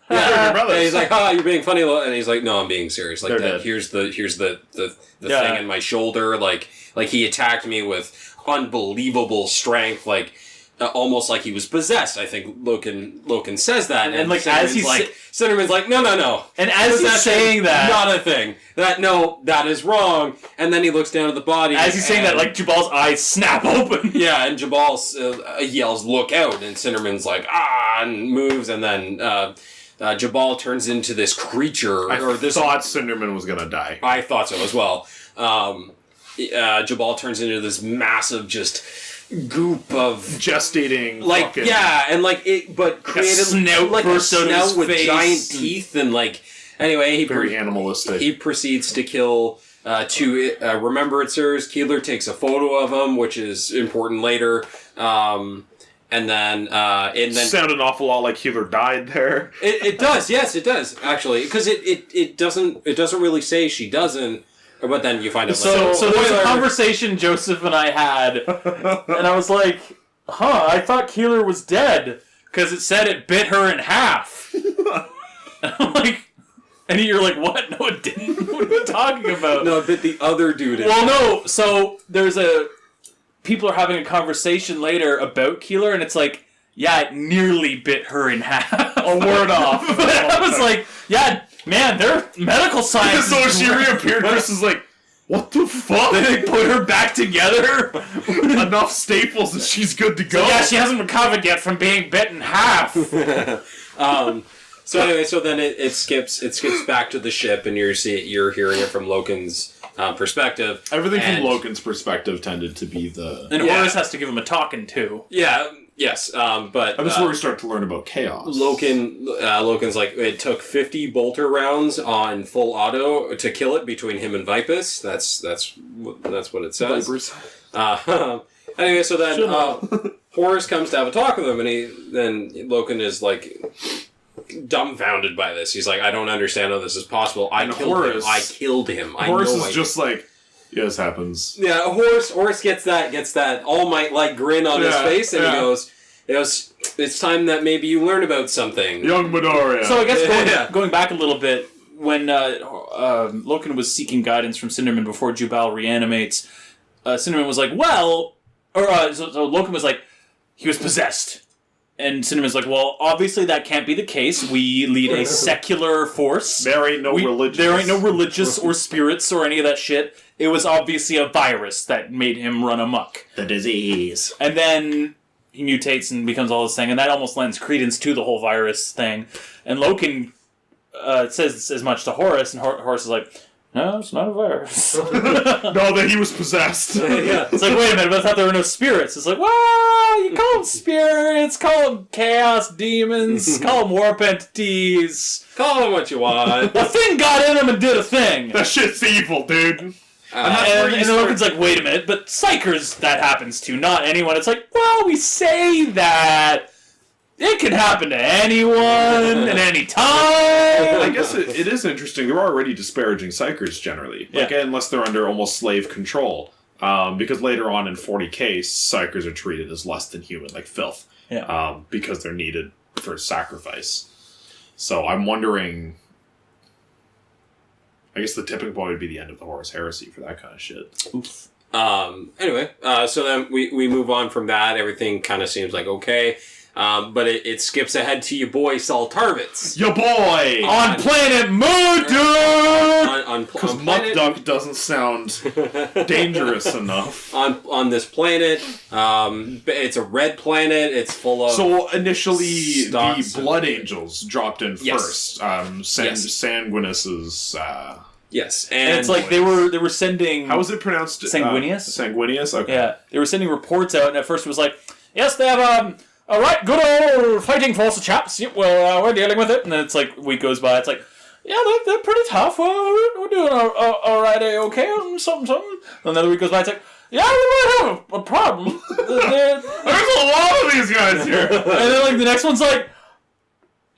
Yeah, your brothers. and he's like, you're being funny, and he's like, no, I'm being serious. Like, They're dead. here's the thing in my shoulder. Like he attacked me with unbelievable strength. Like. Almost like he was possessed. I think Loken says that, and like as he's Cinnamon's like, no, and as he's saying that, not a thing. That is wrong. And then he looks down at the body. As he's saying that, like Jabal's eyes snap open. Yeah, and Jabal yells, "Look out!" And Cinnamon's like, and moves, and then Jabal turns into this creature. I thought Cinderman was gonna die. I thought so as well. Jabal turns into this massive, just goop of gestating, like fucking, and like it, but created snout like a snout with face. giant teeth and like. Anyway, very animalistic. He proceeds to kill 2 Remembrancers. Keeler takes a photo of him, which is important later. And then sounded an awful lot like Keeler died there. It does, yes, it does actually, because it doesn't really say she doesn't. But then you find out later. So there's a conversation Joseph and I had, and I was like, I thought Keeler was dead, because it said it bit her in half. And I'm like, and you're like, what? No, it didn't. What are you talking about? No, it bit the other dude in half. Well, no, so people are having a conversation later about Keeler, and it's like, yeah, it nearly bit her in half. A word off. But I was like, yeah, man, their medical science. So when she reappeared, Chris is like, what the fuck? They put her back together. Enough staples and she's good to go. So, yeah, she hasn't recovered yet from being bit in half. So anyway, so then it skips back to the ship, and you're hearing it from Loken's perspective. Everything from Loken's perspective tended to be and Horus has to give him a talking to. Yeah. Yes, but... And this is where we start to learn about chaos. Loken's like, it took 50 bolter rounds on full auto to kill it between him and Vipus. That's what it says. Vipers. Anyway, so then Horus comes to have a talk with him, and then Loken is like dumbfounded by this. He's like, I don't understand how this is possible. I killed him. Horus is just like... Yeah, this happens. Yeah, Horus gets that All Might like grin on his face, and he goes, it's time that maybe you learn about something. Young Midoriya. So I guess going back a little bit, when Loken was seeking guidance from Cinderman before Jubal reanimates, Cinderman was like, so Loken was like, he was possessed. And Cinderman's like, well, obviously that can't be the case. We lead a secular force. There ain't no religious or spirits or any of that shit. It was obviously a virus that made him run amok. The disease. And then he mutates and becomes all this thing, and that almost lends credence to the whole virus thing. And Loken says as much to Horus, and Horus is like, no, it's not a virus. No, that he was possessed. Yeah. It's like, wait a minute, but I thought there were no spirits. It's like, well, you call them spirits, call them chaos demons, call them warp entities. Call them what you want. A thing got in them and did a thing. That shit's evil, dude. And Loken's like, wait a minute, but psychers that happens to, not anyone. It's like, well, we say that it can happen to anyone at any time. I guess it is interesting. They're already disparaging psychers generally, unless they're under almost slave control. Because later on in 40K, psychers are treated as less than human, like filth. Yeah. Because they're needed for sacrifice. So I'm wondering. I guess the tipping point would be the end of the Horus Heresy for that kind of shit. Oof. Anyway, so then we move on from that. Everything kind of seems like okay. But it skips ahead to your boy Saul Tarvitz. Your boy! On Planet Muduk! Because Muduk doesn't sound dangerous enough. On this planet, it's a red planet. It's full of... So initially, the Blood Angels dropped in first. Sanguinus's... Yes, and it's like they were sending... How was it pronounced? Sanguinius? Sanguinius? Okay. Yeah, they were sending reports out, and at first it was like, yes, they have a right good old fighting force of chaps. Yep, well, we're dealing with it. And then it's like, a week goes by, it's like, yeah, they're pretty tough. We're doing alright, okay, something. And then the week goes by, it's like, yeah, we might have a problem. There's a lot of these guys here. And then like the next one's like,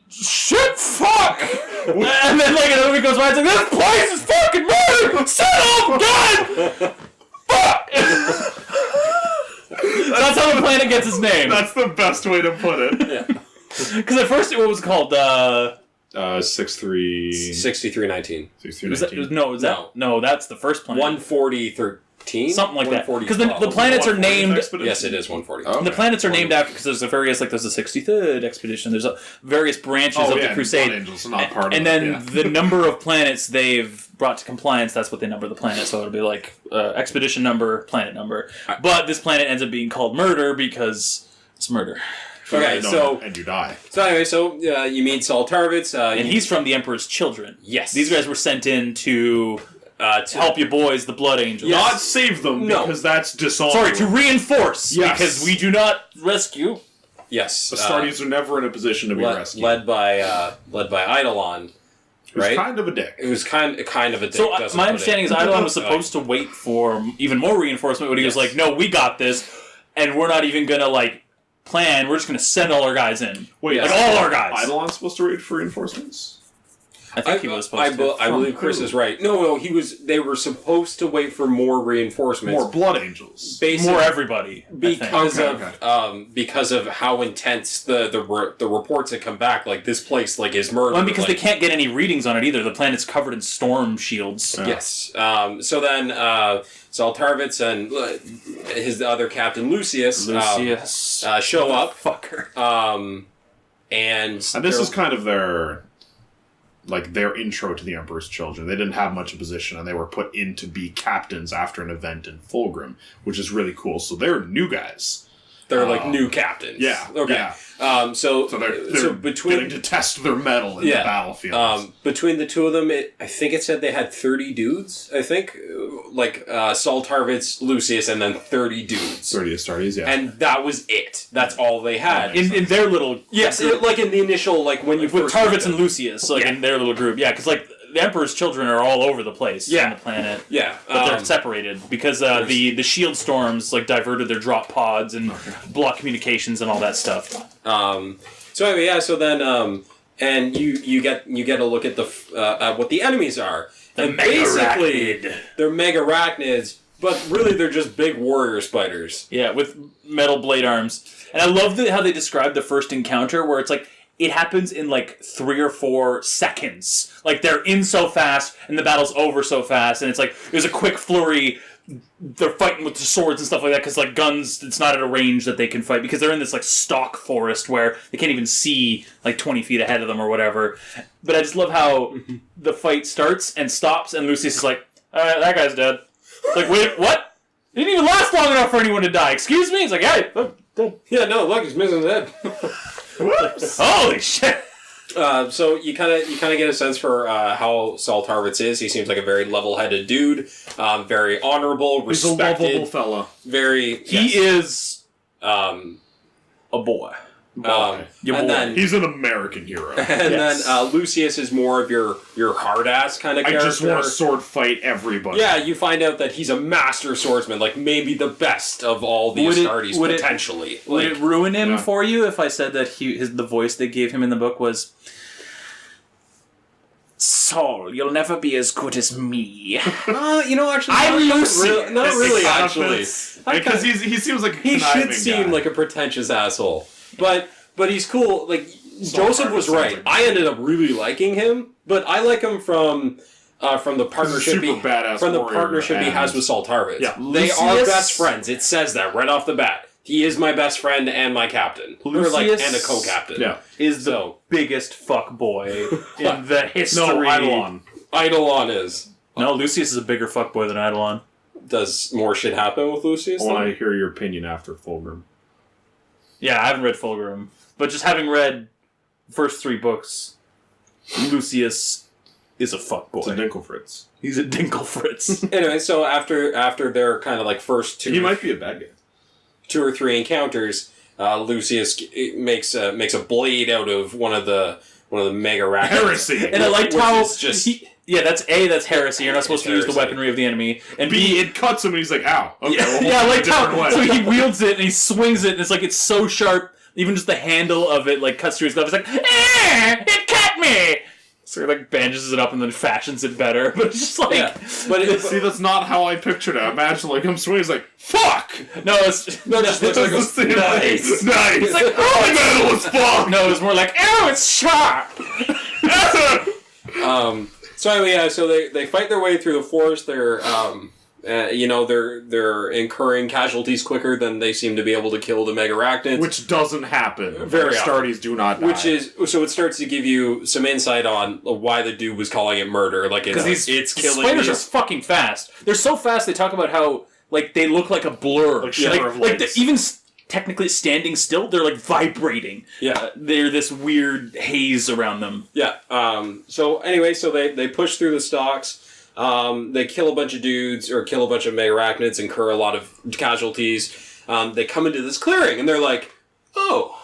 shit, fuck! And then like another week goes by, it's like, this place is fucking murder! Shut up, God! Fuck! That's how the planet gets its name. That's the best way to put it. Yeah. Because at first it was called 6319. 6319. 6319. No, that's the first planet. 14013? Something like that. 140. Because the planets are named. Yes, it is 140. Oh. The planets are named after because there's there's the 63rd expedition. There's various branches of the Crusade. Blood Angels are not part of And it, then the number of planets they've brought to compliance, that's what they number the planet. So it'll be like expedition number, planet number. But this planet ends up being called Murder because it's murder. Okay, so... And you die. So anyway, you meet Saul Tarvitz. And he's from the Emperor's Children. Yes. These guys were sent in to help you boys, the Blood Angels. Yes. Not save them, No. because that's dishonorable. Sorry, to reinforce. Yes. Because we do not rescue. Yes. Astartes are never in a position to be rescued. Led by Eidolon. Who's right? kind of a dick. It was kind of a dick. So doesn't my put understanding it. is Eidolon was supposed to wait for even more reinforcement, but he was Yes. like, no, we got this, and we're not even going to, plan. We're just going to send all our guys in. Wait, Yes. All our guys. Eidolon's supposed to wait for reinforcements? I think he was supposed to. I believe From Chris who? is right. No, they were supposed to wait for more reinforcements. More Blood Angels. Basically, More everybody. I think. because of how intense the reports that come back, like this place is murder. Well, because they can't get any readings on it either. The planet's covered in storm shields. Yeah. Yes. So then Saul Tarvitz and his other captain Lucius show up. Fucker. And And this they're- is kind of their intro to the Emperor's Children. They didn't have much of a position, and they were put in to be captains after an event in Fulgrim, which is really cool. So they're new guys. they're new captains. Yeah. Okay. Yeah. So they're getting to test their mettle in the battlefield. Between the two of them, I think it said they had 30 dudes. I think Saul Tarvitz, Lucius, and then 30 dudes. 30 Astartes, yeah. And that was it. That's all they had. In their little... Yes, in the initial, when you with first Tarvitz met and them. Lucius, in their little group. Yeah, because, the Emperor's Children are all over the place on the planet. Yeah. But they're separated because the shield storms diverted their drop pods and blocked communications and all that stuff. So anyway, yeah. So then, and you get a look at at what the enemies are. And basically, they're mega arachnids, but really they're just big warrior spiders. Yeah, with metal blade arms. And I love how they describe the first encounter where it's it happens in 3 or 4 seconds. They're in so fast and the battle's over so fast, and it's there's a quick flurry. They're fighting with the swords and stuff like that because guns, it's not at a range that they can fight because they're in this stock forest where they can't even see 20 feet ahead of them or whatever. But I just love how the fight starts and stops, and Lucius is like, all right, that guy's dead. It's wait, what? It didn't even last long enough for anyone to die. Excuse me? He's like, yeah, I'm dead. Yeah, no, look, he's missing the head. Whoops. Holy shit. So you kind of get a sense for how Saul Tarvitz is. He seems like a very level-headed dude, very honorable, He's a respected. lovable fella. He is a boy. Your and boy. then He's an American hero. and Yes. then Lucius is more of your hard ass kind of I character. just want to sword fight everybody. Yeah, you find out that he's a master swordsman, maybe the best of all the Astartes potentially. Would it ruin him Yeah. for you if I said that the voice they gave him in the book was Saul, you'll never be as good as me. Actually, I'm Lucius. Not really, actually. Because he seems like a He should conniving seem guy. like a pretentious asshole, but he's cool. Joseph was Tarvitz right. sounds like I ended up really liking him, but I like him from the partnership super badass warrior partnership he and- has with Saul Tarvitz. Yeah. They are Lucius- best friends. It says that right off the bat. He is my best friend and my captain, Lucius- and a co-captain. Yeah. Is the So biggest fuck boy in the history. No, Eidolon. Eidolon is. No, Lucius is a bigger fuck boy than Eidolon. Does more shit happen with Lucius? I want though? to hear your opinion after Fulgrim. Yeah, I haven't read Fulgrim, but just having read the first 3 books, Lucius is a fuck boy. It's a Dinkelfritz. He's a Dinkelfritz. Anyway, so after their kind of first He might be a bad guy. 2 or 3 encounters, Lucius makes a blade out of one of the mega rackets. Heresy. And I liked Which how is just- that's heresy. You're not supposed to use the heresy. weaponry of the enemy. And B, it cuts him and he's like, ow. Okay, well, yeah, I we'll like do it a different how way. so he wields it and he swings it and it's it's so sharp, even just the handle of it like cuts through his glove. It's like, it cut me. So he like bandages it up and then fashions it better. But it's just like, See, that's not how I pictured it. Imagine like him swinging, he's like, fuck! no, it's just looks like It's the same nice. way. Nice! It's like, oh my god, it was fuck! No, it's more like, ew, it's sharp. So anyway, so they fight their way through the forest. They're they're incurring casualties quicker than they seem to be able to kill the megarachnids, Which doesn't happen. Very often. Astartes do not die. Which is so it starts to give you some insight on why the dude was calling it murder. Like Because it's killing spiders me. are fucking fast. They're so fast. They talk about how like they look like a blur. Like shimmer of lights. even technically standing still, they're like vibrating. Yeah. They're this weird haze around them. Yeah. So anyway, so they push through the stalks. They kill a bunch of dudes or kill a bunch of megarachnids, incur a lot of casualties. They come into this clearing and they're like, "Oh,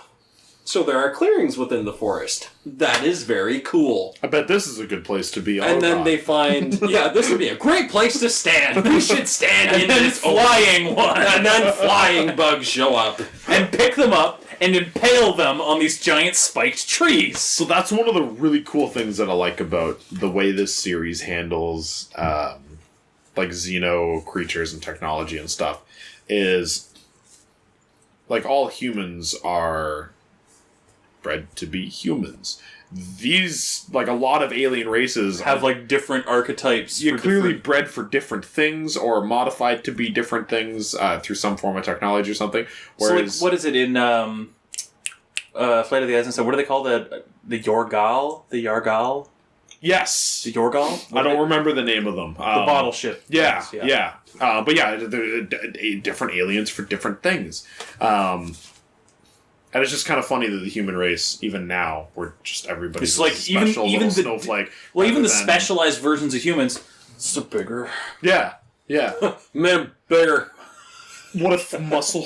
so there are clearings within the forest. That is very cool." I bet this is a good place to be. And then they find, this would be a great place to stand. We should stand in this flying one. And then flying bugs show up. And pick them up and impale them on these giant spiked trees. So that's one of the really cool things that I like about the way this series handles like xeno creatures and technology and stuff is like all humans are bred to be humans. These, like a lot of alien races Have like different archetypes. you're for clearly different- bred for different things or modified to be different things through some form of technology or something. Whereas So like, what is it in Flight of the Ice and so what do they call the Yorgal? The Yargal? yes, The Yorgal? I don't remember the name of them. The bottle ship. Yeah, things, yeah. But yeah, they're different aliens for different things. And it's just kind of funny that the human race, even now, we're just everybody's It's like special even little the snowflake. Well, even the rather than- specialized versions of humans, it's so bigger. Yeah, yeah. Man, bigger. What if muscle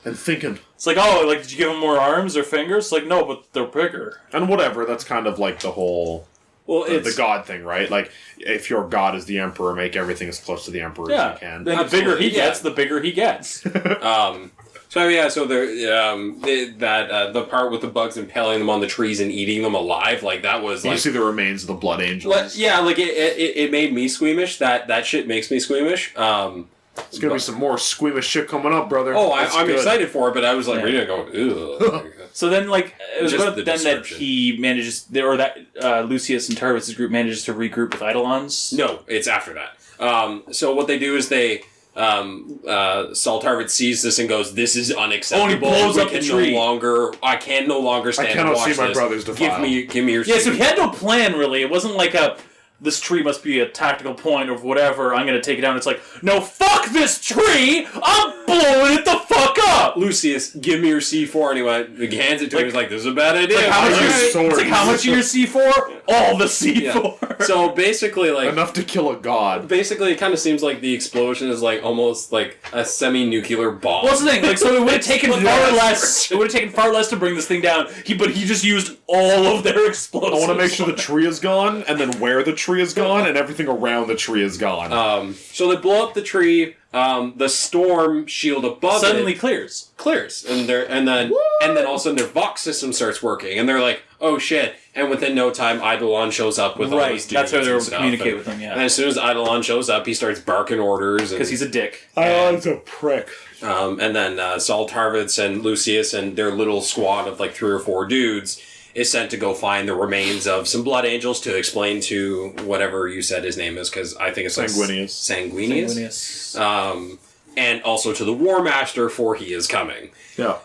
and thinking It's like, oh, like did you give them more arms or fingers? It's like, no, but they're bigger. and whatever. That's kind of like the whole Well, the it's god thing, right? Like if your god is the emperor, make everything as close to the emperor Yeah. as you can. Then the bigger he Absolutely, yeah. gets, the bigger he gets. So there, the part with the bugs impaling them on the trees and eating them alive, like that was You like, see the remains of the blood angels. it made me squeamish. That shit makes me squeamish. There's gonna be some more squeamish shit coming up, brother. Oh, That's I'm good. excited for it, but I was like Yeah. reading it going, ugh. So then, like, it was Just about the then that description. he manages, or that Lucius and Tarvis' group manages to regroup with Eidolons. No, it's after that. So what they do is they Saul Tarvitz sees this and goes, "This is unacceptable. Oh, and he blows We up the can tree. I can no longer stand cannot and watch see my this. brothers defiled." Give me your Yeah, so he had no plan, really. It wasn't like this tree must be a tactical point or whatever, I'm going to take it down. It's like, no, fuck this tree! I'm blowing it the fuck up! Lucius, give me your C4. And he hands it to him. He's like, this is a bad idea. Like, how much Alright. of your- Sword. it's like, how much of your C4? All the C4. Yeah. So basically, like, Enough to kill a god. basically, it kind of seems like the explosion is like almost like a semi-nuclear bomb. What's the thing? Like, so it would have taken It's far fast. less. It would have taken far less to bring this thing down. But he just used all of their explosives. I want to make sure the tree is gone, and then where the tree is gone, and everything around the tree is gone. So they blow up the tree. The storm shield above suddenly it clears. clears, and then all of a sudden their Vox system starts working, and they're like, "Oh shit!" And within no time, Eidolon shows up with all Right, his that's how dudes they and were stuff, communicate and- with him, yeah. And as soon as Eidolon shows up, he starts barking orders, Because he's a dick. It's a prick. and then Saul Tarvitz and Lucius and their little squad of like 3 or 4 dudes is sent to go find the remains of some blood angels to explain to whatever you said his name is, because I think it's like Sanguinius. Sanguinius. And also to the War Master, for he is coming. Yeah.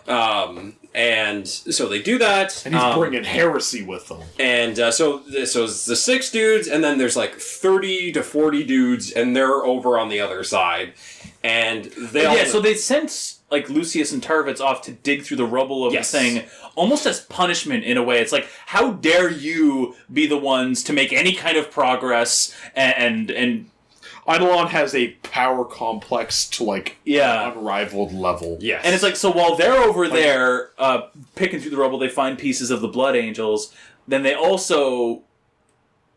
And so they do that. And he's bringing heresy with them. And so it's the 6 dudes, and then there's like 30 to 40 dudes, and they're over on the other side. And they all... Yeah, so they sent like Lucius and Tarvitz off to dig through the rubble of Yes. the thing, almost as punishment in a way. It's like, how dare you be the ones to make any kind of progress and Eidolon has a power complex to like Yeah. an unrivaled level. Yes. and it's like, so while they're over there picking through the rubble, they find pieces of the Blood Angels. Then they also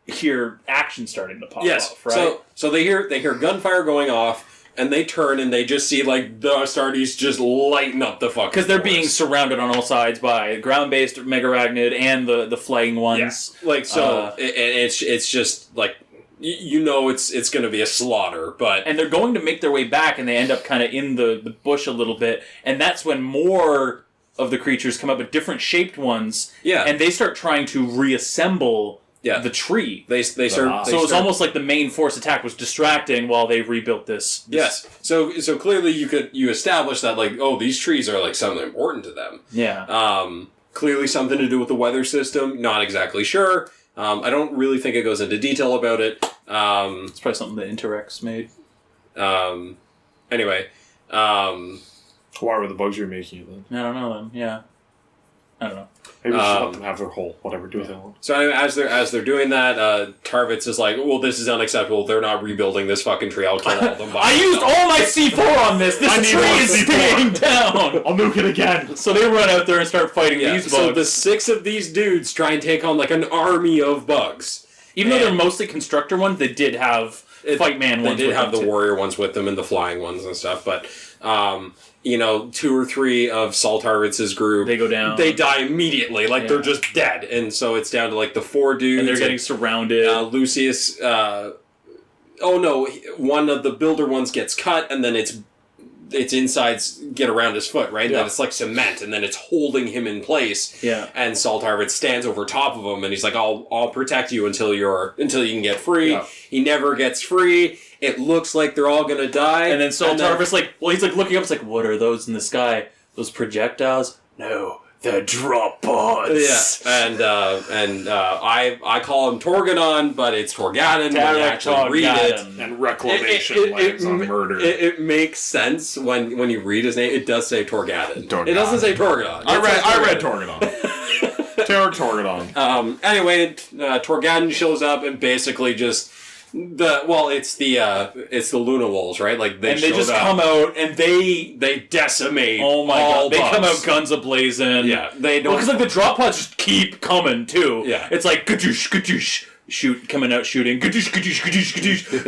hear action starting to pop Yes. off, right? So they hear gunfire going off, and they turn and they just see like the Astartes just lighten up the fucking. Because they're forest. being surrounded on all sides by ground-based Megarachnid and the flying ones. Yeah. Like so, it's just like you know it's going to be a slaughter, but and they're going to make their way back, and they end up kind of in the bush a little bit, and that's when more of the creatures come up, but different shaped ones. Yeah. And they start trying to reassemble the tree. They start. So it's almost like the main force attack was distracting while they rebuilt this. Yes. So clearly you establish that like, oh, these trees are like something important to them. Yeah. Clearly something to do with the weather system. Not exactly sure. I don't really think it goes into detail about it. It's probably something that Interex made. Anyway. Why were the bugs you're making it then? I don't know then. Yeah. I don't know. Maybe just let them have their whole whatever, do what they want. So anyway, as they're doing that, Tarvitz is like, well, this is unacceptable. They're not rebuilding this fucking tree. I'll kill all of them. I used all my C4 on this. This tree is staying down. I'll nuke it again. So they run out there and start fighting these bugs. So the 6 of these dudes try and take on like an army of bugs. Even though they're mostly constructor ones, they did have fight man ones. They did have the warrior ones with them and the flying ones and stuff, but 2 or 3 of Saul Tarvitz's group, they go down. They die immediately, like they're just dead, and so it's down to like the 4 dudes, and they're getting surrounded. Lucius, one of the builder ones gets cut, and then its insides get around his foot, right? And then it's like cement, and then it's holding him in place. Yeah. And Saul Tarvitz stands over top of him, and he's like, "I'll protect you until you can get free." Yeah. He never gets free. It looks like they're all gonna die. And then Saul Tarvitz he's like looking up. It's like, what are those in the sky? Those projectiles? No, the drop pods. Yeah. And I call him Torgadon, but it's Torgadon when you actually read it. And reclamation lands on murder. It makes sense when you read his name. It does say Torgadon. It doesn't say Torgadon. I read Torgadon. Torgadon. Anyway, Torgadon shows up and basically just it's the Luna Wolves, right? Like they just come out and they decimate. Oh my god! They bugs. come out guns a-blazing. Yeah, they don't. Because like the drop pods just keep coming too. Yeah, it's like gadoosh, coming out shooting, gadoosh,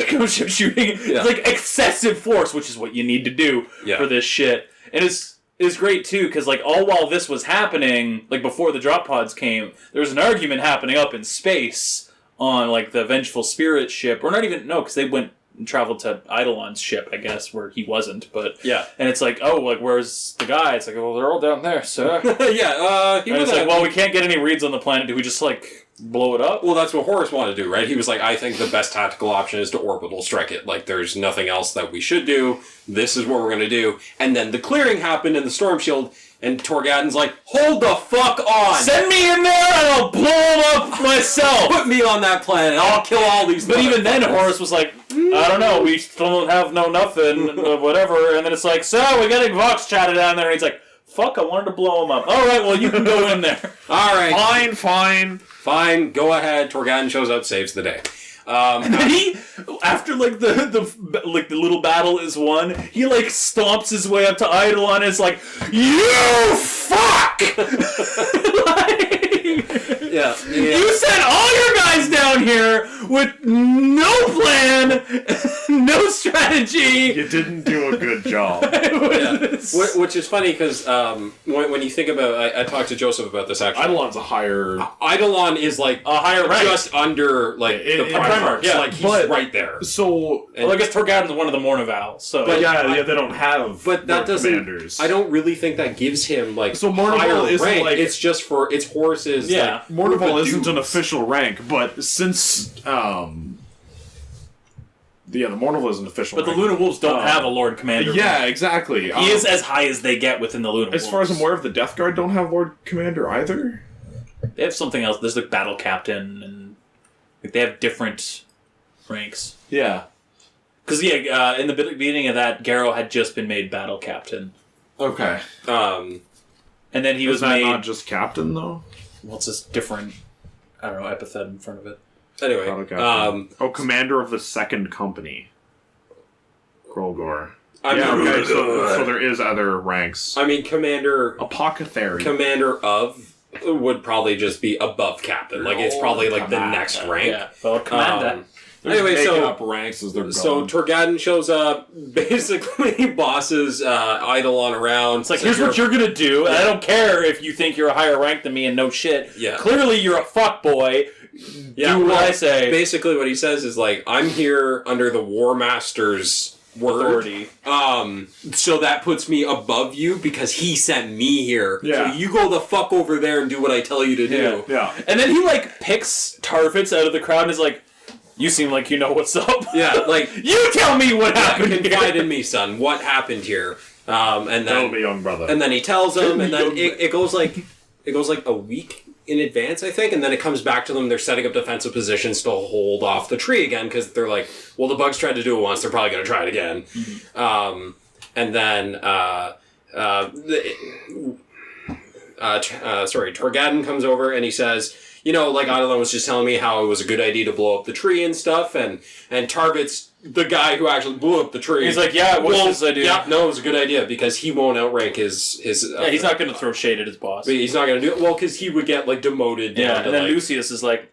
coming out shooting. Yeah. It's like excessive force, which is what you need to do for this shit. And it's great too because like all while this was happening, like before the drop pods came, there was an argument happening up in space on like the Vengeful Spirit ship, or not even because they went and traveled to Eidolon's ship, I guess, where he wasn't. But yeah, and it's like, oh, like where's the guy? It's like, well, they're all down there, sir. And it's like, well, we can't get any reads on the planet. Do we just like blow it up? Well, that's what Horus wanted to do, right? He was like, I think the best tactical option is to orbital strike it. Like, there's nothing else that we should do. This is what we're going to do. And then the clearing happened in the Storm Shield, and Torgadon's like, hold the fuck on! Send me in there and I'll blow him up myself! Put me on that planet, I'll kill all these But even then, Horus was like, I don't know, we still have nothing, whatever. And then it's like, so, we got a Vox chatter down there, and he's like, fuck, I wanted to blow him up. Alright, well, you can go in there. Alright. Fine. Go ahead. Torgadon shows up, saves the day. And then he, after like the little battle is won, he like stomps his way up to Eidolon and is like, you fuck! Yeah. You sent all your guys down here with no plan, no strategy. You didn't do a good job. Which is funny because when you think about, I talked to Joseph about this actually. Eidolon's a higher. Eidolon is like a higher rank, just under like the Primarchs. Yeah, like he's right there. So, I guess Torgadon's one of the Mournival. So, but yeah, they don't have. But that doesn't. Commanders. I don't really think that gives him like so Mournival isn't rank. like it's just for it's Horus's. Yeah, like, Mournival isn't an official rank, but since the Mournival is an official but rank. The Luna Wolves don't have a Lord Commander. Yeah, rank. exactly. He is as high as they get within the Luna Wolves. As far as I'm aware of, the Death Guard don't have Lord Commander either. They have something else. There's like Battle Captain, and like, they have different ranks. Yeah. Because in the beginning of that, Garrow had just been made Battle Captain. Okay. And then he was that made. Not just Captain though. What's this different? I don't know, epithet in front of it. Anyway, Commander of the Second Company. Grolgor. Okay, so there is other ranks. I mean, Commander... Apothecary. Commander of would probably just be above Captain. Like, it's probably like the next rank. Yeah, well, Commander. They're Anyway, making so- up ranks as they're going. So Torgadden shows up, basically bosses Eidolon around. It's like, here's what you're gonna do, and I don't care if you think you're a higher rank than me and no shit. Yeah. Clearly you're a fuckboy. Yeah, Do what well, I say. Basically what he says is like, I'm here under the War Master's word. Authority. So that puts me above you because he sent me here. Yeah. So you go the fuck over there and do what I tell you to do. Yeah. And then he, like, picks Tarvitz out of the crowd and is like, you seem like you know what's up. Yeah, like, You tell me what happened confide here. in me, son. What happened here? And Tell then me, young brother. and then he tells them, and then young it goes like a week in advance, I think, and then it comes back to them. They're setting up defensive positions to hold off the tree again because they're like, well, the bugs tried to do it once, they're probably going to try it again. And then Torgadden comes over and he says, you know, like Eidolon was just telling me how it was a good idea to blow up the tree and stuff, and Tarvitz, the guy who actually blew up the tree, He's like, yeah, what's this idea? Yeah, no, it was a good idea because he won't outrank his. Yeah, he's not gonna throw shade at his boss. But he's not going to do it. Well, because he would get like demoted. Yeah, down and to, then like, Lucius is like,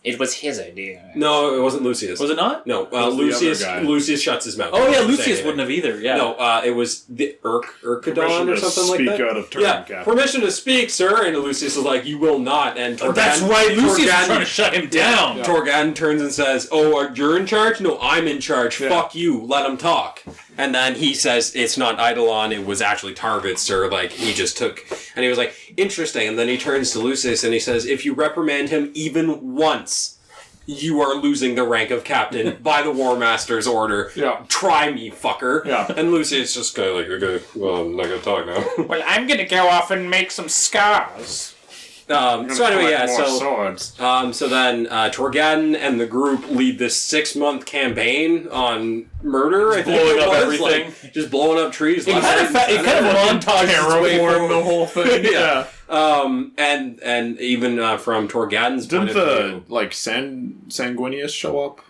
it was his idea. No, it wasn't Lucius. Was it not? No, was the Lucius. other guy. Lucius shuts his mouth. Oh yeah, Doesn't say Lucius anything. wouldn't have either. Yeah. No, it was the Urkadon Permission or to something like speak that. out of turn, Yeah, Captain. permission to speak, sir. And Lucius is like, "You will not." And That's right. Lucius is trying to shut him down. Yeah. Torgadden turns and says, "Oh, you're in charge? No, I'm in charge. Yeah. Fuck you. Let him talk." And then he says, "It's not Eidolon. It was actually Tarvitz, sir. Like he just took." And he was like, "Interesting." And then he turns to Lucius and he says, "If you reprimand him even once, you are losing the rank of captain by the War Master's order. Yeah. Try me, fucker." Yeah. And Lucius just kind of like, "Okay, well, I'm not gonna talk now." Well, I'm gonna go off and make some scars. So anyway, yeah. So swords. so then Torgadden and the group lead this 6-month campaign on murder. I think blowing it up was, everything. like, just blowing up trees. It kind of montages its way Terraform forward. the whole thing. Yeah. And even from Torgadden's point Didn't of the view, like Sanguinius show up?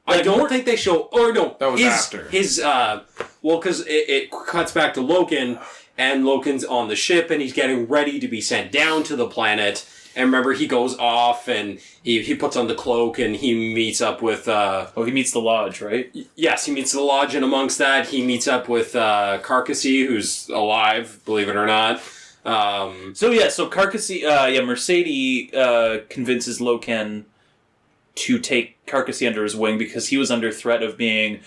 I don't think they show. Or no, That was his, after. his. Well, because it cuts back to Loken, and Loken's on the ship, and he's getting ready to be sent down to the planet. And remember, he goes off, and he puts on the cloak, and he meets up with. Oh, he meets the lodge, right? Yes, he meets the lodge, and amongst that, he meets up with Carcassy, who's alive, believe it or not. So Carcassy, Mercedes convinces Loken to take Carcassy under his wing because he was under threat of being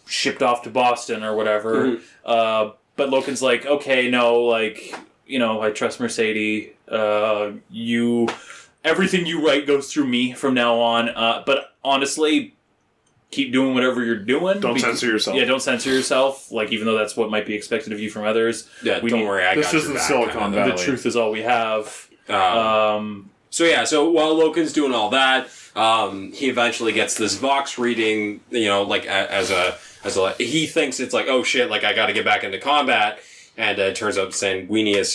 shipped off to Boston or whatever. But Loken's like, okay, no, like, you know, I trust Mercedes. Everything you write goes through me from now on. But honestly, keep doing whatever you're doing. Don't censor yourself. Yeah, don't censor yourself. Like, even though that's what might be expected of you from others. Yeah, We don't need- worry, I this got your isn't back, Silicon kind of. Valley. The truth is all we have. So while Loken's doing all that, he eventually gets this Vox reading, you know, like as a he thinks it's like, oh shit, like I got to get back into combat, and it turns out Sanguinius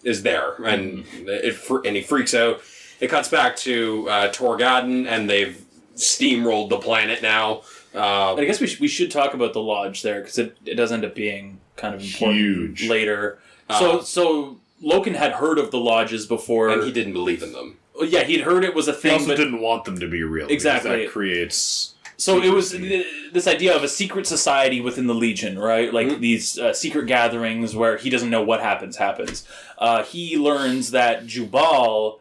is there, and and he freaks out. It cuts back to Torgadden, and they've steamrolled the planet now. I guess we should talk about the lodge there because it does end up being kind of important Huge. later. So Loken had heard of the lodges before, and he didn't believe in them. yeah, he'd heard it was a He thing, also but didn't want them to be real. because Exactly. That creates. so it was this idea of a secret society within the Legion, right? Like these secret gatherings where he doesn't know what happens. He learns that Jubal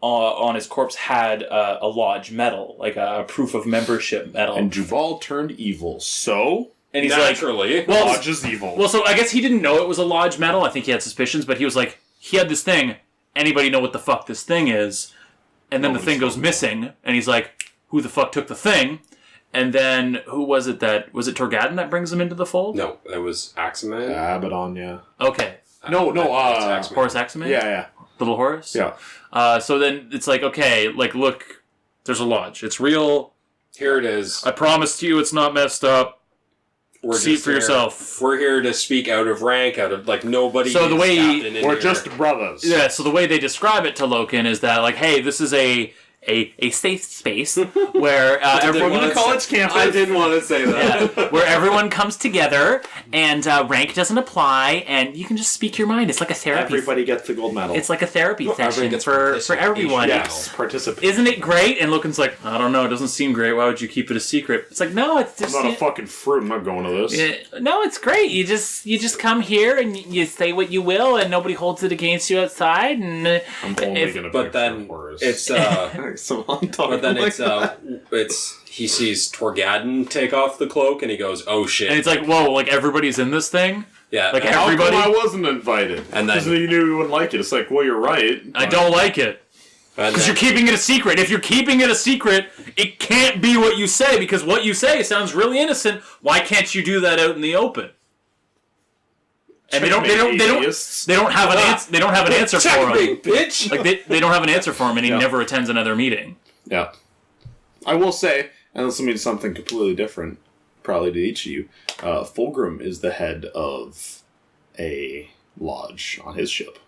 on his corpse had a lodge medal, like a proof of membership medal, And Juval turned evil, so and he's Naturally. like, well, Lodge is evil. Well, so I guess he didn't know it was a lodge medal. I think he had suspicions, but he was like, he had this thing. Anybody know what the fuck this thing is? And then the thing goes missing, and he's like, who the fuck took the thing? And then, who was it was it Torgadden that brings him into the fold? No, that was Axeman. Abaddon, yeah. Okay. No, It's Axeman. Horace Axeman? Yeah. Little Horace? Yeah. So then it's like, okay, like, look, there's a lodge. It's real. Here it is. I promised you it's not messed up. We're See it just for here. yourself. We're here to speak out of rank, out of like nobody. So the is way- captain in We're here. just brothers. Yeah, so the way they describe it to Loken is that, like, hey, this is a a safe space where everyone wanna college campus. I didn't want to say that. where everyone comes together and rank doesn't apply and you can just speak your mind. It's like a therapy. Everybody gets the gold medal. It's like a therapy session gets for participation. everyone. yes, participate. Isn't it great? And Logan's like, I don't know, it doesn't seem great. Why would you keep it a secret? It's like, no, it's just I'm not a fucking fruit. I'm not going to this. no, it's great. You just come here and you say what you will, and nobody holds it against you outside. And I'm only going to But then it's so I'm talking but then like it's he sees Torgadden take off the cloak and he goes, oh shit. and it's like, whoa, like everybody's in this thing. yeah, like and- How everybody- come I wasn't invited? And then- because you knew you wouldn't like it. It's like, well, you're right. I don't like it. and Because then- you're keeping it a secret. If you're keeping it a secret, it can't be what you say, because what you say sounds really innocent. Why can't you do that out in the open? And they don't have an answer. They don't have an answer for him. Checkmate, bitch. Like they don't have an answer for him, and he Yeah. never attends another meeting. Yeah. I will say, and this will mean something completely different, probably to each of you. Fulgrim is the head of a lodge on his ship.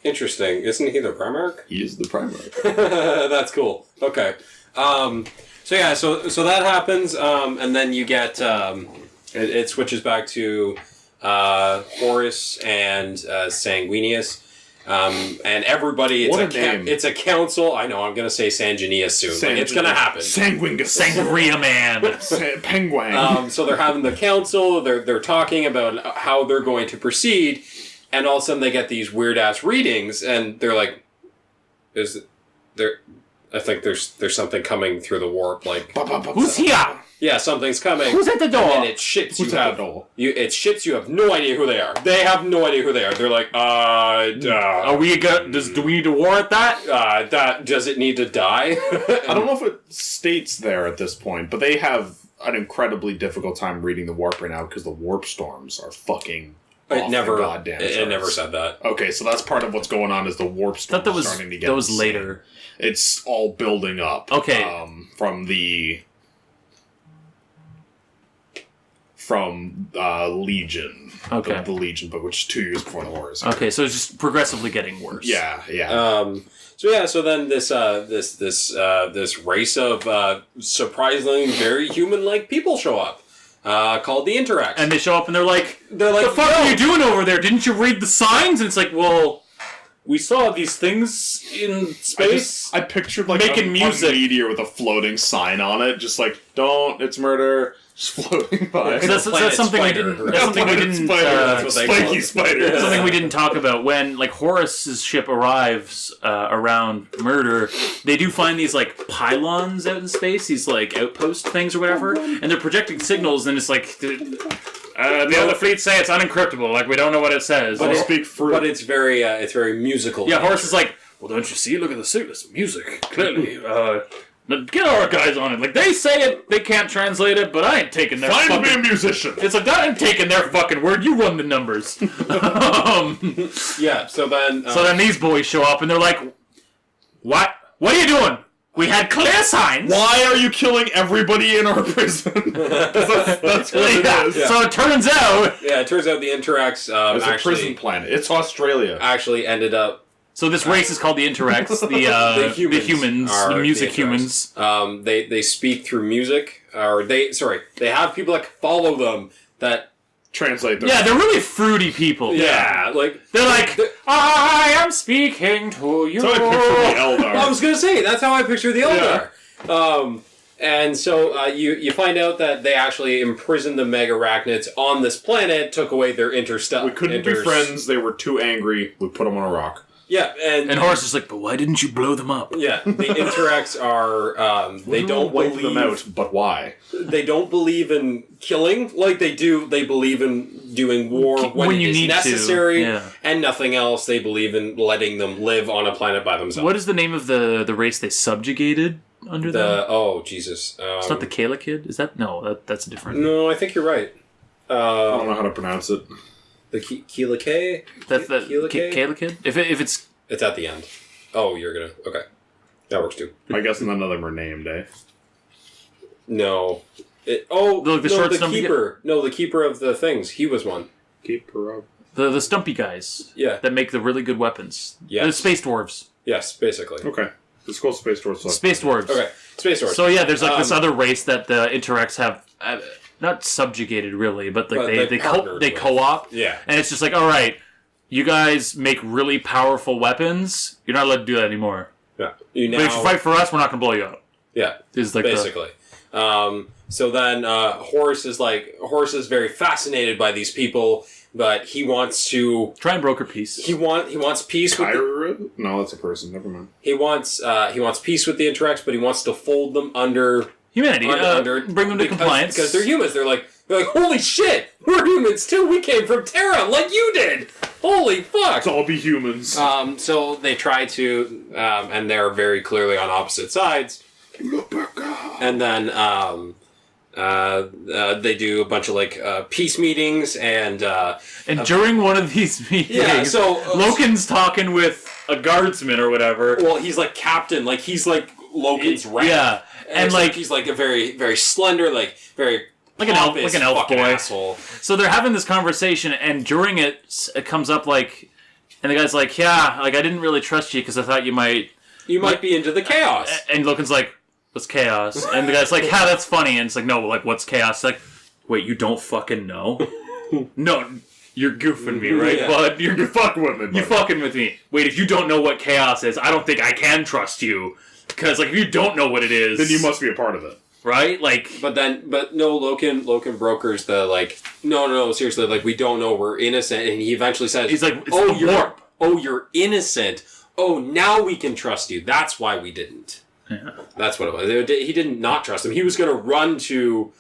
Interesting. Isn't he the Primarch? He is the primary. That's cool. Okay. So that happens, and then you get it switches back to Horus and Sanguinius, and everybody. What a name. It's a council. I know. I'm gonna say Sanguinius soon. Like, it's gonna happen. Sanguingus. Sangria man. Penguin. So they're having the council. They're talking about how they're going to proceed, and all of a sudden they get these weird ass readings, and they're like, "Is there?" I think there's something coming through the warp. Like, Who's here? yeah, something's coming. Who's at the door? And it's ships. Who's at the door? It's ships. You have no idea who they are. They have no idea who they are. They're like, Are we do we need to warrant that? that does it need to die? I don't know if it states there at this point, but they have an incredibly difficult time reading the warp right now because the warp storms are fucking. It never. Goddamn. It never said that. Okay, so that's part of what's going on is the warp I storms thought that was starting to get that was insane. later. It's all building up. Okay. From Legion. Okay. The Legion book, which is 2 years before the Horus. Okay, so it's just progressively getting worse. Yeah, yeah. So then this race of surprisingly very human-like people show up, called the Interacts. And they show up and they're like, they're like, "The fuck "Yo." are you doing over there? Didn't you read the signs?" And it's like, well, we saw these things in space. I pictured like making music. a meteor with a floating sign on it, just like "Don't, it's murder," just floating by. Yeah, That's Planet something we Spider, didn't. right? That's something we Planet didn't. Spider, that's what they call Spiky it. Spider. Something we didn't talk about when like Horus's ship arrives around Murder. They do find these like pylons out in space, these like outpost things or whatever, and they're projecting signals. And it's like the other fleets say it's unencryptable. Like we don't know what it says. But speak fruit. But it's very musical. Yeah, Horus is like, well, don't you see? Look at the suit. It's music. Clearly. Get our guys on it. Like, they say it, they can't translate it, but I ain't taking their Find me a fucking... musician. It's like, I ain't taking their fucking word. You run the numbers. Yeah. So then. So then these boys show up, and they're like, what? What are you doing? We had clear signs. Why are you killing everybody in our prison? that's what it is. Yeah. So it turns out... Yeah, it turns out the Interacts It's a prison actually planet. It's Australia. actually ended up. So this race is called the Interacts, the humans, are the music the Interacts. humans. They speak through music, or they have people that follow them that. Translate them. Yeah, they're really fruity people. Yeah, like They're like, I am speaking to you. So I picture the Eldar. I was gonna say that's how I picture the Eldar. And so you find out that they actually imprisoned the Mega Arachnids on this planet, took away their interstellar. We couldn't be friends. They were too angry. We put them on a rock. Yeah, And Horus is like, but why didn't you blow them up? yeah, the Interacts are they don't wipe believe them out, but why? they don't believe in killing like they do. They believe in doing war when it you is need to, necessary yeah. and nothing else. They believe in letting them live on a planet by themselves. What is the name of the race they subjugated under them? Oh Jesus! It's not the Kayla Kid? Is that? No, that's different. No, I think you're right. I don't know how to pronounce it. The Keela K? That's the Keela K? Kayla Kid? If it's... It's at the end. Oh, you're gonna... Okay. That works too. I guess none of them are named, eh? No. The short stumpy Keeper. No, the Keeper of the things. He was one. Keeper of... The stumpy guys. Yeah. That make the really good weapons. Yes. The space dwarves. Yes, basically. Okay. It's called Space Dwarves. Space Dwarves. Okay, Space Dwarves. So yeah, there's like this other race that the Interrex have not subjugated really, but like But they partnered with. co-op. Yeah. And it's just like, all right, you guys make really powerful weapons. You're not allowed to do that anymore. Yeah. But if you fight for us, we're not going to blow you up. Yeah. Is like basically. So then Horus is very fascinated by these people, but he wants to try and broker peace. He wants peace with No, that's a person. Never mind. He wants peace with the Interrex, but he wants to fold them under humanity. Bring them to compliance because they're humans. They're like, holy shit, we're humans too. We came from Terra, like you did. Holy fuck! Let's all be humans. So they try to, and they're very clearly on opposite sides. And then they do a bunch of peace meetings and during one of these meetings, Loken's talking with a guardsman or whatever. Well, he's like captain, like he's like Loken's rank. Yeah, and like he's like a very very slender, like very like an elf boy. Asshole. So they're having this conversation, and during it comes up like, and the guy's like, "Yeah, like I didn't really trust you because I thought you might be into the chaos." And Loken's like, "What's chaos?" And the guy's like, "Yeah, that's funny." And it's like, "No, like what's chaos?" It's like, wait, you don't fucking know? No, you're goofing me, right, bud? You're fucking with me. You're fucking with me. Wait, if you don't know what chaos is, I don't think I can trust you because like if you don't know what it is, then you must be a part of it. Right? Like, but no, Loken brokers the like, no, seriously, like we don't know, we're innocent, and he eventually says, he's like, you're innocent. Oh, now we can trust you. That's why we didn't. Yeah. That's what it was. He didn't not trust him. He was going to run to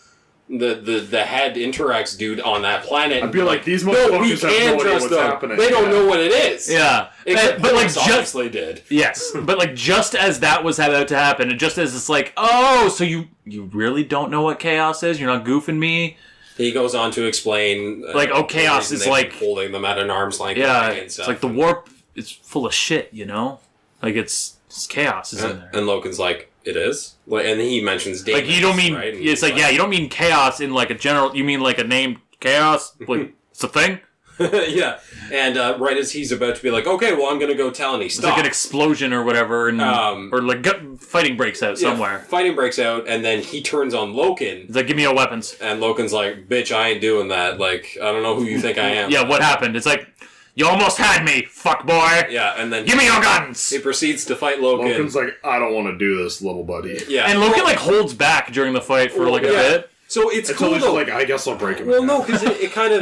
the head Interrex dude on that planet. I'd be like, these motherfuckers have no idea what's happening. They don't know what it is. Yeah. But like, obviously did. Yes. But like, just as that was about to happen, and just as it's like, oh, so you really don't know what chaos is? You're not goofing me? He goes on to explain... like, chaos is like... holding them at an arm's length. Yeah, it's like the warp is full of shit, you know? Like, it's chaos is in there. And Loken's like, it is? And he mentions demons, like, you don't mean... right? It's like, you don't mean chaos in like a general... You mean like a name chaos? Like, it's a thing? Yeah. And right as he's about to be like, okay, well, I'm going to go tell, and he stops. It's like an explosion or whatever, and or like fighting breaks out somewhere. Fighting breaks out, and then he turns on Loken. He's like, give me your weapons. And Loken's like, bitch, I ain't doing that. Like, I don't know who you think I am. Yeah, what happened? It's like, you almost had me, fuck boy. Yeah, and then... give me your guns! He proceeds to fight Loken. Loken's like, I don't want to do this, little buddy. Yeah. And Loken like holds back during the fight for like a bit. So it's cool though. Like, I guess I'll break him. Well, no, because it kind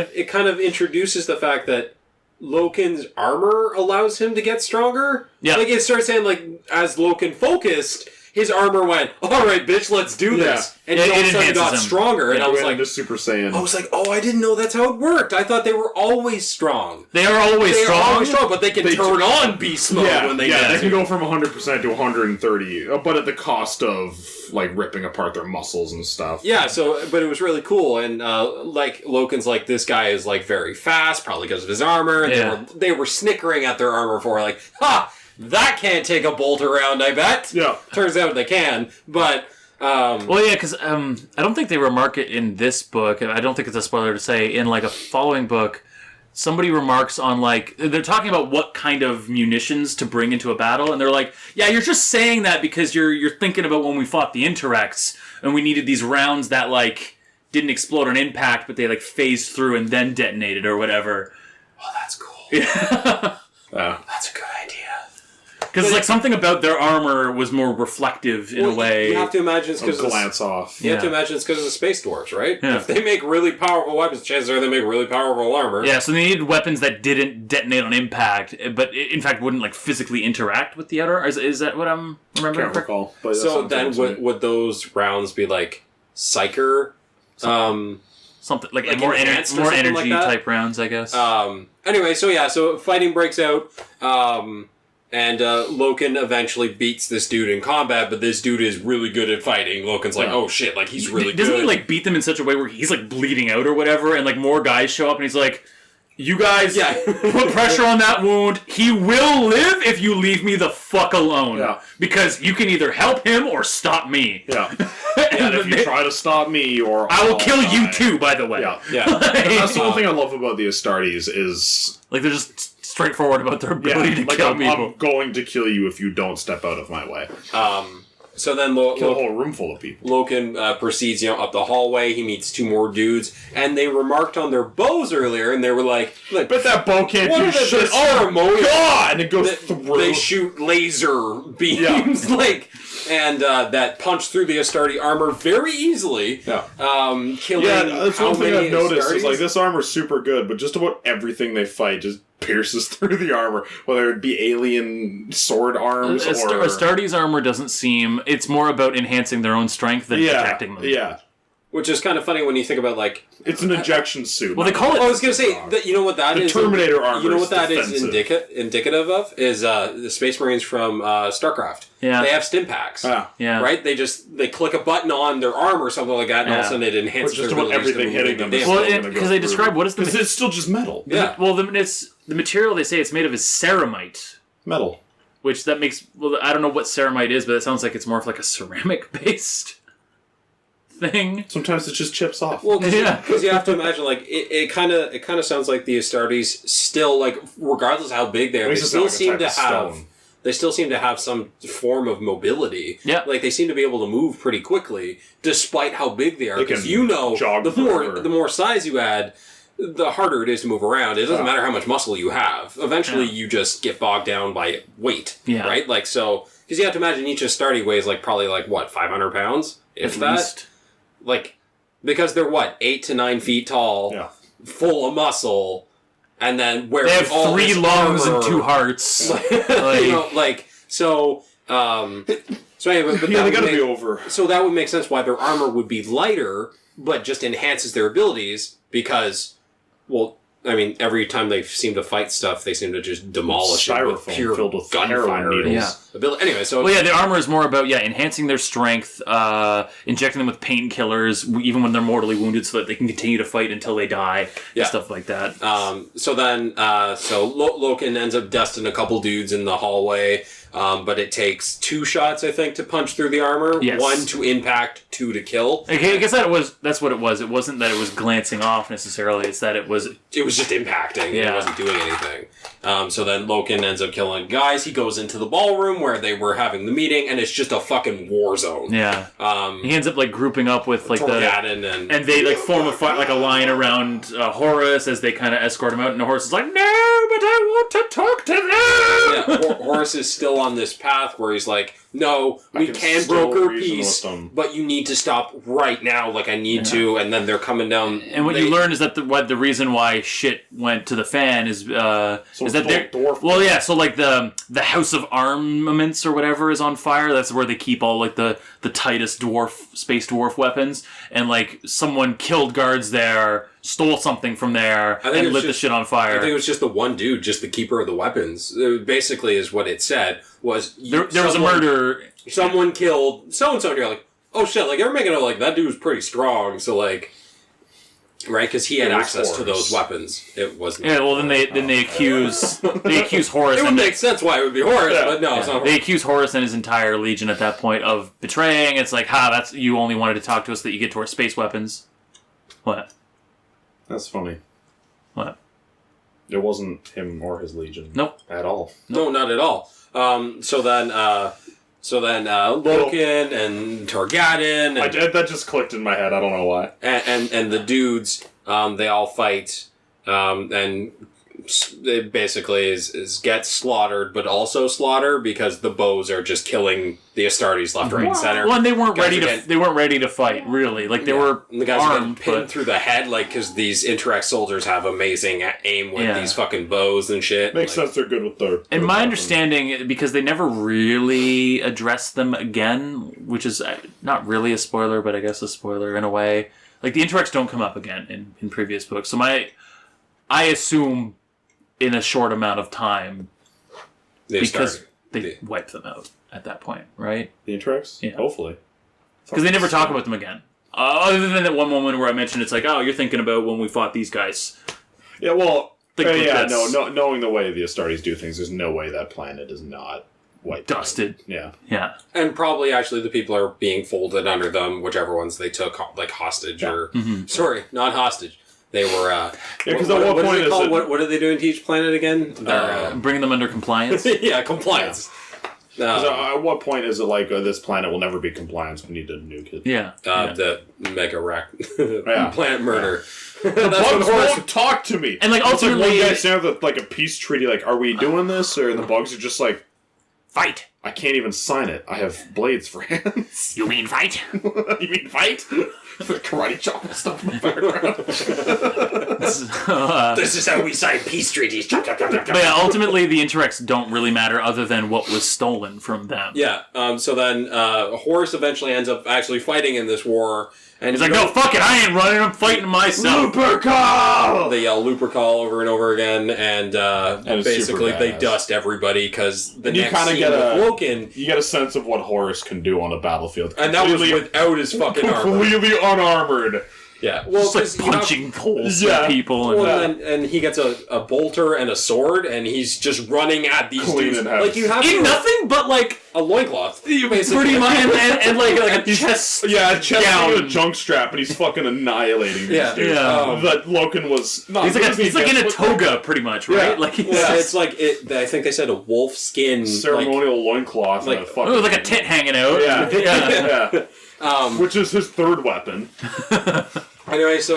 of introduces the fact that Loken's armor allows him to get stronger. Yeah. Like, it starts saying, like, as Loken focused, his armor went, alright, bitch, let's do this. And he all of a sudden got stronger, and I was like... Super Saiyan. I was like, oh, I didn't know that's how it worked. I thought they were always strong. They are always strong, but they can turn on beast mode when they get they can go from 100% to 130, but at the cost of, like, ripping apart their muscles and stuff. Yeah, but it was really cool, and, like, Loken's like, this guy is, like, very fast, probably because of his armor, and they were snickering at their armor for, like, ha! That can't take a bolt around, I bet. Yeah. Turns out they can, but... well, yeah, because I don't think they remark it in this book. I don't think it's a spoiler to say. In, like, a following book, somebody remarks on, like... They're talking about what kind of munitions to bring into a battle, and they're like, yeah, you're just saying that because you're thinking about when we fought the Interrex, and we needed these rounds that, like, didn't explode on impact, but they, like, phased through and then detonated or whatever. Oh, that's cool. Yeah. That's a good idea. Because like something about their armor was more reflective in a way. You have to imagine it's because glance off. You have to imagine it's because of the space dwarves, right? Yeah. If they make really powerful weapons, chances are they make really powerful armor. Yeah, so they needed weapons that didn't detonate on impact, but in fact wouldn't like physically interact with the outer. Is that what I'm remembering? Can't recall. But so then would those rounds be like Psyker? Something like more energy like type rounds, I guess. Anyway, so fighting breaks out. And Loken eventually beats this dude in combat, but this dude is really good at fighting. Loken's like, oh shit, like he's really good. Doesn't he like beat them in such a way where he's like bleeding out or whatever, and like more guys show up, and he's like, you guys put pressure on that wound. He will live if you leave me the fuck alone. Yeah. Because you can either help him or stop me. Yeah. And if you try to stop me, or I will kill you too, by the way. Yeah. That's the one thing I love about the Astartes is like they're just straightforward about their ability to kill people. I'm going to kill you if you don't step out of my way. So then Kill a whole room full of people. Loken proceeds, up the hallway. He meets 2 more dudes, and they remarked on their bows earlier, and they were like but that bow can't do shit. Oh God! And it goes through. They shoot laser beams, and that punch through the Astarte armor very easily. Yeah. Killing. Yeah, that's one thing I've noticed. Is Astartes. this armor's super good, but just about everything they fight just pierces through the armor, whether it be alien sword arms or... Astartes' armor doesn't seem... It's more about enhancing their own strength than protecting them. Yeah. Which is kind of funny when you think about, It's an ejection suit. Well, they call it... I was going to say, that, you know what that is? The Terminator armor. You know what that is indicative of? Is the Space Marines from StarCraft. Yeah. They have stim packs. Yeah. Right? They click a button on their arm or something like that, and all of a sudden it enhances just their about abilities everything to hitting move them. damage. Well, because they describe what is the... Because it's still just metal. Yeah. Well, the material they say it's made of is ceramite. Metal. Which that makes... Well, I don't know what ceramite is, but it sounds like it's more of like a ceramic-based thing. Sometimes it just chips off. Well, because you have to imagine, it kind of sounds like the Astartes still, regardless of how big they are, they still seem to have some form of mobility. Yeah. They seem to be able to move pretty quickly, despite how big they are. Because jog the more size you add, the harder it is to move around. It doesn't matter how much muscle you have. Eventually, you just get bogged down by weight. Yeah. Right? Because you have to imagine each Astarte weighs, probably, 500 pounds? If At that? least. Because they're 8 to 9 feet tall, full of muscle, and then They have 3 lungs and 2 hearts. So anyway, but they gotta be over. So that would make sense why their armor would be lighter, but just enhances their abilities because, every time they seem to fight stuff, they seem to just demolish it with Styrofoam pure filled with gunfire heroin needles. Yeah. ability. Anyway, so the armor is more about enhancing their strength, injecting them with painkillers even when they're mortally wounded, so that they can continue to fight until they die, and stuff like that. So Loken ends up dusting a couple dudes in the hallway, but it takes 2 shots, I think, to punch through the armor. Yes. 1 to impact, 2 to kill. Okay, I guess that's what it was. It wasn't that it was glancing off necessarily. It's that it was just impacting. Yeah. It wasn't doing anything. So then Loken ends up killing guys. He goes into the ballroom where they were having the meeting, and it's just a fucking war zone. Yeah. He ends up grouping up with Torgadon and they form a fight, a line around Horus as they kind of escort him out, and Horus is like, "No, but I want to talk to them." Yeah, Horus is still on this path where he's like, "No, we can still broker reason peace, with them. but you need to stop right now. I need to." And then they're coming down. And what you learn is that the reason why shit went to the fan is that they're dwarf. well, yeah. So the House of Armaments or whatever is on fire. That's where they keep all the tightest space dwarf weapons. And someone killed guards there, stole something from there, and lit the shit on fire. I think it was just the one dude, just the keeper of the weapons. Basically, is what it said was there was a murder. Someone killed so and so, and you're like, oh shit! You're making it that dude was pretty strong. So right, because he had access to those weapons. It wasn't. Yeah, well, then they accuse Horus. It would make sense why it would be Horus, but no, it's not. They accuse Horus and his entire legion at that point of betraying. It's that's you only wanted to talk to us that you get to our space weapons. What? That's funny. What? It wasn't him or his legion. Nope. At all. No, not at all. So then Loken and Torgadon and that just clicked in my head. I don't know why. and the dudes, they all fight, and it basically is get slaughtered, but also slaughter because the bows are just killing the Astartes left, right, and center. Well, and they weren't Guys ready are to. getting- They weren't ready to fight. Really, they were And the guys are getting armed, pinned but through the head, because these Interact soldiers have amazing aim with Yeah. these fucking bows and shit. Makes sense. They're good with their. in my understanding, because they never really addressed them again, which is not really a spoiler, but I guess a spoiler in a way. The Interacts don't come up again in previous books, so I assume in a short amount of time because they wipe them out at that point, right? The Interacts? Yeah. Hopefully. Because they never talk about them again. Other than that one moment where I mentioned it's oh, you're thinking about when we fought these guys. Yeah, well, That's- knowing the way the Astartes do things, there's no way that planet is not wiped out. Dusted. Yeah. Yeah. And probably actually the people are being folded under them, whichever ones they took hostage or sorry, not hostage. They were. because at what point is it? What are they doing to each planet again? Bringing them under compliance. Yeah, compliance. At what point is it like this planet will never be compliant? We need to nuke it. Yeah. The mega rack Yeah. planet murder. The bugs won't talk to me. And like It's like ultimately, one guy standing with like a peace treaty. Like, are we doing this? Or the bugs are just like, fight. I can't even sign it. I have blades for hands. You mean fight? You mean fight? The karate chop stuff in the background. This is how we sign peace treaties. But yeah, ultimately the Interrex don't really matter other than what was stolen from them. Yeah. So then Horus eventually ends up actually fighting in this war. And He's like, no, fuck it, I ain't running, I'm fighting myself. Looper call! They yell Looper call over and over again, and it's basically super they badass. dust everybody because the You next kinda scene get with Woken, You get a sense of what Horus can do on a battlefield. and that was without his fucking armor. completely unarmored. Yeah, well, Just like 'cause you have- punching holes Yeah. in people. And, Well, and he gets a bolter and a sword, and he's just running at these Clean dudes. and heavy. Like you have in nothing but like a loincloth, basically. pretty much, and like a chest. Yeah, chest down. with a junk strap, and he's fucking annihilating these Yeah. dudes. Yeah. That Loken was not. He's like in a toga, pretty much, right? Yeah. Like he's Yeah, it's like I think they said a wolf skin ceremonial loincloth like- and a fucking. oh, like a tit hanging out. Yeah. yeah. Yeah. Which is his third weapon. Anyway, so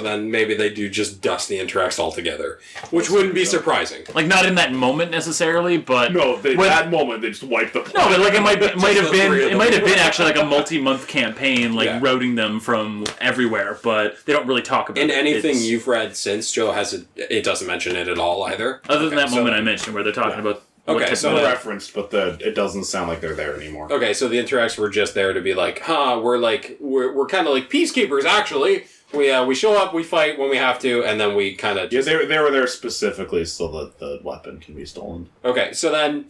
then maybe they do just dust the Interrex altogether, which wouldn't be surprising. Like not in that moment necessarily, but No, when- that moment they just wiped the. No, but like it might have the three of been them. actually like a multi-month campaign, like Yeah. routing them from everywhere, but they don't really talk about In it. anything It's- you've read since, Joe it doesn't mention it at all either. other than Okay, that so- moment I mentioned where they're talking about Okay, what so type of- referenced, but it doesn't sound like they're there anymore. Okay, so the Interrex were just there to be like, we're kind of like peacekeepers actually. We show up, we fight when we have to, and then we kind of Yeah, they were there specifically so that the weapon can be stolen. Okay, so then,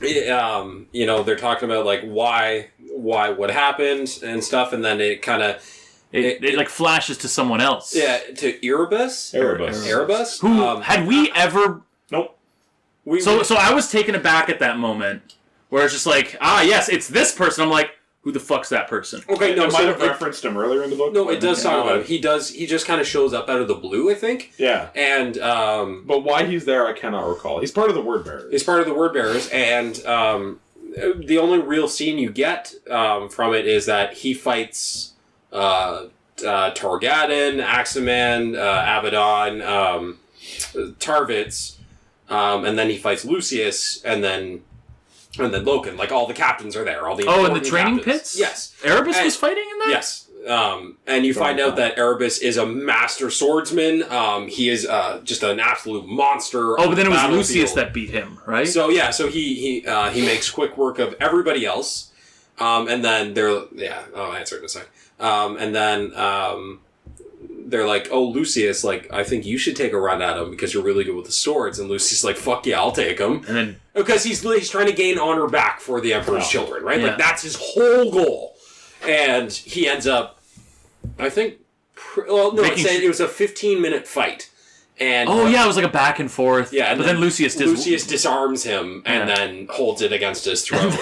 they're talking about like why what happened and stuff, and then it kind of it like flashes to someone else. to Erebus. Erebus. Who had we ever? Nope. So I was taken aback at that moment where it's just like, yes, it's this person. I'm like, who the fuck's that person? Okay, no, I might so have referenced him earlier in the book. no, it does talk about him. Yeah. He just kind of shows up out of the blue, I think. Yeah. And But why he's there, I cannot recall. He's part of the Word Bearers. he's part of the Word Bearers, and the only real scene you get from it is that he fights Torgadon, Axeman, Abaddon, Tarvitz, and then he fights Lucius, and then Loken. Like all the captains are there. All the Oh, in the important training captains. pits? Yes. Erebus And- was fighting in that? Yes. And you find out that Erebus is a master swordsman. He is just an absolute monster. Oh, but then it was on the Lucius battlefield. that beat him, right? So yeah, so he makes quick work of everybody else, and then I'll answer it in a second. And then they're like, "Oh, Lucius, like I think you should take a run at him because you're really good with the swords." And Lucius like, "Fuck yeah, I'll take him." and then Because he's trying to gain honor back for the Emperor's children, right? Yeah. Like that's his whole goal, and he ends up, I think, it was a 15-minute fight, and oh yeah, it was like a back and forth. yeah, and but then Lucius disarms him and Yeah. then holds it against his throat.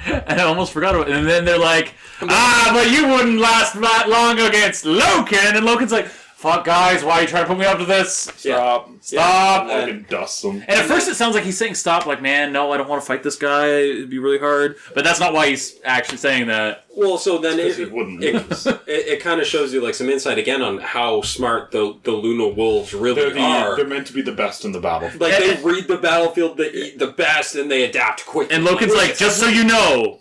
and I almost forgot about it. And then they're like, but you wouldn't last that long against Loken. And Loken's like, fuck guys, why are you trying to put me up to this? Stop. Stop. Yeah. Loken dusts him. And at first it sounds like he's saying stop, like, man, no, I don't want to fight this guy. It'd be really hard. But that's not why he's actually saying that. Well, so then Because he wouldn't lose. it kind of shows you like some insight again on how smart the Luna Wolves really are. They're meant to be the best in the battle. Like they read the battlefield the best and they adapt quickly. And Loken's like, just so you know,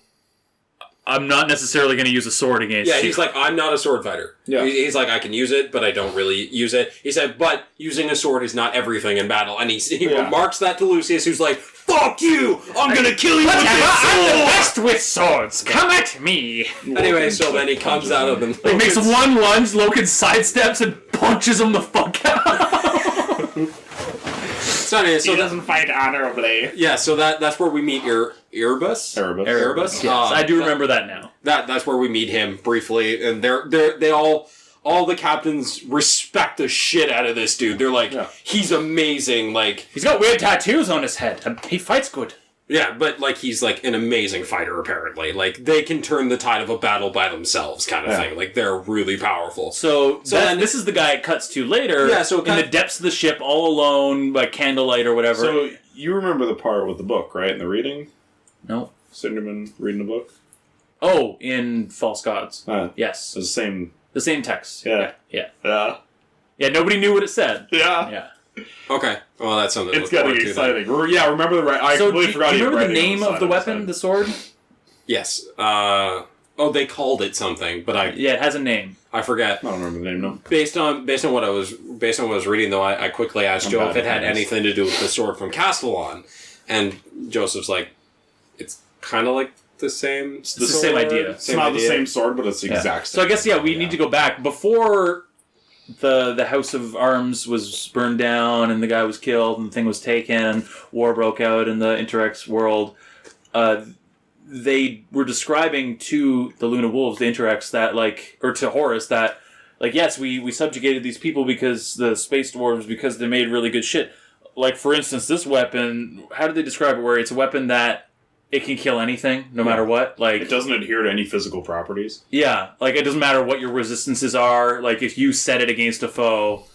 I'm not necessarily going to use a sword against you. yeah, he's like, I'm not a sword fighter. Yeah. He's like, I can use it, but I don't really use it. He said, but using a sword is not everything in battle. And he remarks that to Lucius, who's like, fuck you! I'm gonna kill you with this I'm the sword! best with swords. Come at me. Anyway, so then he comes out of them. He makes one lunge, Loken sidesteps and punches him the fuck out. So anyway, so He doesn't fight honorably. yeah, so that's where we meet Erebus. Erebus. Yes, I do remember that now. That's where we meet him briefly, and they all the captains respect the shit out of this dude. They're like, he's amazing. Like He's got weird tattoos on his head. He fights good. Yeah, but like he's like an amazing fighter apparently. Like they can turn the tide of a battle by themselves, kind of thing. Like they're really powerful. So then this is the guy it cuts to later. Yeah, so in the depths of the ship, all alone, by candlelight or whatever. So you remember the part with the book, right? In the reading, No. Cinderman reading the book. Oh, in False Gods. Yes. It's the same. The same text. Yeah. Yeah. Yeah, nobody knew what it said. Yeah. Yeah. Okay, well that's something. to It's look forward getting to exciting. Yeah, remember the right. I So, completely do forgot. you even remember the writing on name of the weapon, side. the sword? then. Yes. They called it something, but Yeah, it has a name. I forget. I don't remember the name. No. Based on what I was reading though, I quickly asked I'm Joe bad if it at had names. anything to do with the sword from Castellon, and Joseph's like, it's kind of like the same. It's the same idea. It's not the same sword, but it's the exact same. So I guess we need to go back before the House of Arms was burned down and the guy was killed and the thing was taken. War broke out in the Interrex world. They were describing to the Luna Wolves, the Interrex, that or to Horus that yes, we subjugated these people because the space dwarves because they made really good shit. Like for instance, this weapon. How did they describe it? Where it's a weapon that it can kill anything, no matter what. It doesn't adhere to any physical properties. Yeah, it doesn't matter what your resistances are. If you set it against a foe,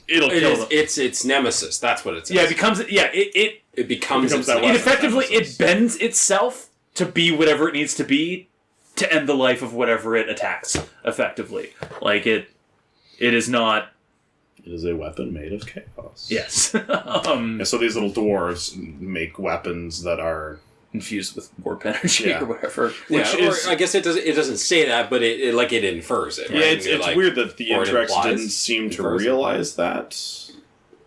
it'll kill them. It's its nemesis. That's what it says. Yeah, it becomes. Yeah, it becomes its that it weapon. effectively nemesis. bends itself to be whatever it needs to be to end the life of whatever it attacks. Effectively, it is not. It is a weapon made of chaos. Yes. And so these little dwarves make weapons that are infused with warp energy Yeah. or whatever. Which I guess it doesn't say that, but it infers it. Right? Yeah, it's weird that the or it Interrex implies didn't seem to infers it. realize that.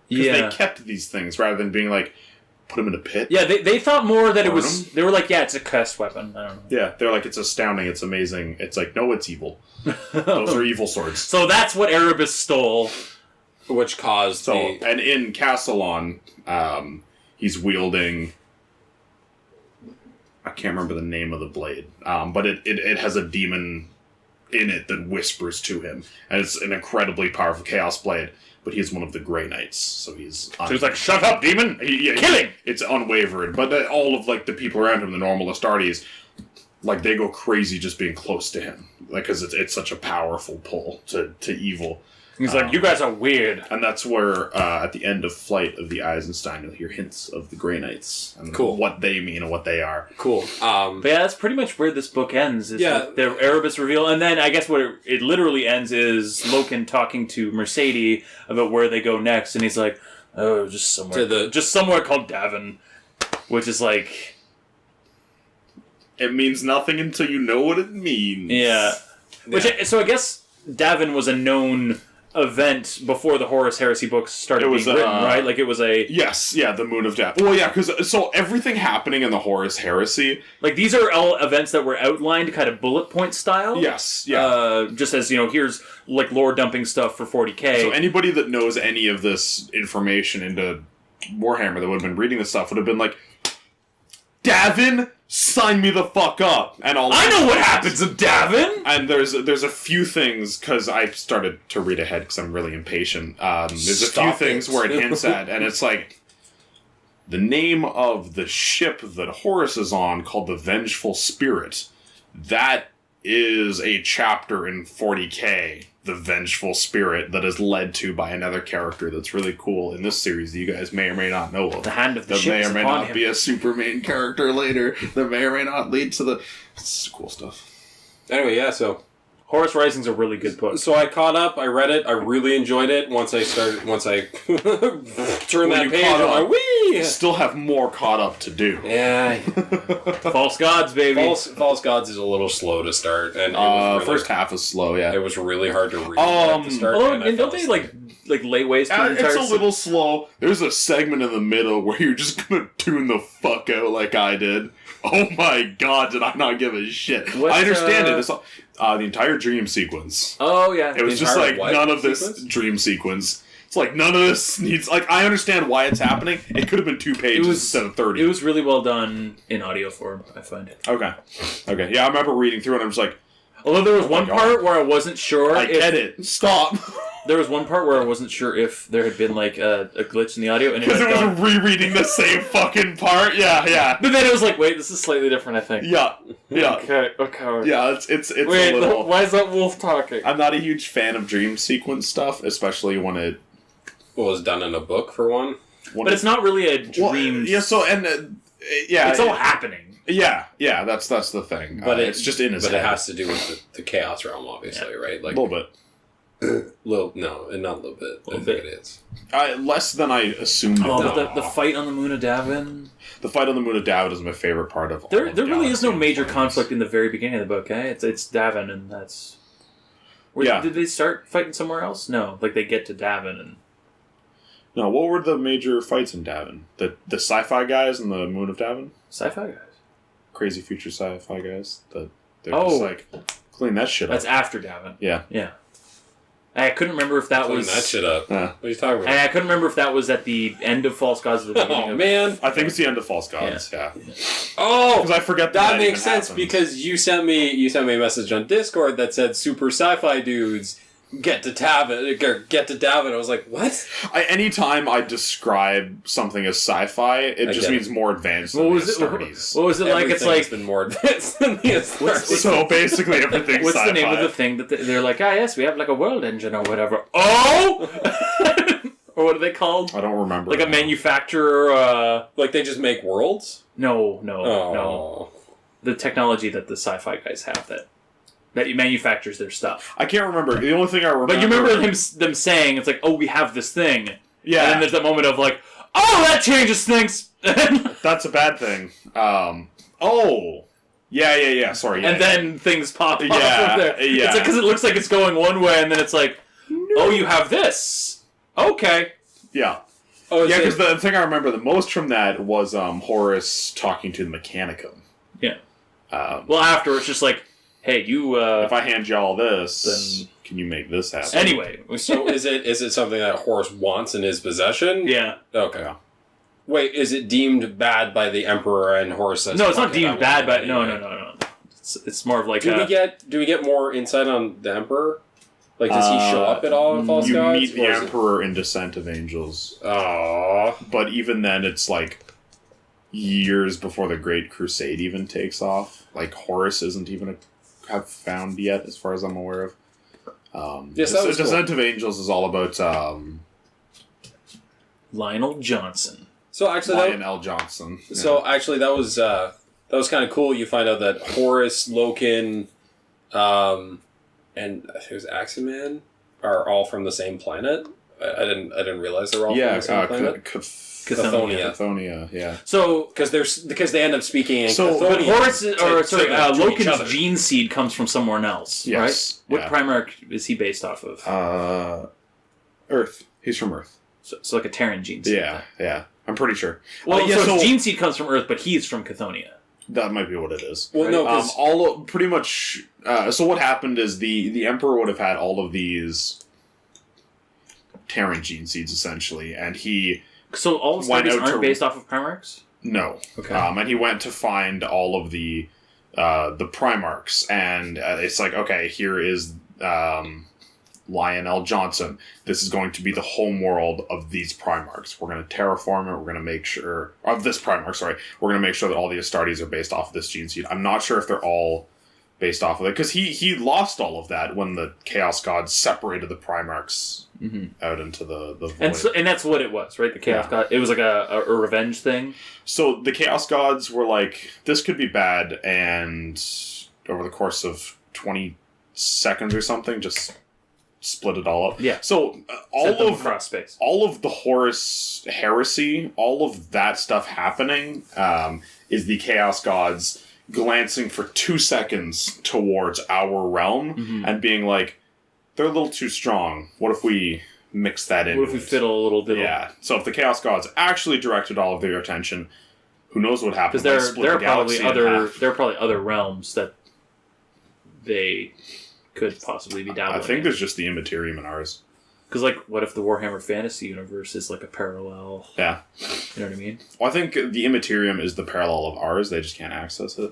Because they kept these things rather than being put them in a pit. Yeah, they thought more that it Burn was. 'em? They were it's a cursed weapon. I don't know. Yeah, they're it's astounding, it's amazing. It's no, it's evil. Those are evil swords. So that's what Erebus stole. Which caused And in Castellon, he's wielding. I can't remember the name of the blade, but it has a demon in it that whispers to him, and it's an incredibly powerful chaos blade. But he's one of the Grey Knights, so he's. So he's "Shut up, demon! Killing!" It's unwavering, but all of the people around him, the normal Astartes, they go crazy just being close to him, because it's such a powerful pull to evil. He's "You guys are weird." And that's where, at the end of Flight of the Eisenstein, you'll hear hints of the Grey Knights and what they mean and what they are. Cool. But yeah, that's pretty much where this book ends. Is the Erebus reveal, and then I guess what it literally ends is Loken talking to Mercedes about where they go next, and he's "Oh, just somewhere called Davin," which is It means nothing until you know what it means. yeah. So I guess Davin was a known event before the Horus Heresy books started being written, right? It was a... Yes, yeah, the Moon of Death. Well, yeah, because everything happening in the Horus Heresy... these are all events that were outlined kind of bullet point style. Yes, yeah. Just as, here's, lore dumping stuff for 40k. So anybody that knows any of this information into Warhammer that would have been reading this stuff would have been Davin, sign me the fuck up. And I know what happens in Davin! And there's a few things, because I started to read ahead because I'm really impatient. There's a few things where it hints at, and it's the name of the ship that Horus is on, called the Vengeful Spirit, that is a chapter in 40k, the Vengeful Spirit, that is led to by another character that's really cool in this series that you guys may or may not know of. The hand of the that ship may is or may upon not him. be a super main character later, that may or may not lead to the... It's cool stuff. Anyway, yeah, so Horus Rising's a really good book. I caught up, I read it, I really enjoyed it once I turned that page, I'm wee! Still have more caught up to do. Yeah. False Gods, baby. False Gods is a little slow to start, and it was really, First half is slow, yeah. it was really hard to read at the start. Although, and I and don't fell they, asleep. lay waste to the entire... It's a little slow. There's a segment in the middle where you're just gonna tune the fuck out like I did. Oh my god, did I not give a shit. What, I understand it. It's the entire dream sequence. Oh, yeah. It was just entire what none of this sequence? dream sequence. It's none of this needs... I understand why it's happening. It could have been 2 pages instead of 30. It was really well done in audio form, I find. Okay. Yeah, I remember reading through it and I'm just Although there was one God. part where I wasn't sure I get it. Stop. There was one part where I wasn't sure if there had been like a glitch in the audio, and Because it was rereading the same fucking part. Yeah. But then it was like, wait, this is slightly different. I think. Yeah. Okay. Yeah, it's Wait, a little... why is that wolf talking? I'm not a huge fan of dream sequence stuff, especially when it... was done in a book, for one. But it's not really a dream. Yeah, so, and... it's all happening. Yeah, that's the thing. But it's just in his head. But it has to do with the Chaos Realm, obviously, right? Like a little bit. not a little bit. I think it is. Less than I assumed. But the fight on the moon of Davin. The fight on the moon of Davin is my favorite part of. There all of really is no Galaxy major Planes. conflict in the very beginning of the book. It's Davin, and that's. Did they start fighting somewhere else? No, like they get to Davin and. No, what were the major fights in Davin? The sci-fi guys and the moon of Davin. Sci-fi guys. Crazy future sci-fi guys. They're Oh. just like clean that shit up. That's after Davin. Yeah. Yeah. I couldn't remember if that Clean was. that shit up. Yeah. What are you talking about? I couldn't remember if that was at the end of False Gods or the beginning Oh of. man! I think it's the end of False Gods. Yeah. Oh, Because I forget that even makes sense happened. because you sent me a message on Discord that said super sci-fi dudes get to Davin. I was like, what? Anytime I describe something as sci-fi, it I just get means it. more advanced What than was the it? Astartes. What was it like? It's Everything's like. been more advanced than the Astartes. So basically everything's What's sci-fi. the name of the thing that they're like? Yes, we have like a world engine or whatever. Oh. Or what are they called? I don't remember. Like a now. manufacturer. Like they just make worlds? No. Oh. The technology that the sci-fi guys have that manufactures their stuff. I can't remember. The only thing I remember... But you remember them saying, it's like, oh, we have this thing. Yeah. And then there's that moment of like, oh, that changes things. That's a bad thing. Oh. Yeah. Sorry. Yeah, and then things pop off Yeah, from there. yeah. It's like, because it looks like it's going one way, and then it's like, oh, you have this. Okay. Yeah. Oh, Yeah, because the thing I remember the most from that was Horus talking to the Mechanicum. Yeah. Um, Well, after it's just like, hey, you. if I hand you all this, then- can you make this happen? Anyway. So is it something that Horus wants in his possession? Yeah. Okay. Yeah. Wait, is it deemed bad by the Emperor and Horus says? No, it's not "Fuck it, deemed I bad, want but it no. anyway." It's more of like Do we get more insight on the Emperor? Like, does he show up at all in False You Gods? meet the or is it- Emperor in Descent of Angels. Aww. But even then, it's like years before the Great Crusade even takes off. Like, Horus isn't even have found yet, as far as I'm aware of. Yes, that was cool. Descent of Angels is all about Lionel Johnson. So actually, Lion L. Johnson. So actually, that was kind of cool. You find out that Horus, Loken, and I think it was Aximan are all from the same planet. I didn't realize they were all from the same planet. Chthoniya, yeah. So, Because they end up speaking in So, Chthonian but Horus, to each other. Loken's gene seed comes from somewhere else, Yes, right? What yeah. Primarch is he based off of? Earth. He's from Earth. So like a Terran gene seed. Yeah. I'm pretty sure. Well, yeah, so his gene seed comes from Earth, but he's from Chthoniya. That might be what it is. Well, no, 'cause- pretty much. So what happened is the Emperor would have had all of these Terran gene seeds essentially, and he So all Went studies out to- aren't based off of Primarchs? no, Okay. and he went to find all of the Primarchs, and it's like, okay, here is Lion L. Johnson. This is going to be the home world of these Primarchs. We're going to terraform it. We're going to make sure of this Primarch. Sorry, we're going to make sure that all the Astartes are based off of this gene seed. I'm not sure if they're all based off of it because he lost all of that when the Chaos Gods separated the Primarchs out into the void. And that's what it was, right? The Chaos God. It was like a revenge thing. So the Chaos Gods were like, this could be bad, and over the course of 20 seconds or something, just split it all up. Yeah. So Sent them across space. all of the Horus heresy, all of that stuff happening, is the Chaos Gods glancing for 2 seconds towards our realm and being like, they're a little too strong. What if we mix that in? What if we fiddle a little bit? Yeah. So if the Chaos Gods actually directed all of their attention, who knows what happened? Because there are probably other. other realms that they could possibly be dabbling I think in. there's just the Immaterium in ours. Because, like, what if the Warhammer Fantasy Universe is, like, a parallel... Yeah. You know what I mean? Well, I think the Immaterium is the parallel of ours. They just can't access it.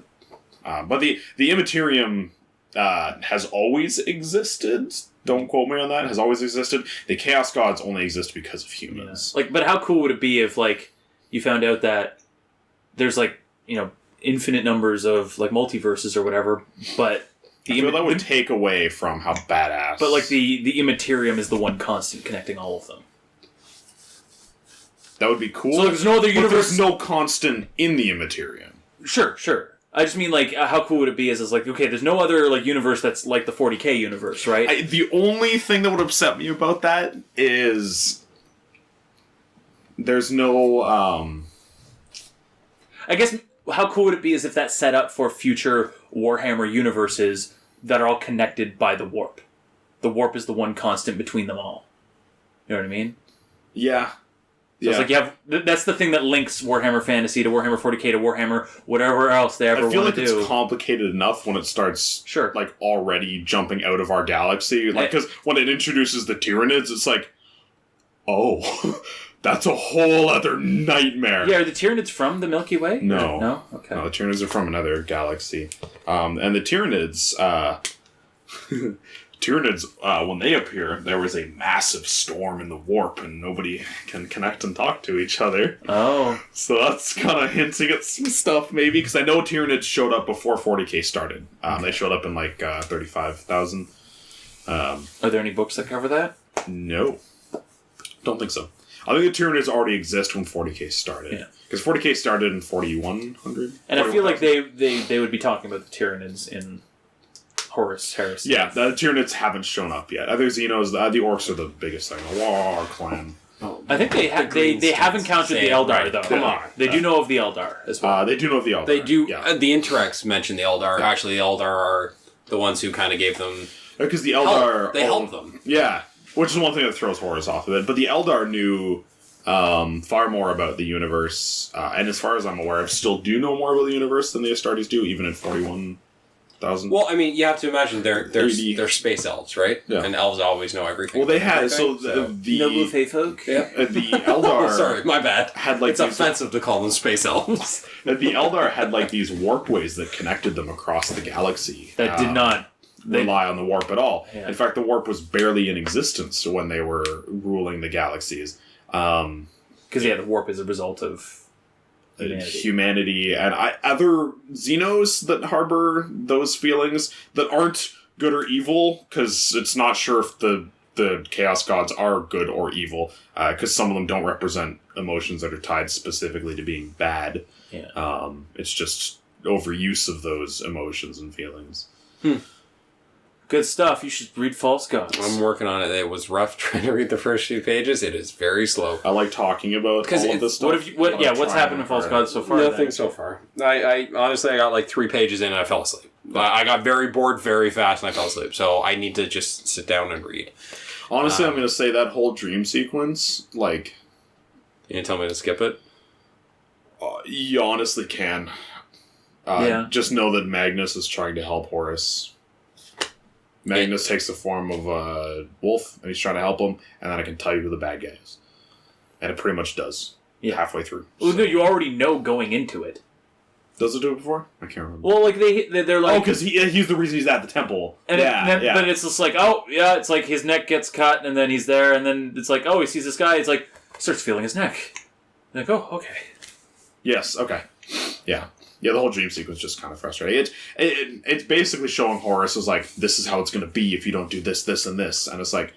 But the Immaterium has always existed. Don't quote me on that. Has always existed. The Chaos Gods only exist because of humans. Like, but how cool would it be if, like, you found out that there's, like, you know, infinite numbers of, like, multiverses or whatever, but I feel that would take away from how badass. But, like, the Immaterium is the one constant connecting all of them. That would be cool. So there's no other universe. But there's no constant in the Immaterium. Sure. I just mean, like, how cool would it be is like, okay, there's no other, like, universe that's like the 40K universe, right? The only thing that would upset me about that is there's no, I guess, how cool would it be is if that's set up for future Warhammer universes that are all connected by the warp. The warp is the one constant between them all. You know what I mean? Yeah. So it's like you have that's the thing that links Warhammer Fantasy to Warhammer 40K to Warhammer whatever else they ever want to do. I feel like it's complicated enough when it starts like already jumping out of our galaxy. Like, because when it introduces the Tyranids, it's like, oh, that's a whole other nightmare. Yeah, are the Tyranids from the Milky Way? No. No? Okay. No, the Tyranids are from another galaxy. And the Tyranids, when they appear, there was a massive storm in the warp, and nobody can connect and talk to each other. Oh. So that's kind of hinting at some stuff, maybe, because I know Tyranids showed up before 40K started. They showed up in, like, 35,000. Are there any books that cover that? No. Don't think so. I think the Tyranids already exist when 40K started. Yeah. Because 40K started in 4100. And I feel like they would be talking about the Tyranids in Horus Heresy. Yeah, the Tyranids haven't shown up yet. Other Xenos, the Orcs are the biggest thing. The War clan. Oh, I think they haven't encountered the Eldar, right, though. come on. They do know of the Eldar as well. They do know of the Eldar. They do. Yeah. The Interrex mentioned the Eldar. Actually, the Eldar are the ones who kind of gave them... Because the Eldar... They helped them. Yeah, which is one thing that throws Horus off of it. But the Eldar knew far more about the universe. And as far as I'm aware, still do know more about the universe than the Astartes do, even in 41,000. Well, I mean, you have to imagine they're space elves, right? Yeah. And elves always know everything. Well, they had... Everything, So the Noble Fae folk? Yeah. The Eldar... Sorry, my bad. Had like it's offensive to call them space elves. The Eldar had like these warpways that connected them across the galaxy. That did not rely on the warp at all. Yeah. In fact, the warp was barely in existence when they were ruling the galaxies. Because, the warp is a result of humanity and other Xenos that harbor those feelings that aren't good or evil, because it's not sure if the Chaos Gods are good or evil, because some of them don't represent emotions that are tied specifically to being bad. Yeah. It's just overuse of those emotions and feelings. Good stuff. You should read False Gods. I'm working on it. It was rough trying to read the first few pages. It is very slow. I like talking about all of this stuff. What's happened in False Gods so far? Nothing so far. I honestly, I got like 3 pages in and I fell asleep. I got very bored very fast and I fell asleep. So I need to just sit down and read. Honestly, I'm going to say that whole dream sequence, like... You tell me to skip it? You honestly can. Just know that Magnus is trying to help Horus. Magnus takes the form of a wolf, and he's trying to help him, and then I can tell you who the bad guy is. And it pretty much does. Halfway through. Well, no, you already know going into it. Does it do it before? I can't remember. Well, like, they're like... Oh, because he's the reason he's at the temple. And then it's just like, it's like his neck gets cut, and then he's there, and then it's like, he sees this guy, it's like, starts feeling his neck. And like, okay. Yes, okay. Yeah. Yeah, the whole dream sequence is just kind of frustrating. It's basically showing Horus as like, this is how it's going to be if you don't do this, this, and this. And it's like,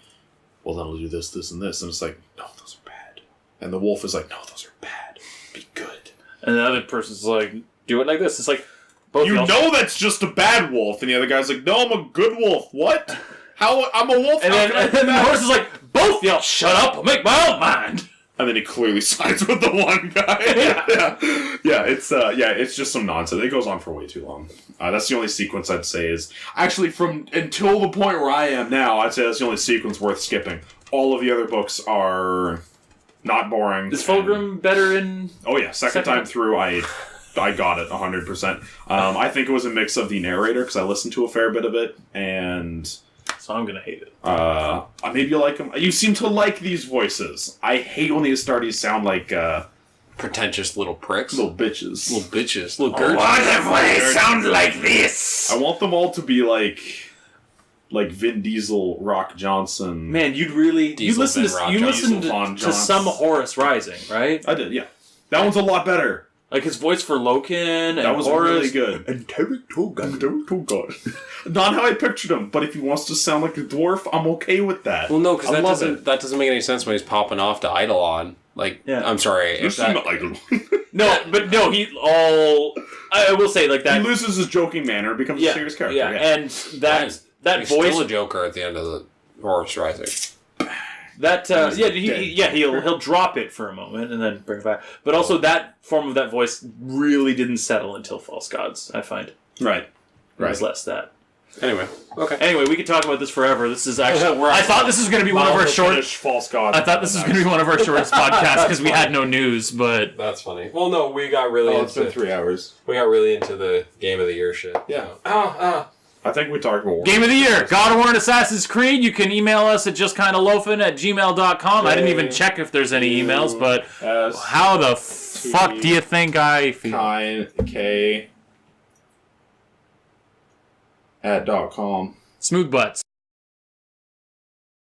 well, then we'll do this, this, and this. And it's like, no, those are bad. And the wolf is like, no, those are bad. Be good. And the other person's like, do it like this. It's like, both you know that's just a bad wolf. And the other guy's like, no, I'm a good wolf. What? How? I'm a wolf? And then the horse is like, both y'all shut up. I'll make my own mind. And then he clearly sides with the one guy. It's just some nonsense. It goes on for way too long. That's the only sequence I'd say is... Actually, from until the point where I am now, I'd say that's the only sequence worth skipping. All of the other books are not boring. Is Fulgrim better in... Oh yeah, second time through, I got it 100%. I think it was a mix of the narrator, because I listened to a fair bit of it, and... So I'm going to hate it. Maybe you like them. You seem to like these voices. I hate when the Astartes sound like Pretentious little pricks. Little bitches. Little bitches. Little girls. they sound like this? I want them all to be like Vin Diesel, Rock Johnson. Man, you'd listen Diesel, Ben Rock, you Johnson. listened Von to Johnson. some Horus Rising, right? I did, yeah. That one's a lot better. Like his voice for Loken and That was Horus. really good. And Tarek Togan. Not how I pictured him, but if he wants to sound like a dwarf, I'm okay with that. Well, no, because I that love doesn't make any sense when he's popping off to Eidolon. Like, Yeah. I'm sorry. If Listen that, to Idol. I will say like He that. loses his joking manner, becomes a serious character. Yeah, and that he's voice, still a Joker at the end of the Horus Rising. he'll drop it for a moment and then bring it back. But also that form of that voice really didn't settle until False Gods. I find Right. it was less that. Anyway, okay. Anyway, we could talk about this forever. This is actually. I thought this was going to be one of our shortest. False God. I thought this was going to be one of our shortest podcasts because we had no news, but That's funny. Well, no, we got really it's been into 3 hours. the Game of the Year shit. Yeah. So. I think we talked about Game of the Year, God of War and Assassin's Creed. You can email us at justkindaloafin@gmail.com. I didn't even check if there's any emails, but how the fuck do you think I feel? K@.com. Smooth butts.